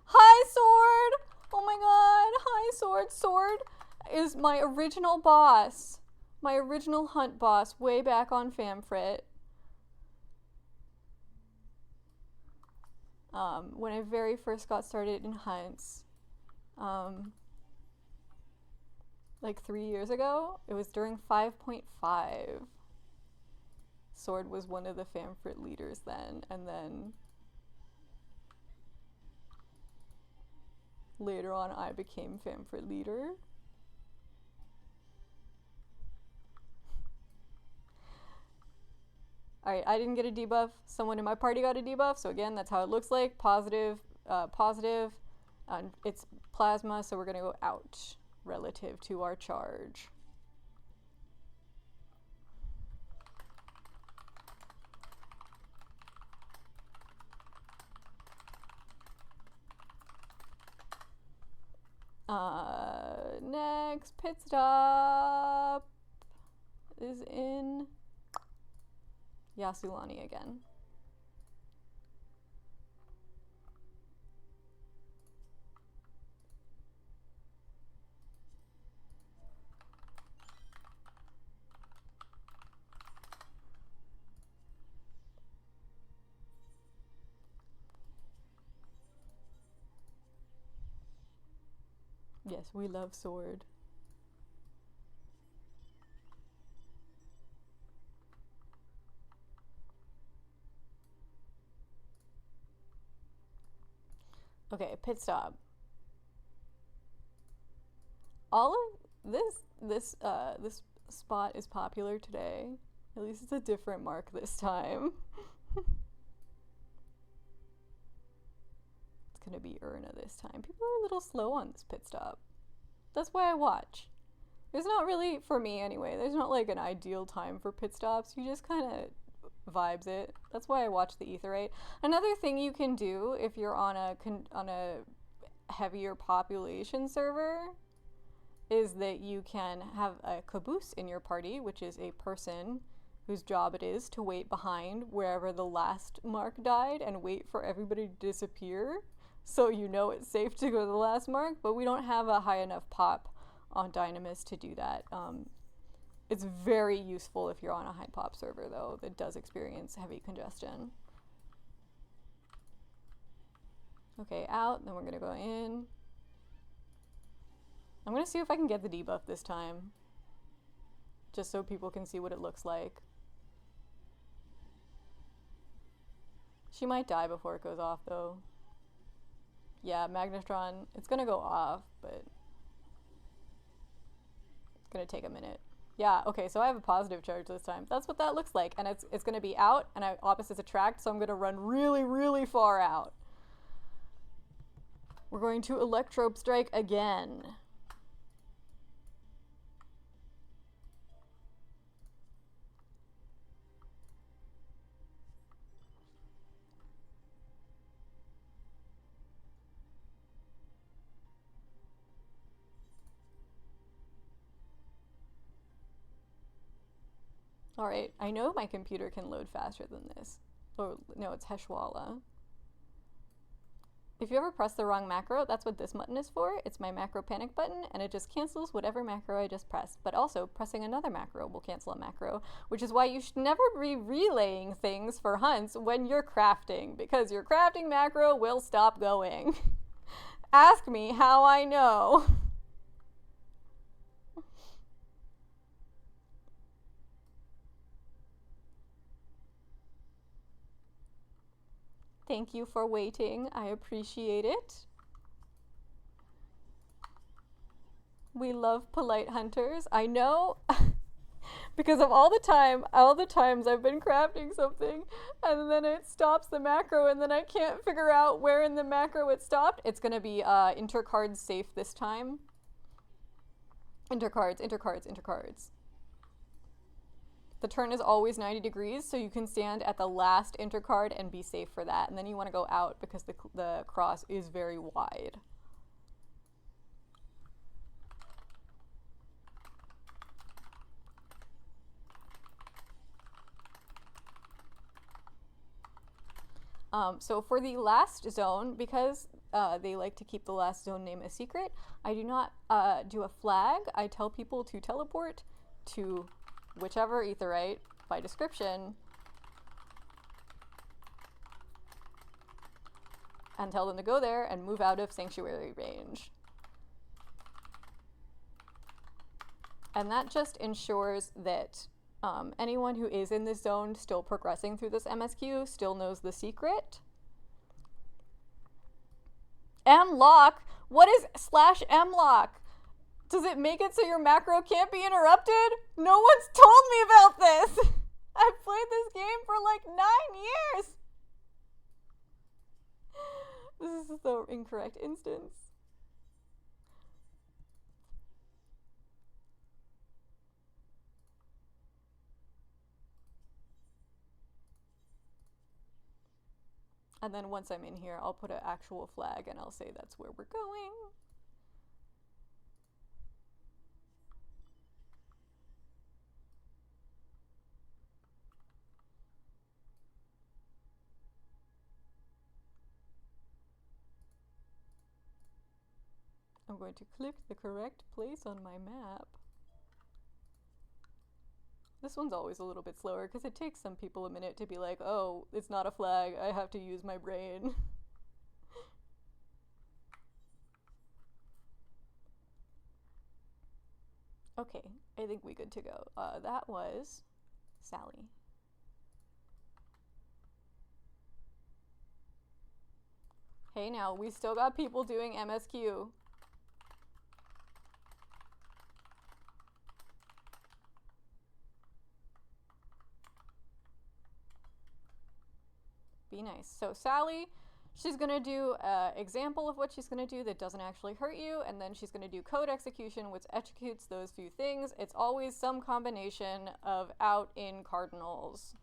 Hi, Sword! Oh my god, hi, Sword. Sword is my original boss. My original hunt boss way back on Famfrit. When I very first got started in hunts, like 3 years ago, it was during 5.5. Sword was one of the Famfrit leaders then, and then later on I became Famfrit leader. Alright, I didn't get a debuff. Someone in my party got a debuff, so again, that's how it looks like. Positive, positive. It's plasma, so we're gonna go out relative to our charge. Next pit stop is in Yasulani again. Yes, we love Sword. Okay, pit stop. All of this spot is popular today. At least it's a different mark this time. It's gonna be Erna this time. People are a little slow on this pit stop. That's why I watch. There's not really, for me anyway, there's not like an ideal time for pit stops. You just kind of vibes it. That's why I watch the Aetheryte. Another thing you can do if you're on a heavier population server is that you can have a caboose in your party, which is a person whose job it is to wait behind wherever the last mark died and wait for everybody to disappear, so you know it's safe to go to the last mark. But we don't have a high enough pop on Dynamis to do that. It's very useful if you're on a high pop server, though, that does experience heavy congestion. Okay, out, then we're gonna go in. I'm gonna see if I can get the debuff this time, just so people can see what it looks like. She might die before it goes off, though. Yeah, Magnetron, it's gonna go off, but it's gonna take a minute. Yeah, okay, so I have a positive charge this time. That's what that looks like, and it's gonna be out, and opposites attract, so I'm gonna run really, really far out. We're going to Electrope Strike again. Alright, I know my computer can load faster than this. Oh, no, it's Heshwala. If you ever press the wrong macro, that's what this button is for. It's my macro panic button, and it just cancels whatever macro I just pressed. But also, pressing another macro will cancel a macro, which is why you should never be relaying things for hunts when you're crafting, because your crafting macro will stop going. Ask me how I know. Thank you for waiting. I appreciate it. We love polite hunters. I know because of all the times I've been crafting something and then it stops the macro and then I can't figure out where in the macro it stopped. It's gonna be intercards safe this time. Intercards, intercards, intercards. The turn is always 90 degrees, so you can stand at the last intercard and be safe for that. And then you want to go out because the cross is very wide. So for the last zone, because they like to keep the last zone name a secret, I do not do a flag. I tell people to teleport to whichever Aetheryte by description and tell them to go there and move out of sanctuary range. And that just ensures that Anyone who is in this zone still progressing through this MSQ still knows the secret. Mlock? What is /mlock? Does it make it so your macro can't be interrupted? No one's told me about this! I've played this game for like 9 years! This is the incorrect instance. And then once I'm in here, I'll put an actual flag and I'll say that's where we're going. I'm going to click the correct place on my map. This one's always a little bit slower because it takes some people a minute to be like, oh, it's not a flag, I have to use my brain. Okay, I think we good to go. That was Sally. Hey, now, we still got people doing MSQ. Be nice. So Sally, she's gonna do an example of what she's gonna do that doesn't actually hurt you, and then she's gonna do code execution, which executes those few things. It's always some combination of out, in, cardinals.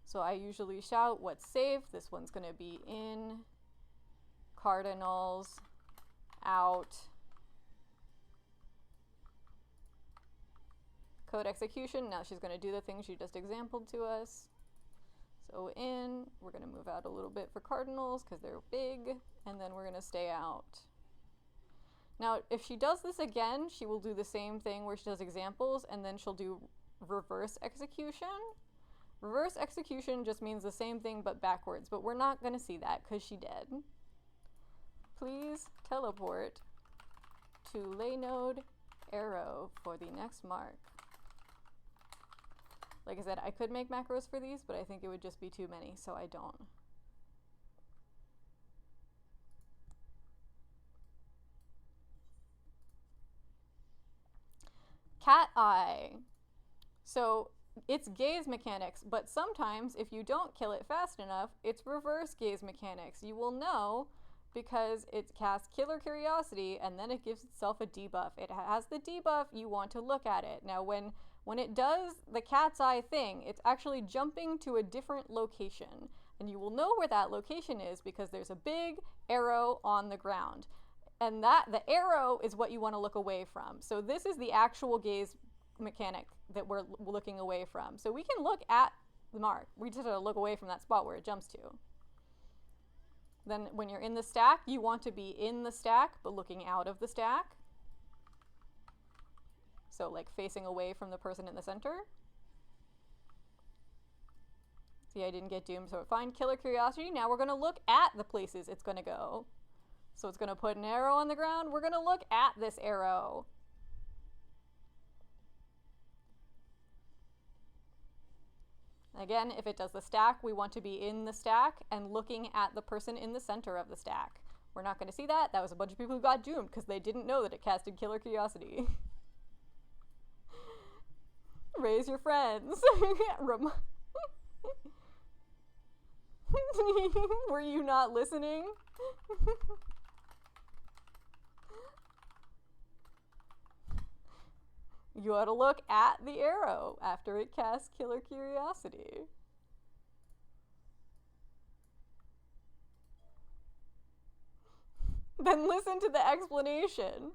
So I usually shout what's safe. This one's gonna be in, cardinals, out. Code execution, now she's gonna do the thing she just exampled to us. So in, we're gonna move out a little bit for cardinals because they're big, and then we're gonna stay out. Now, if she does this again, she will do the same thing where she does examples, and then she'll do reverse execution. Reverse execution just means the same thing but backwards, but we're not gonna see that because she did. Please teleport to lay node arrow for the next mark. Like I said, I could make macros for these, but I think it would just be too many, so I don't. Cat eye. So it's gaze mechanics, but sometimes if you don't kill it fast enough, it's reverse gaze mechanics. You will know because it casts Killer Curiosity and then it gives itself a debuff. It has the debuff, you want to look at it. Now when it does the cat's eye thing, it's actually jumping to a different location. And you will know where that location is because there's a big arrow on the ground. And the arrow is what you want to look away from. So this is the actual gaze mechanic that we're looking away from. So we can look at the mark. We just have to look away from that spot where it jumps to. Then when you're in the stack, you want to be in the stack, but looking out of the stack. So like facing away from the person in the center. See, I didn't get doomed, so find Killer Curiosity. Now we're gonna look at the places it's gonna go. So it's gonna put an arrow on the ground. We're gonna look at this arrow. Again, if it does the stack, we want to be in the stack and looking at the person in the center of the stack. We're not gonna see that. That was a bunch of people who got doomed because they didn't know that it casted Killer Curiosity. Raise your friends. Were you not listening? You ought to look at the arrow after it casts Killer Curiosity. Then listen to the explanation,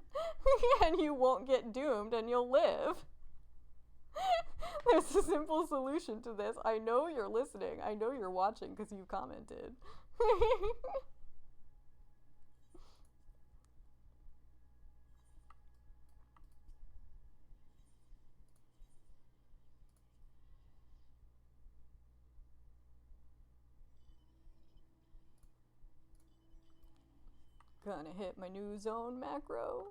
and you won't get doomed and you'll live. There's a simple solution to this. I know you're listening. I know you're watching because you commented. Gonna hit my new zone macro.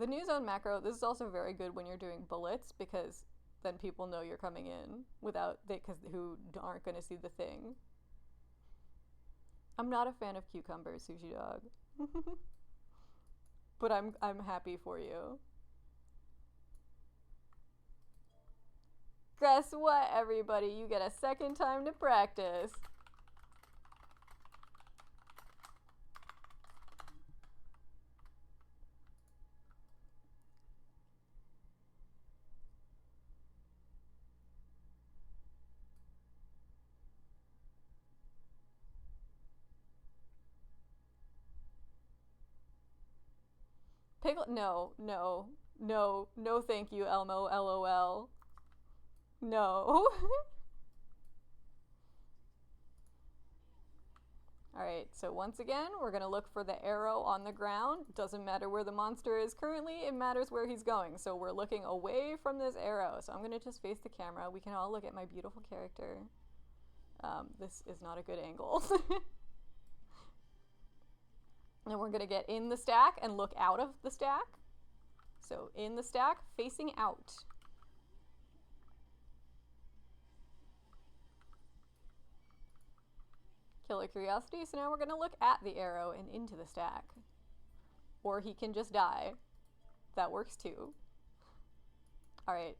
The new zone macro, this is also very good when you're doing bullets, because then people know you're coming in because who aren't going to see the thing. I'm not a fan of cucumbers, Sushi Dog. But I'm happy for you. Guess what, everybody? You get a second time to practice. Piglet, no, thank you, Elmo, LOL. No. Alright, so once again, we're gonna look for the arrow on the ground. Doesn't matter where the monster is currently, it matters where he's going. So we're looking away from this arrow. So I'm gonna just face the camera. We can all look at my beautiful character. This is not a good angle. And we're gonna get in the stack and look out of the stack. So in the stack, facing out. Killer curiosity, so now we're gonna look at the arrow and into the stack. Or he can just die. That works too. Alright.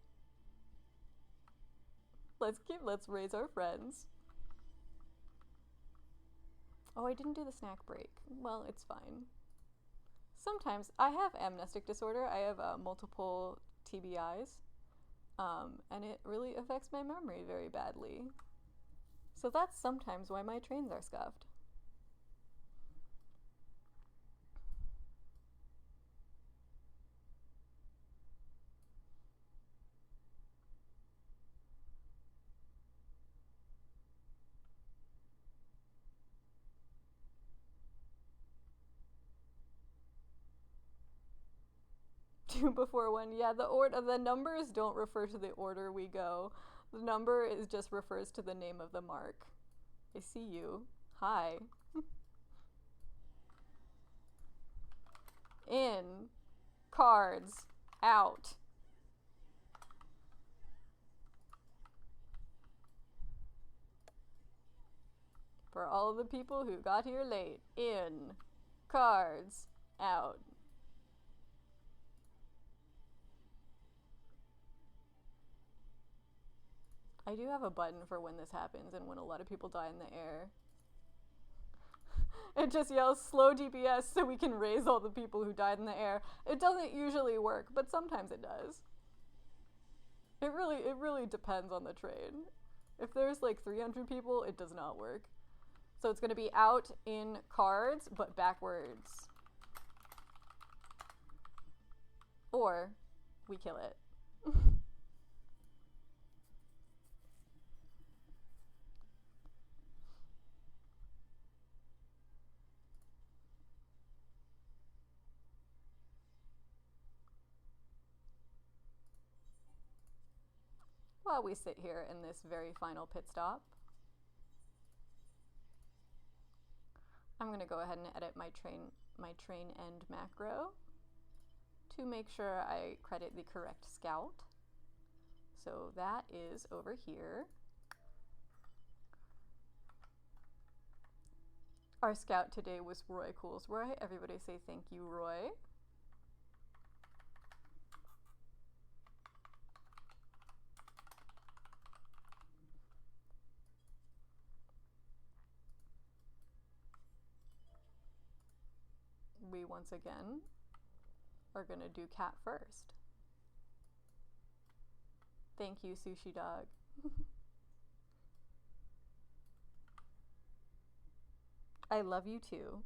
Let's raise our friends. Oh, I didn't do the snack break. Well, it's fine. Sometimes I have amnestic disorder. I have multiple TBIs. And it really affects my memory very badly. So that's sometimes why my trains are scuffed. Two before one. Yeah, the numbers don't refer to the order we go. The number just refers to the name of the mark. I see you. Hi. In. Cards. Out. For all of the people who got here late. In. Cards. Out. I do have a button for when this happens and when a lot of people die in the air. It just yells slow DPS so we can raise all the people who died in the air. It doesn't usually work, but sometimes it does. It really depends on the train. If there's like 300 people, it does not work. So it's gonna be out in cards, but backwards. Or we kill it. While we sit here in this very final pit stop, I'm going to go ahead and edit my train end macro to make sure I credit the correct scout. So that is over here. Our scout today was Roy Coolsroy. Everybody say thank you, Roy. We once again are gonna do cat first. Thank you, Sushi Dog. I love you too.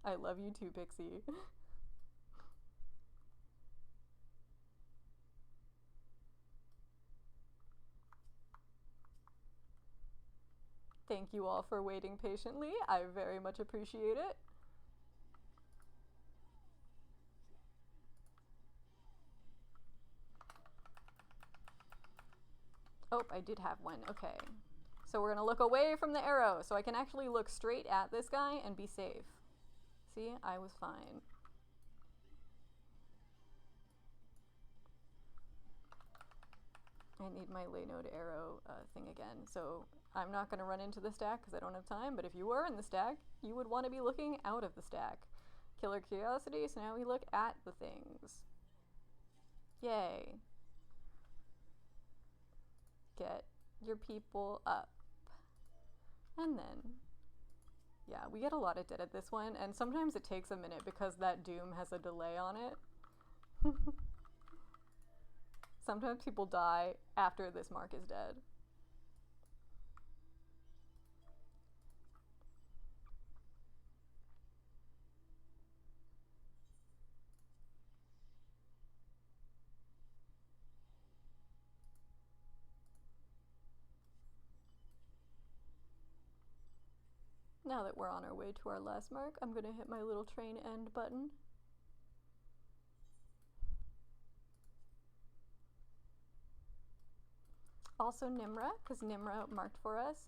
I love you too, Pixie. Thank you all for waiting patiently. I very much appreciate it. Oh, I did have one. Okay. So we're going to look away from the arrow so I can actually look straight at this guy and be safe. See, I was fine. I need my lay node arrow thing again. So I'm not going to run into the stack because I don't have time, but if you were in the stack, you would want to be looking out of the stack. Killer curiosity, so now we look at the things. Yay. Get your people up. And then, yeah, we get a lot of dead at this one, and sometimes it takes a minute because that doom has a delay on it. Sometimes people die after this mark is dead. Now that we're on our way to our last mark, I'm going to hit my little train end button. Also Nimra, because Nimra marked for us.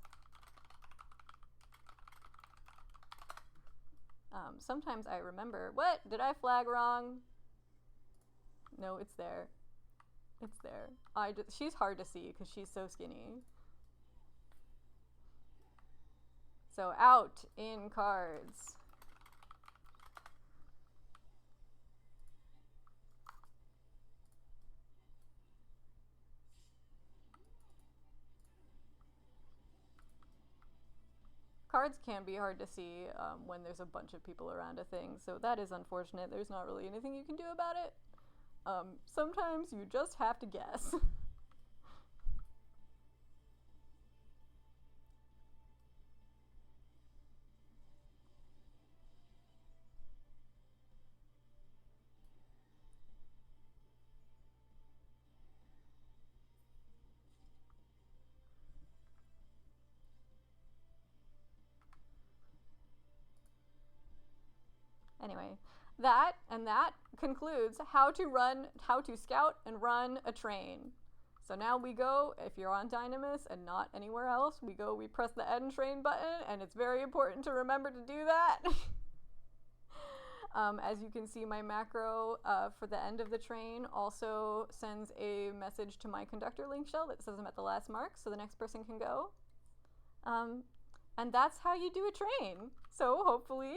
Sometimes I remember, what? Did I flag wrong? No, it's there. It's there. She's hard to see because she's so skinny. So out in cards. Cards can be hard to see when there's a bunch of people around a thing, so that is unfortunate. There's not really anything you can do about it. Sometimes you just have to guess. Anyway, that concludes how to scout and run a train. So now we go, if you're on Dynamis and not anywhere else, we press the end train button, and it's very important to remember to do that. As you can see, my macro for the end of the train also sends a message to my conductor link shell that says I'm at the last mark, so the next person can go. And that's how you do a train. So hopefully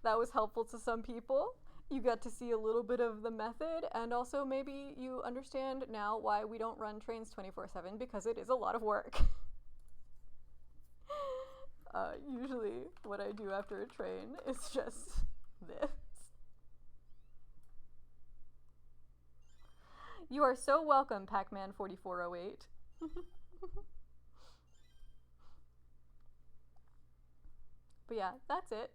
that was helpful to some people. You got to see a little bit of the method, and also maybe you understand now why we don't run trains 24/7, because it is a lot of work. Usually what I do after a train is just this. You are so welcome, Pac-Man 4408. But yeah, that's it.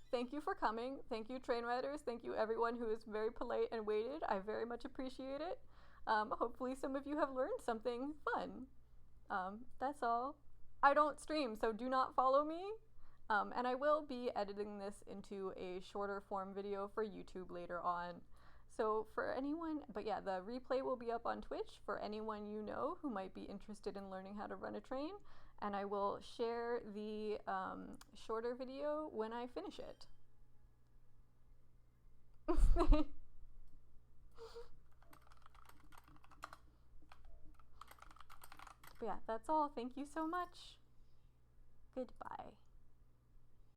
Thank you for coming. Thank you, train riders. Thank you, everyone who is very polite and waited. I very much appreciate it. Hopefully some of you have learned something fun. That's all. I don't stream, so do not follow me. And I will be editing this into a shorter form video for YouTube later on. So for anyone, but yeah, the replay will be up on Twitch for anyone you know who might be interested in learning how to run a train. And I will share the shorter video when I finish it. But yeah, that's all. Thank you so much. Goodbye.